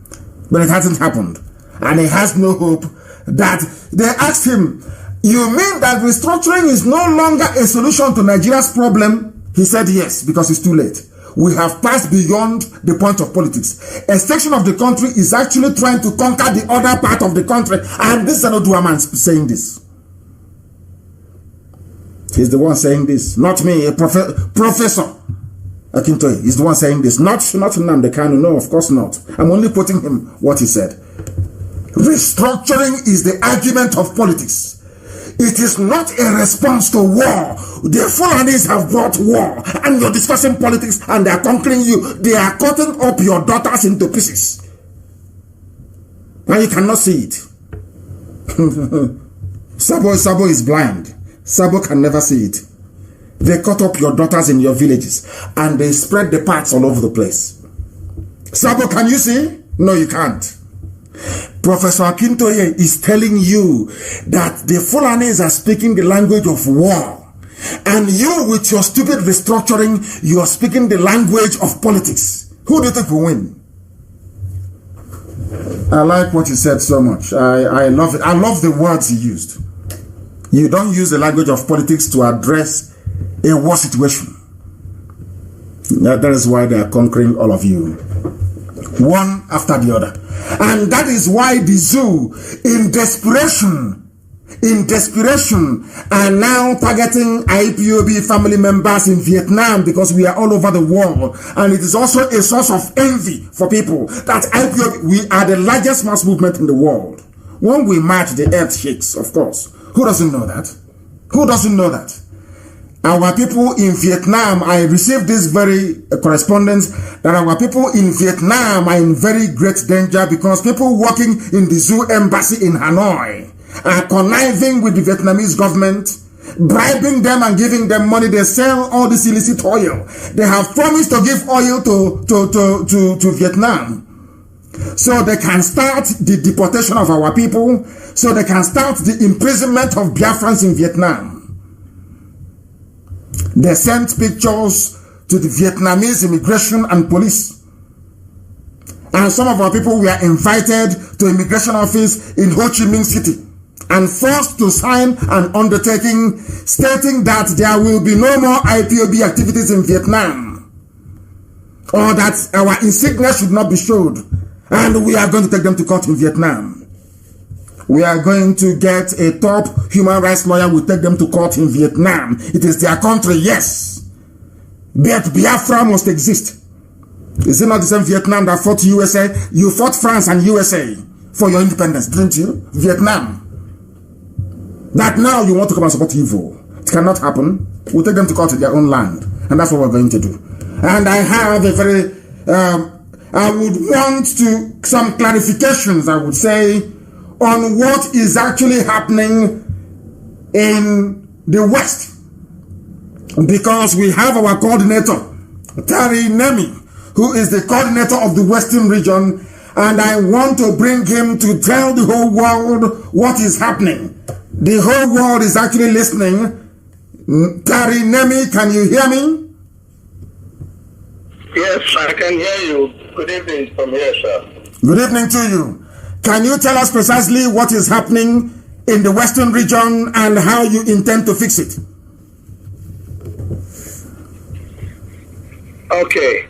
But it hasn't happened. And he has no hope that they asked him, you mean that restructuring is no longer a solution to Nigeria's problem? He said yes, because it's too late. We have passed beyond the point of politics. A section of the country is actually trying to conquer the other part of the country. And this is an Odua man saying this. He's the one saying this. Not me, a Professor Akintoye. He's the one saying this. Not Nnamdi Kanu. No, of course not. I'm only quoting him what he said. Restructuring is the argument of politics. It is not a response to war. The Fulanis have brought war, and you're discussing politics, and they are conquering you. They are cutting up your daughters into pieces. And you cannot see it. Sabo is blind. Sabo can never see it. They cut up your daughters in your villages, and they spread the parts all over the place. Sabo, can you see? No, you can't. Professor Akintoye is telling you that the Fulanis are speaking the language of war. And you, with your stupid restructuring, you are speaking the language of politics. Who do you think will win? I like what he said so much. I love it. I love the words he used. You don't use the language of politics to address a war situation. That is why they are conquering all of you, one after the other. And that is why the zoo, in desperation, are now targeting IPOB family members in Vietnam, because we are all over the world. And it is also a source of envy for people that IPOB, we are the largest mass movement in the world. When we march, the earth shakes, of course. Who doesn't know that? Who doesn't know that? Our people in Vietnam, I received this very correspondence that our people in Vietnam are in very great danger because people working in the zoo embassy in Hanoi are conniving with the Vietnamese government, bribing them and giving them money. They sell all this illicit oil. They have promised to give oil to Vietnam, so they can start the deportation of our people, so they can start the imprisonment of Biafrans in Vietnam. They sent pictures to the Vietnamese immigration and police. And some of our people were invited to immigration office in Ho Chi Minh City and forced to sign an undertaking stating that there will be no more IPOB activities in Vietnam, or that our insignia should not be showed, and we are going to take them to court in Vietnam. We are going to get a top human rights lawyer who will take them to court in Vietnam. It is their country, yes. But Biafra must exist. Is it not the same Vietnam that fought USA? You fought France and USA for your independence, didn't you? Vietnam. That now you want to come and support evil. It cannot happen. We'll take them to court in their own land. And that's what we're going to do. And I have a very... I would want some clarifications, I would say, on what is actually happening in the West. Because we have our coordinator, Tari Nemi, who is the coordinator of the Western region, and I want to bring him to tell the whole world what is happening. The whole world is actually listening. Tari Nemi, can you hear me? Yes, I can hear you. Good evening from here, sir. Good evening to you. Can you tell us precisely what is happening in the Western region and how you intend to fix it? Okay.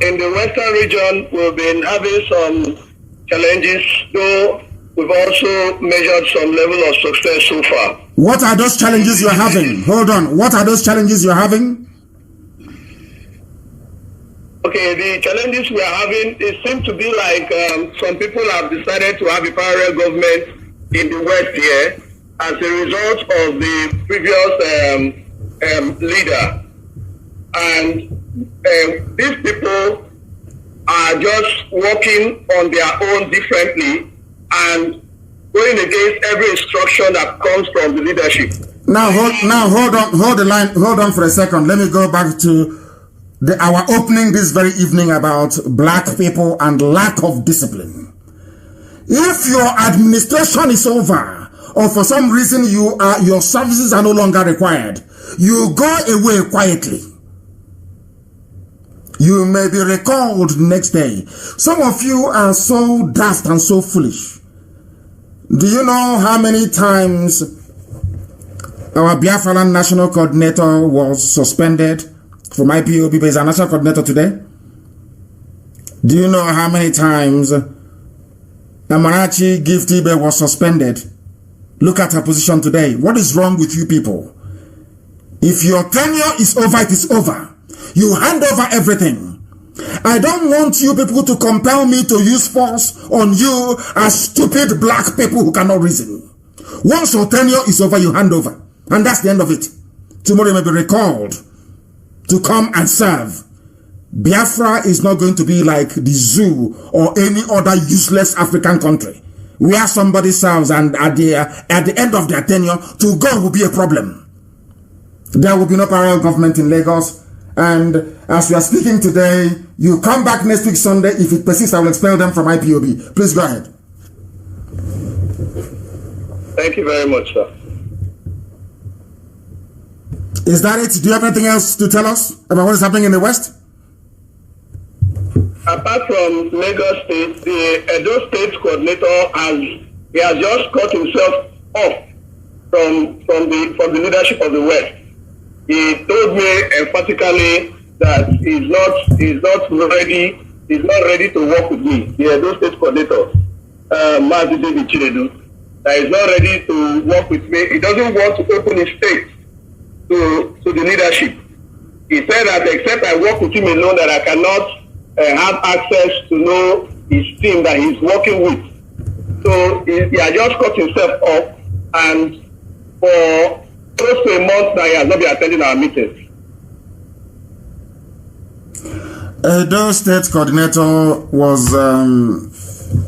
In the Western region, we've been having some challenges, though we've also measured some level of success so far. What are those challenges you're having? Hold on. What are those challenges you're having? Okay, the challenges we are having, it seems to be like some people have decided to have a parallel government in the West here as a result of the previous leader. And these people are just working on their own differently and going against every instruction that comes from the leadership. Now hold on for a second. Let me go back to our opening this very evening about black people and lack of discipline. If your administration is over, or for some reason your services are no longer required, you go away quietly. You may be recalled the next day. Some of you are so daft and so foolish. Do you know how many times our Biafran national coordinator was suspended from IPOB, but is a national coordinator today? Do you know how many times Amarachi Giftibe was suspended? Look at her position today. What is wrong with you people? If your tenure is over, it is over. You hand over everything. I don't want you people to compel me to use force on you as stupid black people who cannot reason. Once your tenure is over, you hand over. And that's the end of it. Tomorrow you may be recalled to come and serve. Biafra is not going to be like the zoo or any other useless African country where somebody serves and at the end of their tenure, to go will be a problem. There will be no parallel government in Lagos. And as we are speaking today, you come back next week Sunday. If it persists, I will expel them from IPOB. Please go ahead. Thank you very much, sir. Is that it? Do you have anything else to tell us about what is happening in the West? Apart from Lagos State, the Edo State coordinator has just cut himself off from the leadership of the West. He told me emphatically that he's not ready to work with me. The Edo State coordinator, Mazi, that he's not ready to work with me. He doesn't want to open his state to the leadership. He said that except I work with him alone, that I cannot have access to know his team that he's working with. So he has just cut himself off, and for close to a month now he has not been attending our meetings. Edo State coordinator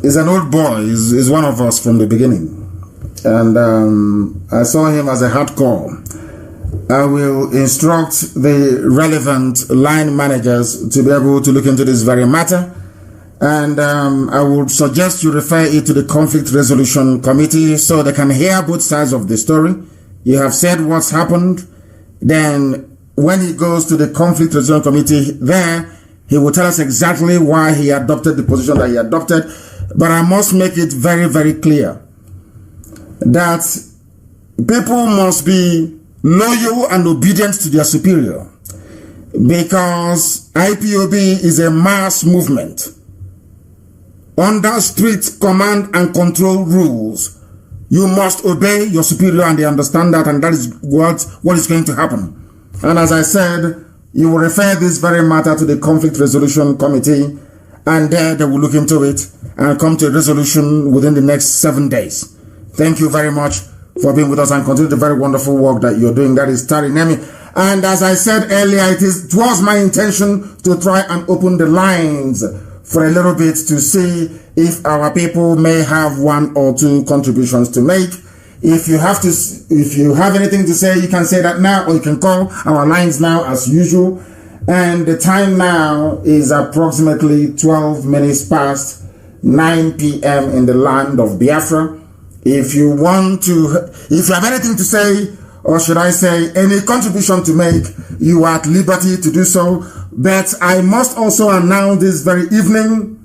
is an old boy. He's one of us from the beginning, and I saw him as a hardcore. I will instruct the relevant line managers to be able to look into this very matter, and I would suggest you refer it to the Conflict Resolution Committee so they can hear both sides of the story. You have said what's happened. Then when he goes to the Conflict Resolution Committee, there he will tell us exactly why he adopted the position that he adopted. But I must make it very, very clear that people must be loyal and obedient to their superior, because IPOB is a mass movement under strict command and control rules. You must obey your superior, and they understand that, and that is what is going to happen. And as I said, you will refer this very matter to the Conflict Resolution Committee, and there they will look into it and come to a resolution within the next 7 days. Thank you very much for being with us, and continue the very wonderful work that you're doing. That is Tari Nemi. And as I said earlier, it was my intention to try and open the lines for a little bit to see if our people may have one or two contributions to make. If you have anything to say, you can say that now, or you can call our lines now as usual. And the time now is approximately 12 minutes past 9 p.m. in the land of Biafra. If you have anything to say, or should I say any contribution to make, you are at liberty to do so. But I must also announce this very evening,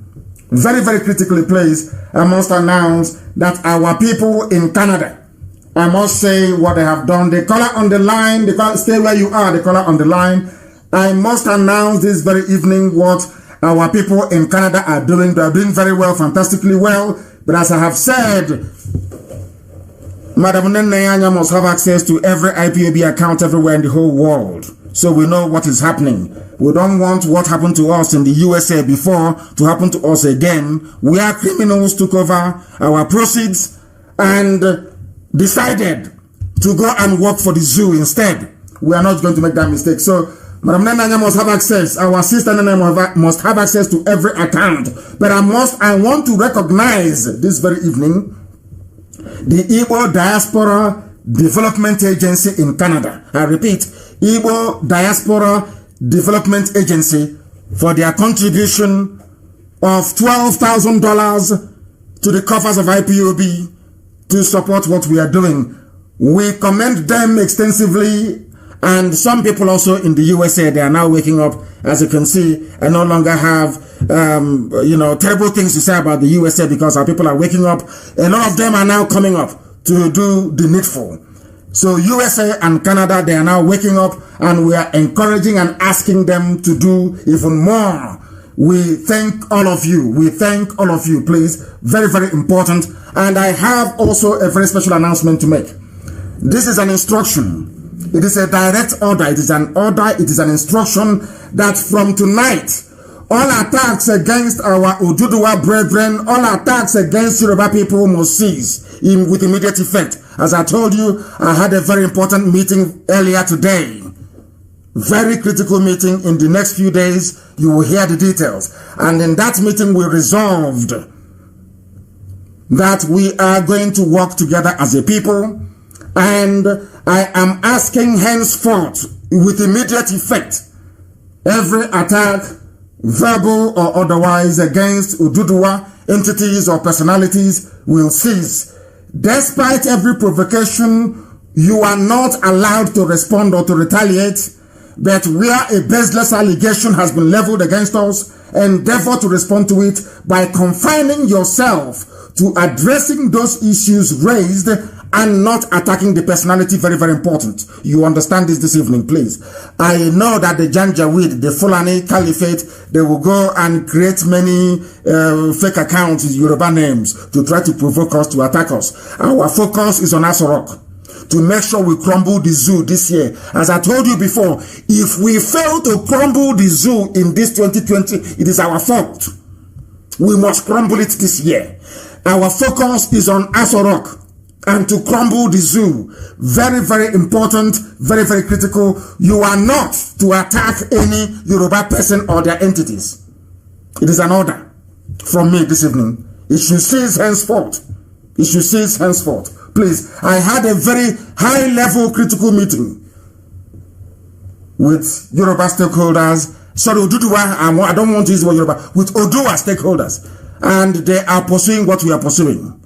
very, very critically placed, I must announce that our people in Canada, I must say what they have done. The caller on the line, stay where you are, the caller on the line. I must announce this very evening what our people in Canada are doing. They are doing very well, fantastically well. But as I have said, Madam Nnamdi must have access to every IPOB account everywhere in the whole world, so we know what is happening. We don't want what happened to us in the USA before to happen to us again, where criminals took over our proceeds and decided to go and work for the zoo instead. We are not going to make that mistake. So Madam Nnamdi must have access. Our sister Nnamdi must have access to every account. But I want to recognize this very evening the Igbo Diaspora Development Agency in Canada. I repeat, Igbo Diaspora Development Agency, for their contribution of $12,000 to the coffers of IPOB to support what we are doing. We commend them extensively, and some people also in the USA, they are now waking up, as you can see, and no longer have terrible things to say about the USA, because our people are waking up. A lot of them are now coming up to do the needful. So USA and Canada, they are now waking up, and we are encouraging and asking them to do even more. We thank all of you. We thank all of you, please. Very, very important. And I have also a very special announcement to make. This is an instruction. It is a direct order. It is an order. It is an instruction that from tonight, all attacks against our Oduduwa brethren, all attacks against Yoruba people must cease with immediate effect. As I told you, I had a very important meeting earlier today. Very critical meeting. In the next few days, you will hear the details. And in that meeting, we resolved that we are going to work together as a people. And I am asking henceforth, with immediate effect, every attack, verbal or otherwise, against Oduduwa entities or personalities will cease. Despite every provocation, you are not allowed to respond or to retaliate, but where a baseless allegation has been leveled against us, endeavor to respond to it by confining yourself to addressing those issues raised and not attacking the personality. Very, very important. You understand this evening, please. I know that the Janjaweed, the Fulani Caliphate, they will go and create many fake accounts with Yoruba names to try to provoke us, to attack us. Our focus is on Asorok, to make sure we crumble the zoo this year. As I told you before, if we fail to crumble the zoo in this 2020, it is our fault. We must crumble it this year. Our focus is on Asorok and to crumble the zoo. Very, very important, very, very critical. You are not to attack any Yoruba person or their entities. It is an order from me this evening. It should cease henceforth. It should cease henceforth. Please, I had a very high-level critical meeting with Yoruba stakeholders. Sorry, Oduduwa, I don't want to use the word Yoruba. With Oduduwa stakeholders. And they are pursuing what we are pursuing.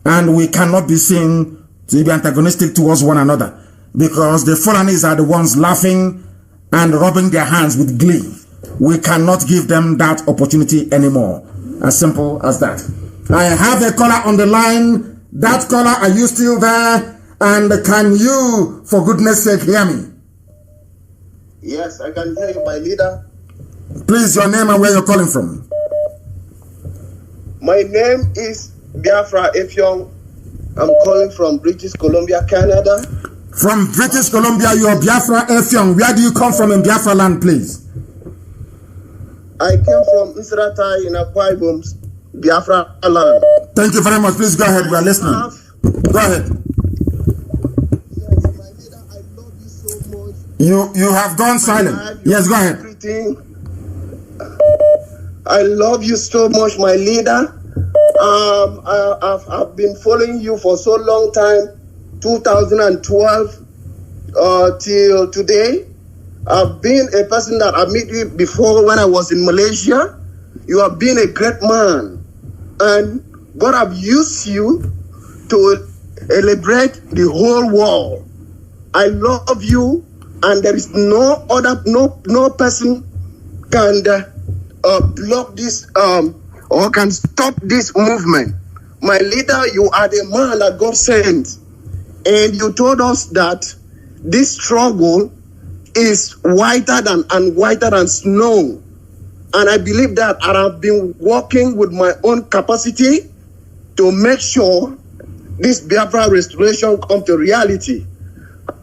And we cannot be seen to be antagonistic towards one another, because the Fulanis are the ones laughing and rubbing their hands with glee. We cannot give them that opportunity anymore. As simple as that. I have a caller on the line. That caller, are you still there? And can you, for goodness sake, hear me? Yes, I can hear you, my leader. Please, your name and where you're calling from. My name is Biafra Effiong. I'm calling from British Columbia, Canada. From British Columbia, you're Biafra Effiong. Where do you come from in Biafra land, please? I came from Nsrata in Akwa Ibom, Biafra land. Thank you very much. Please go ahead. We are listening. Go ahead. Yes, my leader, I love you so You have gone silent. Yes, go ahead. Everything. I love you so much, my leader. I've been following you for so long time, 2012 till today. I've been a person that I met you before when I was in Malaysia. You have been a great man, and God have used you to celebrate the whole world. I love you, and there is no person can block this or can stop this movement. My leader, you are the man that God sent, and you told us that this struggle is whiter than snow. And I believe that, and I've been working with my own capacity to make sure this Biafra restoration come to reality.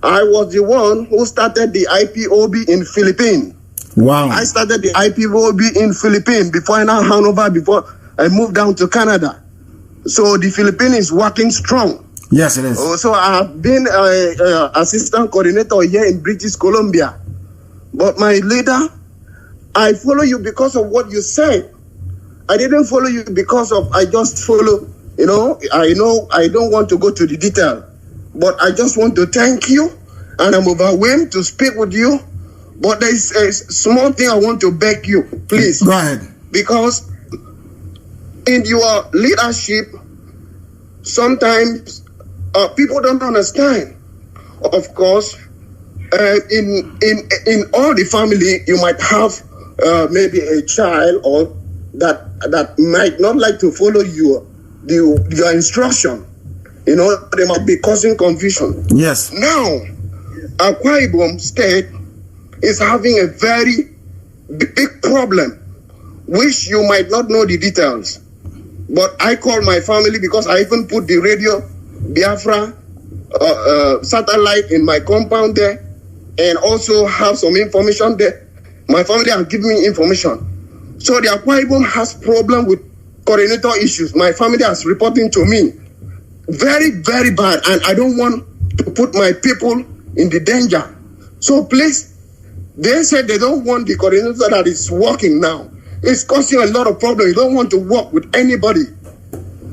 I was the one who started the IPOB in Philippines. Wow. I started the IPOB in Philippines before I now hand over, before I moved down to Canada. So the Philippines is working strong. Yes, it is. So I have been an assistant coordinator here in British Columbia. But my leader, I follow you because of what you said. I didn't follow you because of, I just follow, I don't want to go to the detail. But I just want to thank you, and I'm overwhelmed to speak with you. But there is a small thing I want to beg you, please. Go ahead. Because in your leadership, sometimes people don't understand. Of course, in all the family, you might have maybe a child or that might not like to follow your instruction. They might be causing confusion. Yes. Now, Akwa Ibom State is having a very big problem, which you might not know the details. But I call my family because I even put the radio Biafra satellite in my compound there, and also have some information there. My family has given me information. So the Akwa Ibom has problem with coordinator issues. My family is reporting to me. Very, very bad, and I don't want to put my people in the danger. So please, they said they don't want the coordinator that is working now. It's causing a lot of problems. You don't want to work with anybody.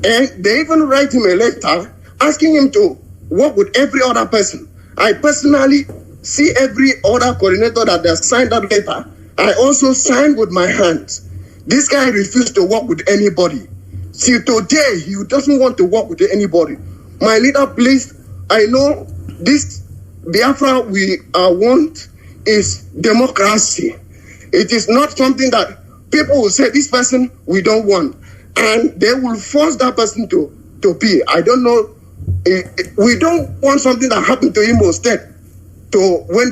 And they even write him a letter asking him to work with every other person. I personally see every other coordinator that has signed that letter. I also signed with my hands. This guy refused to work with anybody. See, today, he doesn't want to work with anybody. My leader, please, I know this Biafra we want is democracy. It is not something that people will say, this person we don't want. And they will force that person to be. I don't know. We don't want something that happened to Imo State. When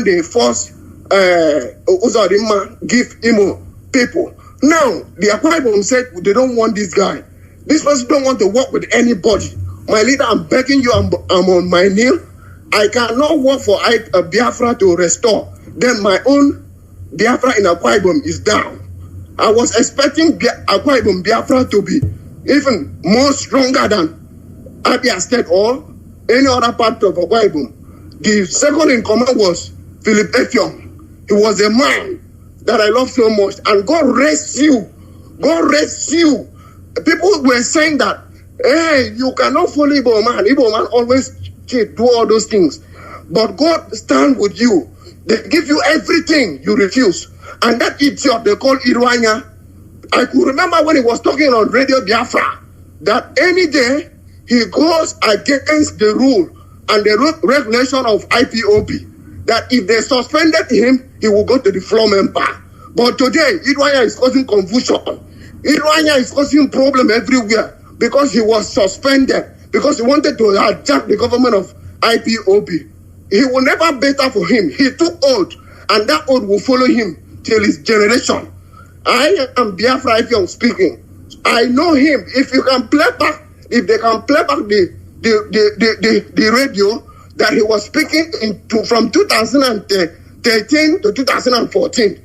they force Uzodimma give Imo people. Now, the Akwa Ibom said they don't want this guy. This person don't want to work with anybody. My leader, I'm begging you, I'm on my knee. I cannot work for Biafra to restore. Then my own Biafra in Akwa Ibom is down. I was expecting Akwa Ibom Biafra to be even more stronger than Abia State or any other part of Akwa Ibom. The second in command was Philip Effiong. He was a man that I love so much, and God rest you. God rest you. People were saying that, hey, you cannot follow Igbo man. Igbo man always cheat, do all those things. But God stand with you. They give you everything, you refuse. And that idiot they call Irwanya, I could remember when he was talking on Radio Biafra, that any day he goes against the rule and the regulation of IPOB. That if they suspended him, he will go to the floor member. But today, Irwanya is causing confusion. Irwanya is causing problem everywhere because he was suspended, because he wanted to hijack the government of IPOB. He will never better for him. He took oath, and that oath will follow him till his generation. I am Biafra Effiong speaking. I know him. If you can play back, if they can play back the radio that he was speaking from 2013 to 2014,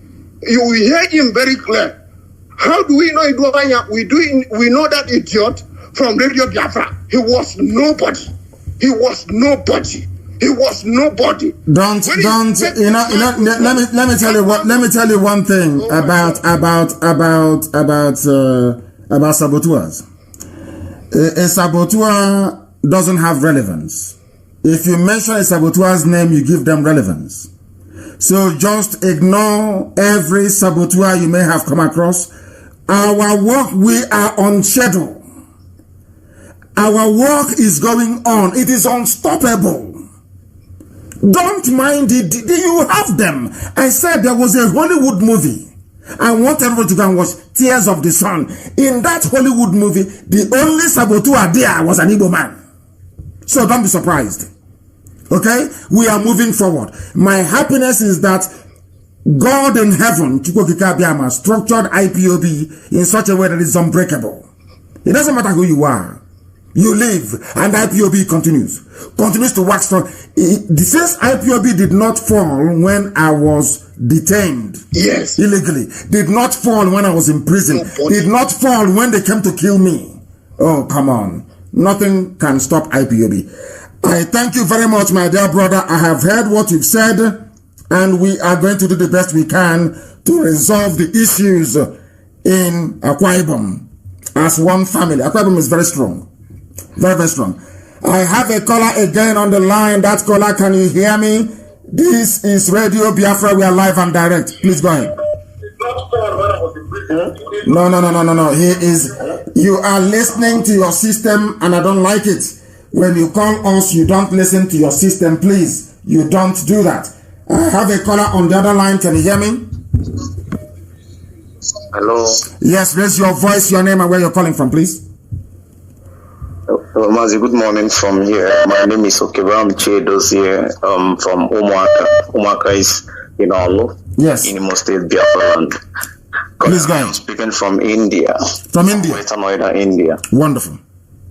you will hear him very clear. How do we know Idwanya? We know that idiot from Radio Biafra. He was nobody. He was nobody. He was nobody. Let me tell you one thing about saboteurs. A saboteur doesn't have relevance. If you mention a saboteur's name, you give them relevance. So just ignore every saboteur you may have come across. Our work, we are on schedule. Our work is going on. It is unstoppable. Don't mind it. You have them. I said there was a Hollywood movie. I want everyone to go and watch Tears of the Sun. In that Hollywood movie, the only saboteur there was an Igbo man. So don't be surprised. Okay? We are moving forward. My happiness is that God in heaven, Chukwokika, structured IPOB in such a way that it's unbreakable. It doesn't matter who you are. You live, and IPOB continues to wax strong. Since IPOB did not fall when I was detained, yes, illegally, did not fall when I was in prison, did not fall when they came to kill me. Oh, come on. Nothing can stop IPOB. I thank you very much, my dear brother. I have heard what you've said, and we are going to do the best we can to resolve the issues in Akwa Ibom as one family. Akwa Ibom is very strong. Very, very strong. I have a caller again on the line. That caller, can you hear me? This is Radio Biafra. We are live and direct. Please go ahead. No. He is. You are listening to your system, and I don't like it. When you call us, you don't listen to your system. Please, you don't do that. I have a caller on the other line. Can you hear me? Hello. Yes, raise your voice, your name, and where you're calling from, please. Mazi, good morning from here. My name is Okebam Chedos here, from Umuaka. Umuaka is in Olo. Yes. In Imo State, Biafra land. Please go ahead. I'm speaking from India. From India? Western Noida, India. Wonderful.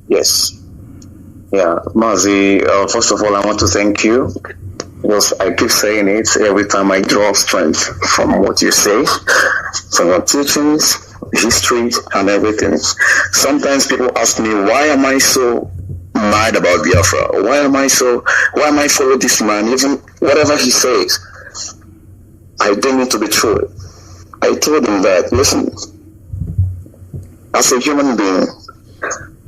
Yes. Yeah, Mazi, first of all, I want to thank you. Because I keep saying it every time I draw strength from what you say, from your teachings, history, and everything. Sometimes people ask me, why am I so mad about Biafra? Why am I follow this man? Even whatever he says, I deem it to be true. I told him that, listen, as a human being,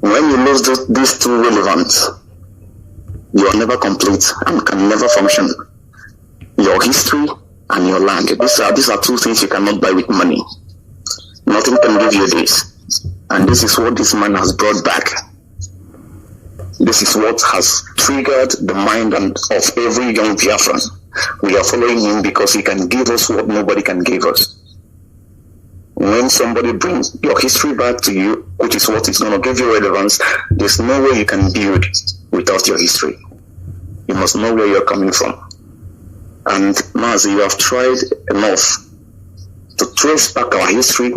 when you lose these two relevance, you are never complete and can never function. Your history and your land. These are two things you cannot buy with money. Nothing can give you this. And this is what this man has brought back. This is what has triggered the mind of every young Biafran. We are following him because he can give us what nobody can give us. When somebody brings your history back to you, which is what is going to give you relevance, there's no way you can build without your history. You must know where you're coming from. And Mazi, you have tried enough to trace back our history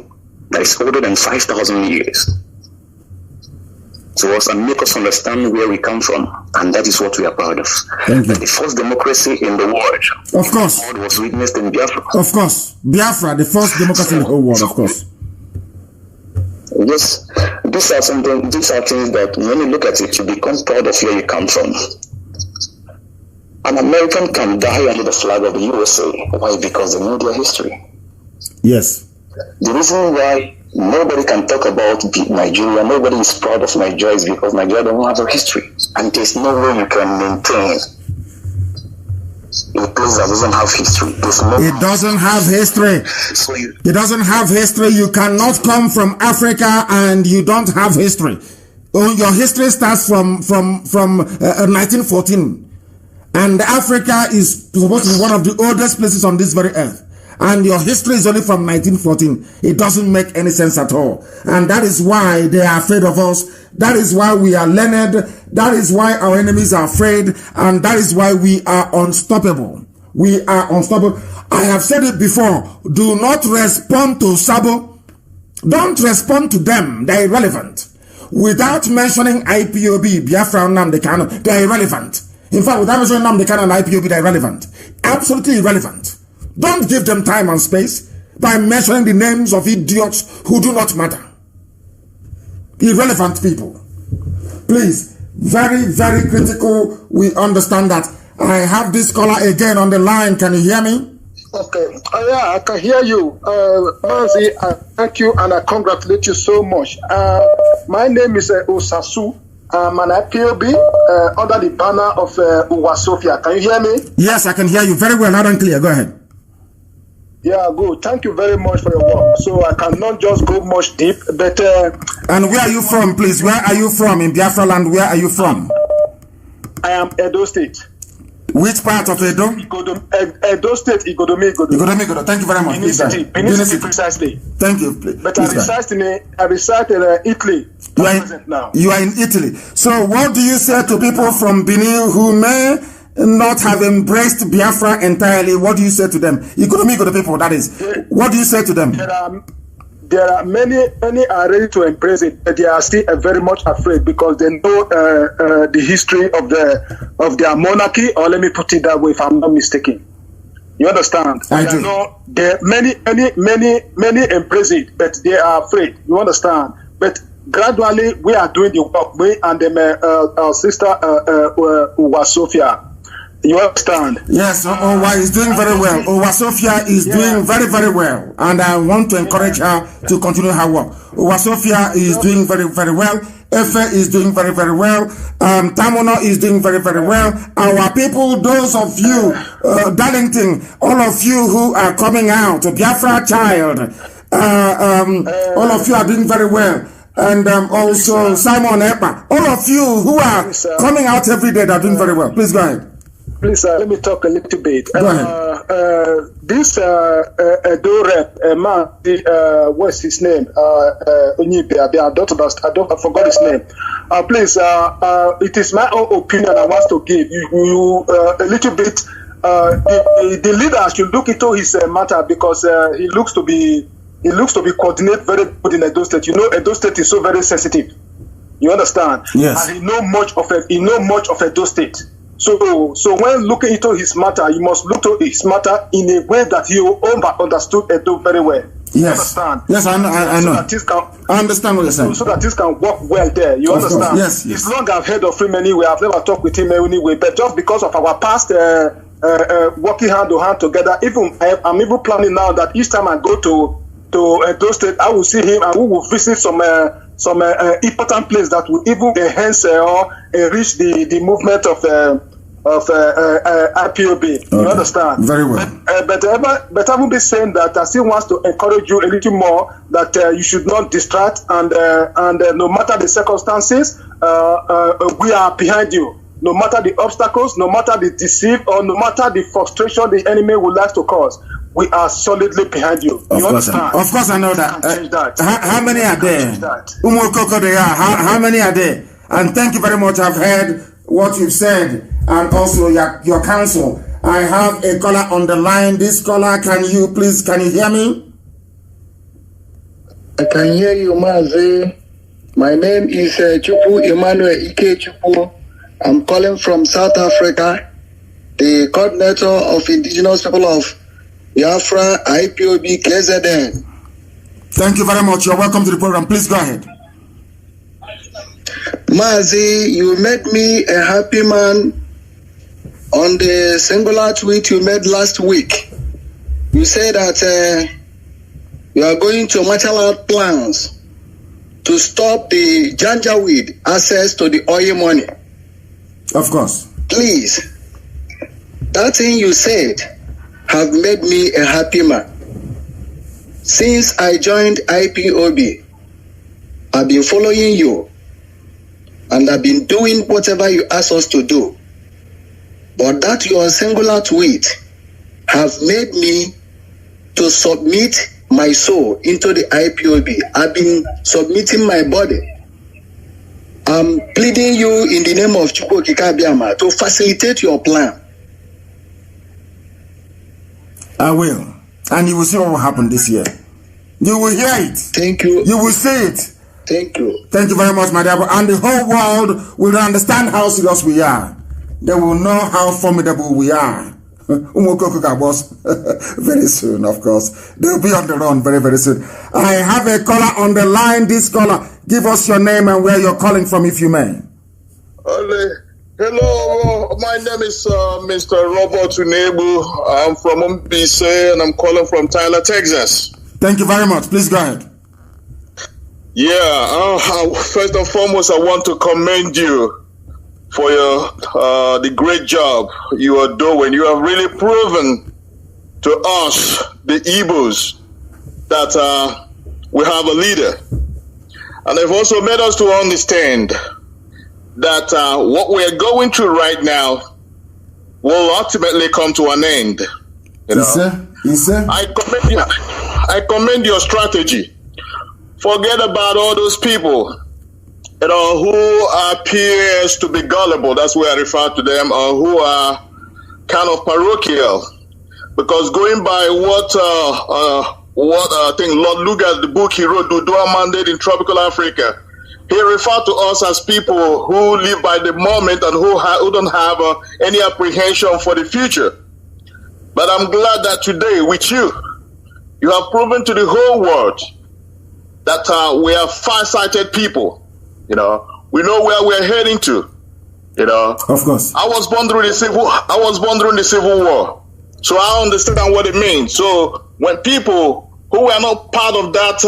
that is older than 5,000 years to us and make us understand where we come from. And that is what we are proud of. Thank you. The first democracy in the world. Of course. Was witnessed in Biafra. Of course. Biafra, the first democracy in the whole world, of course. Yes, these are things that when you look at it, you become proud of where you come from. An American can die under the flag of the USA. Why? Because they know their history. Yes. The reason why nobody can talk about Nigeria, nobody is proud of Nigeria, is because Nigeria doesn't have a history. And there's no way you can maintain a place that doesn't have history. It doesn't have history. It doesn't have history. You cannot come from Africa and you don't have history. Your history starts from 1914. And Africa is supposed to be one of the oldest places on this very earth. And your history is only from 1914. It doesn't make any sense at all. And that is why they are afraid of us. That is why we are learned. That is why our enemies are afraid. And that is why we are unstoppable. We are unstoppable. I have said it before. Do not respond to Sabo. Don't respond to them. They are irrelevant. Without mentioning IPOB, Biafra, Nnamdi, Kanu, they are irrelevant. In fact, without mentioning Nnamdi, Kanu and IPOB, they are irrelevant. Absolutely irrelevant. Don't give them time and space by mentioning the names of idiots who do not matter. Irrelevant people. Please, very, very critical. We understand that. I have this caller again on the line. Can you hear me? Okay. Yeah, I can hear you. Mazi, I thank you and I congratulate you so much. My name is Osasu. I'm an IPOB under the banner of Uwasofia. Can you hear me? Yes, I can hear you very well, loud and clear. Go ahead. Yeah, good. Thank you very much for your work. So I cannot just go much deep, but... and where are you from, please? Where are you from? In Biafra land, where are you from? I am Edo State. Which part of Edo? Edo State, Igodomi. Igodomi. Thank you very much. Benin City, precisely. Thank you. Please. But I reside in Italy. You are in Italy. So what do you say to people from Benin who may not have embraced Biafra entirely? What do you say to them? Igodomi people, that is. What do you say to them? There are many are ready to embrace it, but they are still very much afraid because they know the history of their monarchy, or let me put it that way, if I'm not mistaken. You understand? I do. Know many embrace it, but they are afraid. You understand? But gradually, we are doing the work. We and our sister Uwasofia. You understand? Yes, Owa is doing very well. Uwasofia is doing very, very well. And I want to encourage her to continue her work. Uwasofia is doing very, very well. Efe is doing very, very well. Tamono is doing very, very well. Our people, those of you, Darlington, all of you who are coming out, Biafra child, all of you are doing very well. And also Simon Epa, all of you who are coming out every day, are doing very well. Please go ahead. Please let me talk a little bit. Go ahead. This Edo rep, man, what's his name? Onyibe, I forgot his name. Please, it is my own opinion I want to give you a little bit. The leader should look into his matter because he looks to be coordinated very good in Edo State. You know, Edo State is so very sensitive. You understand? Yes. And he know much of Edo State. So when looking into his matter, you must look to his matter in a way that he understood Edo very well. Yes. You understand? Yes, I know. I understand what you're saying. So that this can work well there. You understand? Yes. It's long I've heard of him anyway. I've never talked with him anyway. But just because of our past working hand to hand together, I'm even planning now that each time I go to Edo State, I will see him and we will visit some important place that will even enhance or enrich the movement of IPOB. Okay. You understand? Very well. But I will be saying that I still want to encourage you a little more that you should not distract and no matter the circumstances, we are behind you. No matter the obstacles, no matter the deceit, or no matter the frustration the enemy would like to cause, we are solidly behind you. Of course I know that. How many are there? How many are there? And thank you very much. I've heard what you've said and also your counsel. I have a caller on the line. This caller, can you hear me? I can hear you, Mazi. My name is Chupu Emmanuel Ike Chupu. I'm calling from South Africa, the coordinator of indigenous people of Biafra, IPOB, KZN. Thank you very much. You're welcome to the program. Please go ahead. Mazi, you made me a happy man on the singular tweet you made last week. You said that you are going to marshal out plans to stop the Janjaweed access to the oil money. Of course. Please, that thing you said have made me a happy man. Since I joined IPOB, I've been following you and I've been doing whatever you ask us to do. But that your singular tweet have made me to submit my soul into the IPOB. I've been submitting my body. I'm pleading you in the name of Chukwu Kikabiama to facilitate your plan. I will. And you will see what will happen this year. You will hear it. Thank you. You will see it. Thank you. Thank you very much, my dear. And the whole world will understand how serious we are. They will know how formidable we are. Very soon, of course. They'll be on the run very, very soon. I have a caller on the line. This caller, give us your name and where you're calling from, if you may. Hello, my name is Mr. Robert Unebu. I'm from MBC and I'm calling from Tyler, Texas. Thank you very much. Please go ahead. Yeah, first and foremost, I want to commend you for your the great job you are doing. You have really proven to us, the Igbos, that we have a leader. And they've also made us to understand that what we're going through right now will ultimately come to an end. You know? Yes, sir. I commend your strategy. Forget about all those people, you know, who appears to be gullible. That's where I refer to them, or who are kind of parochial. Because going by what I think Lord Lugard, the book he wrote, the Dual Mandate in Tropical Africa, he referred to us as people who live by the moment and who don't have any apprehension for the future. But I'm glad that today, with you, you have proven to the whole world that we are far-sighted people. You know, we know where we're heading to. You know, of course. I was born during the Civil War, so I understand what it means. So when people who were not part of that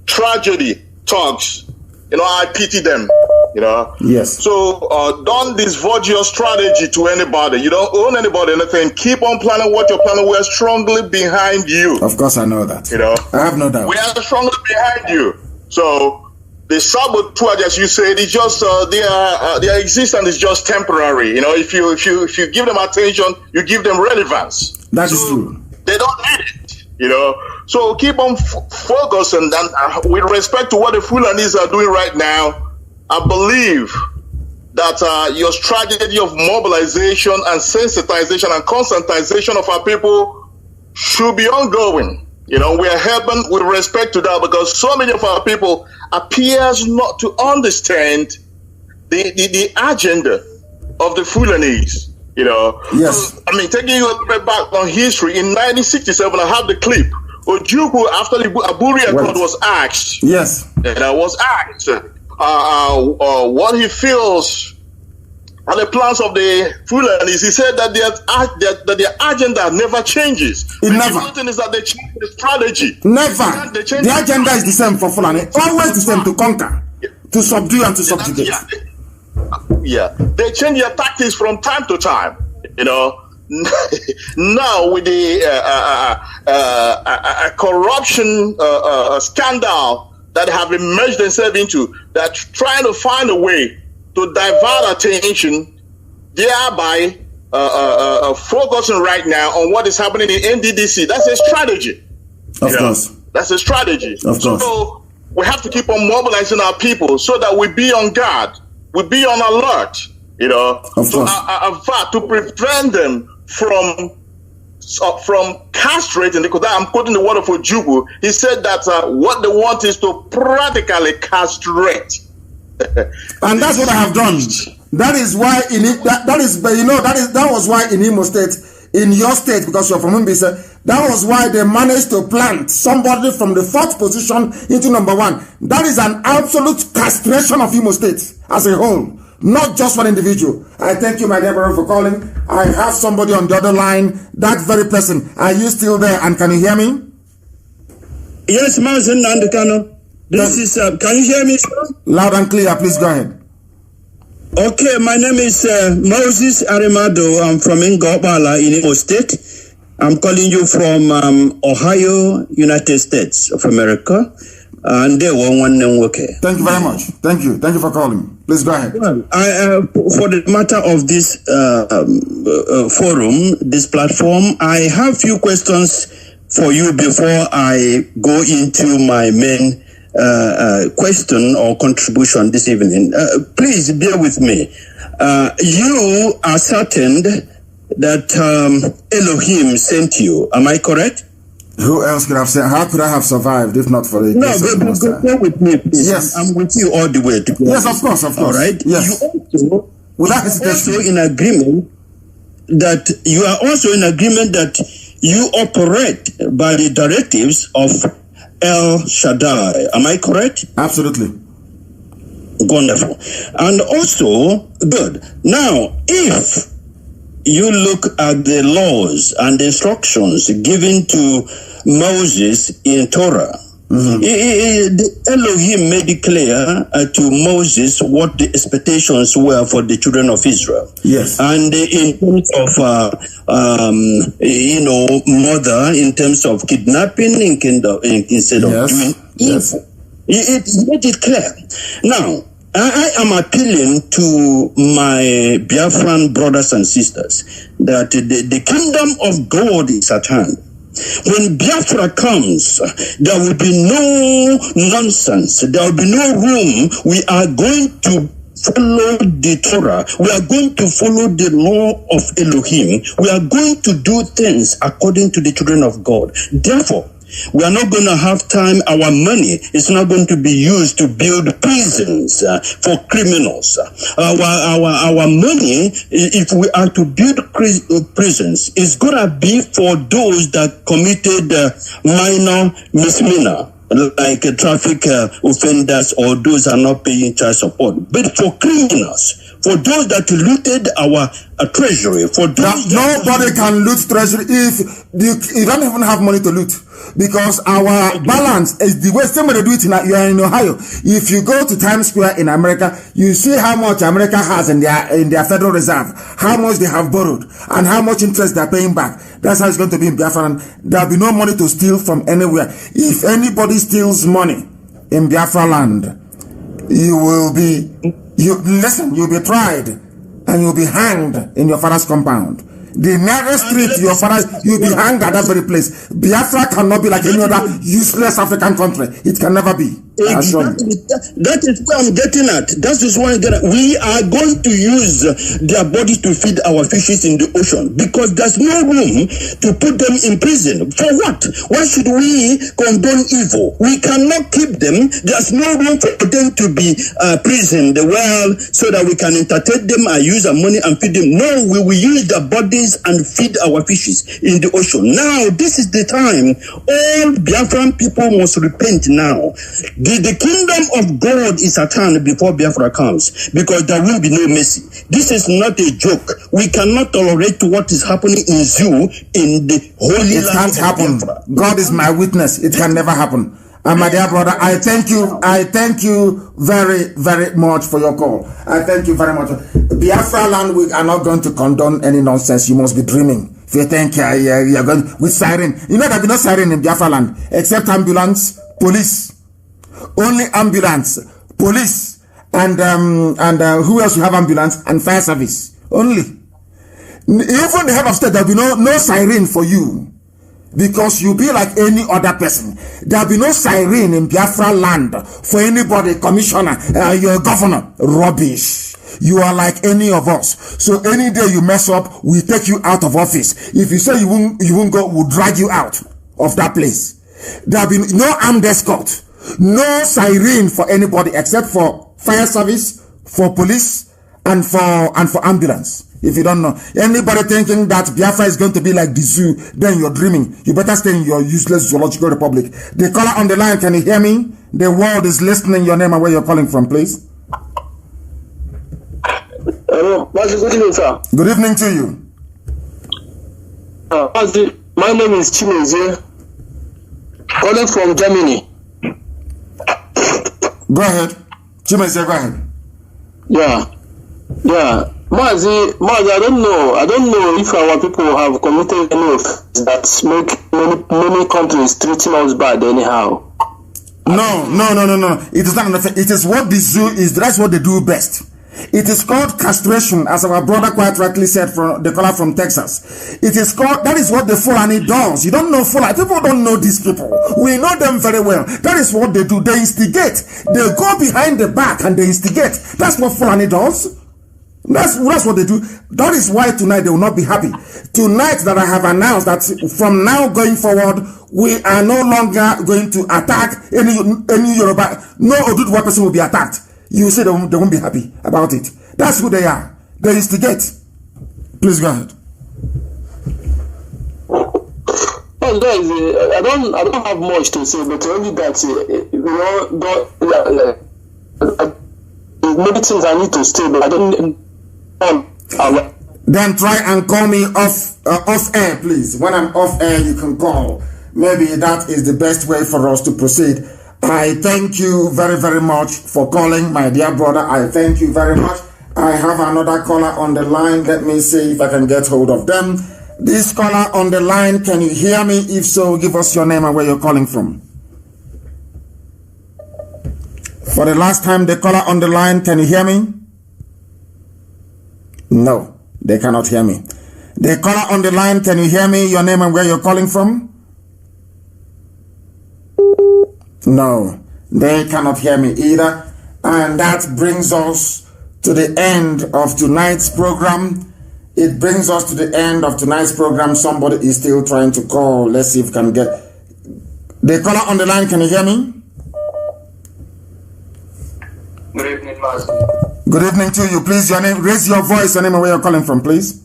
tragedy talks, you know, I pity them, you know. Yes. So don't divulge your strategy to anybody. You don't own anybody anything. Keep on planning what you're planning. We're strongly behind you. Of course, I know that. You know, I have no doubt. We are strongly behind you. So the sabotage, as you said, is just their existence is just temporary. You know, if you give them attention, you give them relevance. That is true. They don't need it. You know, so keep on focusing. And with respect to what the Fulanis are doing right now, I believe that your strategy of mobilization and sensitization and conscientization of our people should be ongoing. You know, we are helping with respect to that because so many of our people appears not to understand the agenda of the Fulanis. You know, yes. I mean, taking you a little bit back on history, in 1967, I have the clip. Ojukwu, after the Aburi Accord was asked, yes, and I was asked what he feels on the plans of the Fulanis. He said that their agenda never changes. It never. The thing is that they change the strategy. Never. The agenda is the same for Fulani. Always the same, to conquer, to subdue and to subjugate. Yeah, they change their tactics from time to time. You know, now with the corruption scandal that have emerged themselves into, that trying to find a way to divert attention, thereby focusing right now on what is happening in NDDC. That's a strategy. Of course. That's a strategy. Of course. So we have to keep on mobilizing our people so that we be on guard. We be on alert, you know, to prevent them from castrating. Because I'm quoting the word of Ojukwu. He said that what they want is to practically castrate. And that's what I have done. That is why that was why in Imo State, in your state, because you're from Mbise, that was why they managed to plant somebody from the 4th position into number 1. That is an absolute castration of Imo State as a whole, not just one individual. I thank you, my dear brother, for calling. I have somebody on the other line, that very person. Are you still there, and can you hear me? Yes, Mazi and Kanu. This is, can you hear me, sir? Loud and clear, please go ahead. Okay, my name is Moses Arimado. I'm from Ngobala in Imo State. I'm calling you from Ohio, United States of America. And they were one name. Okay. Thank you very much. Thank you. Thank you for calling. Please go ahead. Well, for the matter of this forum, this platform, I have few questions for you before I go into my main question or contribution this evening. Please bear with me. You ascertained that Elohim sent you. Am I correct? Who else could have said? How could I have survived if not for the? No, go with me, please. Yes, I'm with you all the way. Yes, of course, of course. All right. Yes. You also in agreement that you are also in agreement that you operate by the directives of El Shaddai. Am I correct? Absolutely. Wonderful. And also, good. Now, if you look at the laws and the instructions given to Moses in Torah, the Elohim made it clear to Moses what the expectations were for the children of Israel. Yes. And in terms of, murder, in terms of kidnapping, instead of doing evil, it made it clear. Now, I am appealing to my Biafran brothers and sisters that the kingdom of God is at hand. When Biafra comes, there will be no nonsense. There will be no room. We are going to follow the Torah. We are going to follow the law of Elohim. We are going to do things according to the children of God. Therefore, we are not going to have time. Our money is not going to be used to build prisons for criminals. Our money, if we are to build prisons, is going to be for those that committed minor misdemeanor, like traffic offenders or those are not paying child support. But for criminals, for those that looted our treasury, for those nobody can loot treasury if you don't even have money to loot, because our balance is the way somebody do it. You are in Ohio. If you go to Times Square in America, you see how much America has in their Federal Reserve, how much they have borrowed, and how much interest they are paying back. That's how it's going to be in Biafra. There will be no money to steal from anywhere. If anybody steals money in Biafra land, you'll be tried and you'll be hanged in your father's compound. The nearest street to your father, you'll be hanged at that very place. Biafra cannot be like any other useless African country. It can never be. Exactly. That is where I'm getting at. That is why we are going to use their bodies to feed our fishes in the ocean, because there's no room to put them in prison. For what? Why should we condone evil? We cannot keep them. There's no room for them to be prisoned well so that we can entertain them and use our money and feed them. No, we will use their bodies and feed our fishes in the ocean. Now, this is the time. All Biafran people must repent now. The kingdom of God is at hand before Biafra comes, because there will be no mercy. This is not a joke. We cannot tolerate what is happening in Zoo in the holy land. It can't happen. Biafra. God is my witness. It can never happen. And my dear brother, I thank you very, very much for your call. I thank you very much. Biafra land, we are not going to condone any nonsense. You must be dreaming. If you think you're going with siren, you know there will be no siren in Biafra land except ambulance, police. Only ambulance, police, and who else will have ambulance and fire service? Only. Even the head of state, there will be no siren for you, because you'll be like any other person. There will be no siren in Biafra land for anybody, commissioner, your governor. Rubbish. You are like any of us. So any day you mess up, we take you out of office. If you say you won't go, we'll drag you out of that place. There will be no armed escort. No siren for anybody except for fire service, for police, and for ambulance. If you don't know, anybody thinking that Biafra is going to be like the zoo, then you're dreaming. You better stay in your useless zoological republic. The caller on the line, can you hear me? The world is listening. Your name and where you're calling from, please. Hello, Mazi, good evening, sir. Good evening to you. Mazi, my name is Mazi, calling from Germany. Go ahead. Chimese, go ahead. Yeah. Mazi, I don't know if our people have committed any offense that make many countries treating us bad anyhow. No. It is not an offense. It is what the zoo is. That's what they do best. It is called castration, as our brother quite rightly said, from the caller from Texas. It is called, that is what the Fulani does. You don't know Fulani. People don't know these people. We know them very well. That is what they do. They instigate. They go behind the back and they instigate. That's what Fulani does. That's what they do. That is why tonight they will not be happy. Tonight that I have announced that from now going forward, we are no longer going to attack any Yoruba. No Oduduwa person will be attacked. You say they won't be happy about it. That's who they are. They instigate. Please go ahead. Well, guys, I don't have much to say, but only that many things I need to say, but I don't. Then try and call me off air, please. When I'm off air, you can call. Maybe that is the best way for us to proceed. I thank you very, very much for calling, my dear brother. I thank you very much. I have another caller on the line. Let me see if I can get hold of them. This caller on the line, can you hear me? If so, give us your name and where you're calling from. For the last time, the caller on the line, can you hear me? No, they cannot hear me. The caller on the line, can you hear me? Your name and where you're calling from? No, they cannot hear me either. And that brings us to the end of tonight's program. It brings us to the end of tonight's program. Somebody is still trying to call. Let's see if we can get... The caller on the line, can you hear me? Good evening, Mazi. Good evening to you. Please, your name, raise your voice, your name and where you're calling from, please.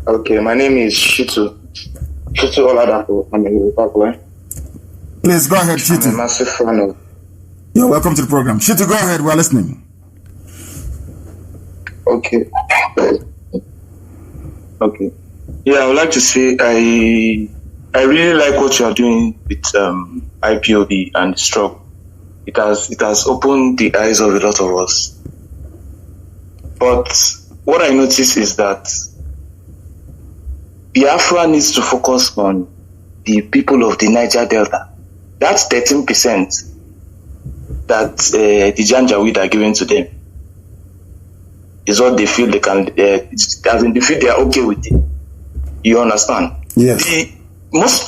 Okay, my name is Shitu. Shitu Oladapo. I'm in Zimbabwe. Please go ahead, Shitu. I'm a massive fan of... You're welcome to the program. Shitu, go ahead. We're listening. Okay. Okay. Yeah, I would like to say I really like what you are doing with IPOB and the struggle. It has opened the eyes of a lot of us. But what I notice is that Biafra needs to focus on the people of the Niger Delta. That's 13% that the Janjaweed are giving to them. Is what they feel they can, they feel they are okay with it. You understand? Yes.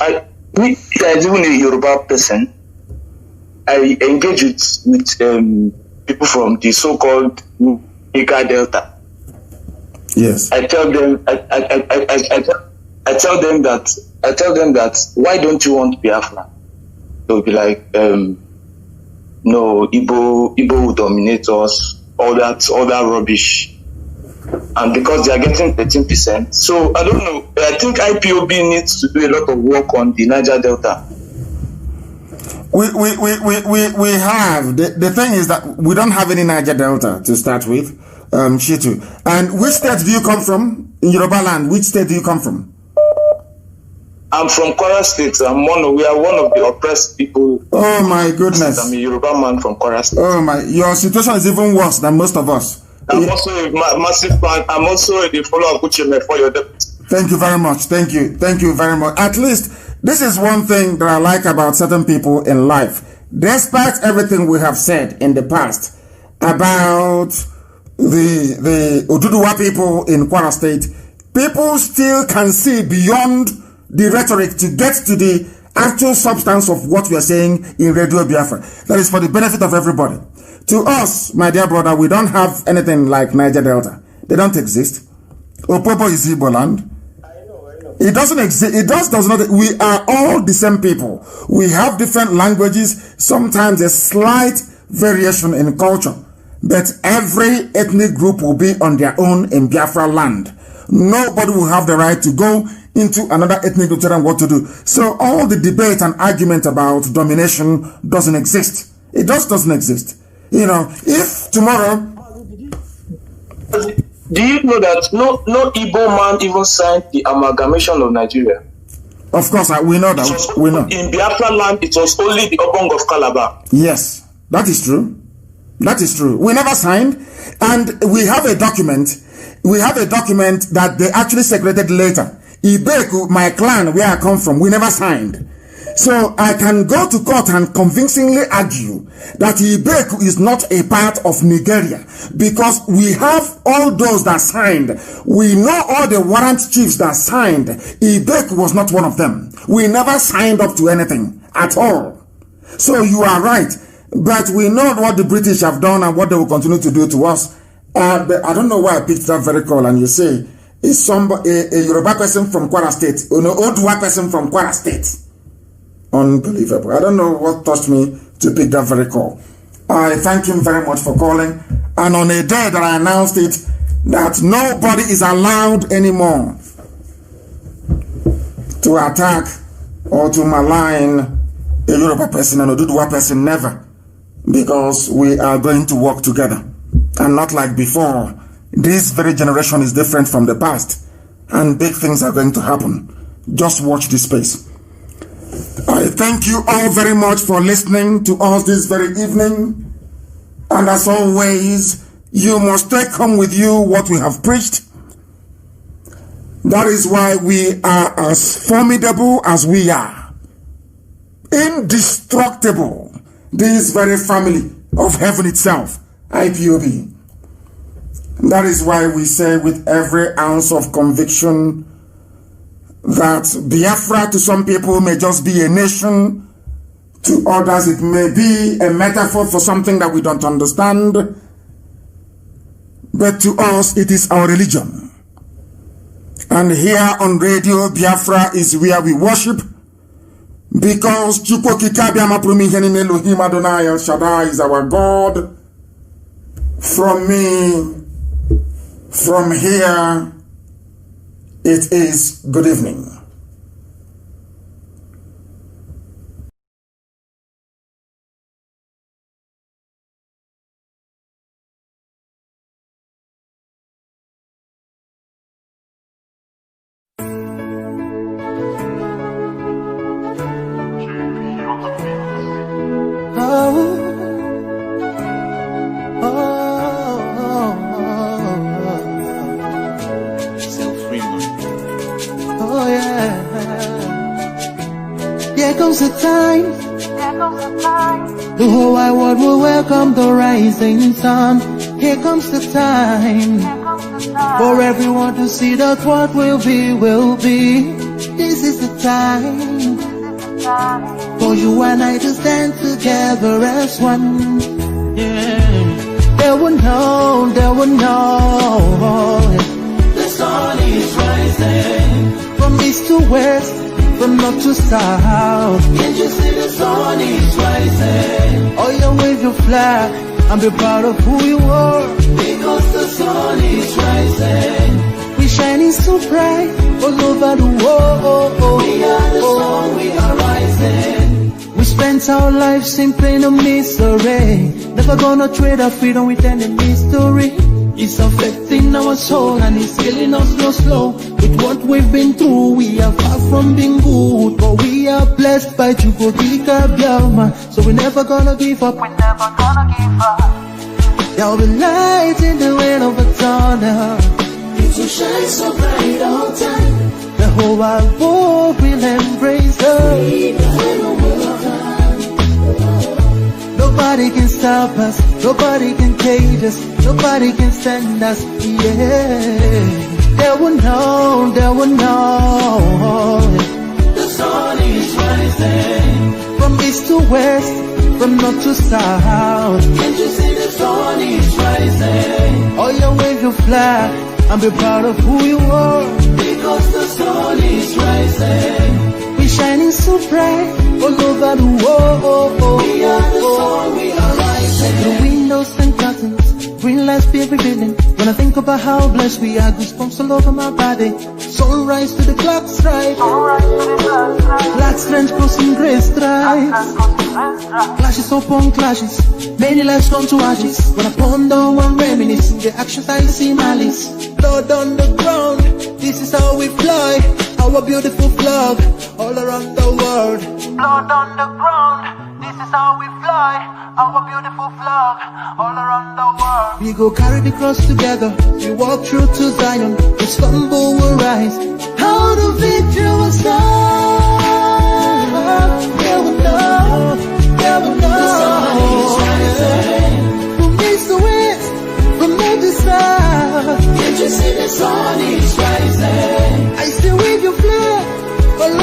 As even a Yoruba person, I engage with people from the so-called Niger Delta. Yes. I tell them that why don't you want Biafra? They'll be like, no, Igbo will dominate us, all that rubbish. And because they are getting 13%, so I don't know. I think IPOB needs to do a lot of work on the Niger Delta. We have the thing is that we don't have any Niger Delta to start with, Shitu. And which state do you come from in Yoruba land? Which state do you come from? I'm from Kwara State. We are one of the oppressed people. Oh my goodness! I'm a Yoruba man from Kwara State. Oh my! Your situation is even worse than most of us. I'm also a massive fan. I'm also the follower of Ucheme for your deputy. Thank you very much. Thank you very much. At least this is one thing that I like about certain people in life. Despite everything we have said in the past about the Oduduwa people in Kwara State, people still can see beyond the rhetoric to get to the actual substance of what we are saying in Radio Biafra. That is for the benefit of everybody. To us, my dear brother, we don't have anything like Niger Delta. They don't exist. Opobo is Igbo land. I know. It doesn't exist. It does not. We are all the same people. We have different languages, sometimes a slight variation in culture. But every ethnic group will be on their own in Biafra land. Nobody will have the right to go into another ethnic group to tell them what to do. So all the debate and argument about domination doesn't exist. It just doesn't exist. You know, if tomorrow... Do you know that no Igbo man even signed the amalgamation of Nigeria? Of course, we know that. We know. In Biafra land, it was only the Obong of Calabar. Yes, that is true. That is true. We never signed, and we have a document. We have a document that they actually secreted later. Ibeku, my clan, where I come from, we never signed. So I can go to court and convincingly argue that Ibeku is not a part of Nigeria because we have all those that signed. We know all the warrant chiefs that signed. Ibeku was not one of them. We never signed up to anything at all. So you are right. But we know what the British have done and what they will continue to do to us. But I don't know why I picked that very call and you say, is somebody a Yoruba person from Kwara State, or an Oduwa person from Kwara State? Unbelievable. I don't know what touched me to pick that very call. I thank him very much for calling. And on a day that I announced it, that nobody is allowed anymore to attack or to malign a Yoruba person and a Oduduwa person, never. because we are going to work together. And not like before. This very generation is different from the past. And big things are going to happen. Just watch this space. I thank you all very much for listening to us this very evening. And as always, you must take home with you what we have preached. That is why we are as formidable as we are. Indestructible. This very family of heaven itself, IPOB. That is why we say with every ounce of conviction that Biafra to some people may just be a nation, to others it may be a metaphor for something that we don't understand, but to us it is our religion. And here on Radio Biafra is where we worship, because Elohim Adonai El Shaddai is our God. From here, it is good evening. The whole wide world will welcome the rising sun. Here comes the time for everyone to see that what will be, will be. This is the time for you and I to stand together as one. Yeah. They will know, the sun is rising from east to west, from north to south. Can't you see the sun is rising? Oh, you wave your flag and be proud of who you are, because the sun is rising. We shining so bright all over the world. We are the sun, we are rising. We spent our lives in pain and misery, never gonna trade our freedom with any mystery. It's affecting our soul and it's killing us slow. With what we've been through, we are far from being good, but we are blessed by Chukwokika Bialma. So we're never gonna give up. We're never gonna give up. There'll be light in the end of a tunnel. It will shine so bright all the time. The whole wide world will embrace us. Nobody can stop us, nobody can cage us, nobody can stand us, yeah. They will know, the sun is rising from east to west, from north to south. Can't you see the sun is rising? Oh, you wave your flag and be proud of who you are, because the sun is rising. We're shining so bright all over the world. We are the sun, we are rising. The windows and curtains, green lights be revealing. When I think about how blessed we are, goosebumps all over my body. Sunrise to the clock strike, black strands crossing grey stripes, clashes upon clashes, many lives come to ashes. When I ponder and reminisce, the actions I see malice. Blood on the ground, this is how we fly, our beautiful flag all around the world. Blood on the ground, this is how we fly, our beautiful flag all around the world. We go carry the cross together, we walk through to Zion, we stumble, we'll rise, how the victory will start. They will know, the sun is rising. From east to west, from north to south. Can't you see the sun is rising? I still wave your flag all